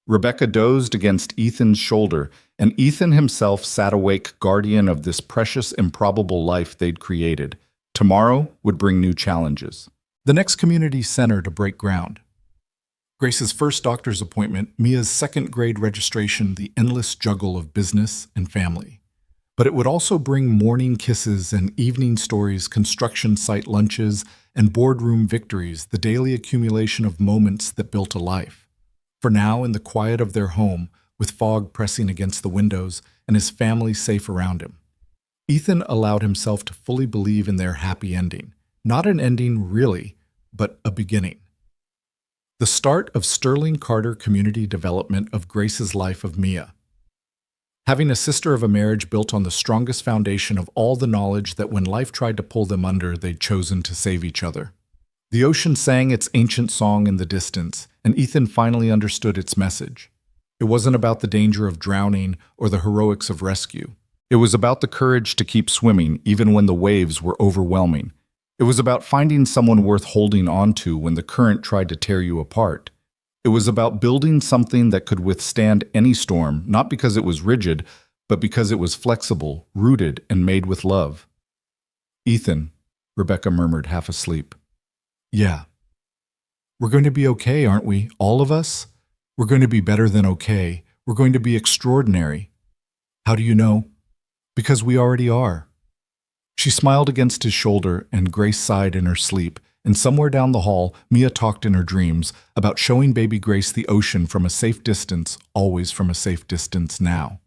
Rebecca dozed against Ethan's shoulder, and Ethan himself sat awake, guardian of this precious, improbable life they'd created. Tomorrow would bring new challenges. The next community center to break ground. Grace's first doctor's appointment, Mia's second-grade registration, the endless juggle of business and family. But it would also bring morning kisses and evening stories, construction site lunches, and boardroom victories, the daily accumulation of moments that built a life. For now, in the quiet of their home, with fog pressing against the windows and his family safe around him, Ethan allowed himself to fully believe in their happy ending. Not an ending, really, but a beginning. The start of Sterling Carter community development of Grace's life of Mia. Having a sister of a marriage built on the strongest foundation of all the knowledge that when life tried to pull them under, they'd chosen to save each other. The ocean sang its ancient song in the distance, and Ethan finally understood its message. It wasn't about the danger of drowning or the heroics of rescue. It was about the courage to keep swimming even when the waves were overwhelming. It was about finding someone worth holding on to when the current tried to tear you apart. It was about building something that could withstand any storm, not because it was rigid, but because it was flexible, rooted, and made with love. "Ethan," Rebecca murmured, half asleep. "Yeah. We're going to be okay, aren't we? All of us? We're going to be better than okay. We're going to be extraordinary." "How do you know?" "Because we already are." She smiled against his shoulder, and Grace sighed in her sleep. And somewhere down the hall, Mia talked in her dreams about showing baby Grace the ocean from a safe distance, always from a safe distance now.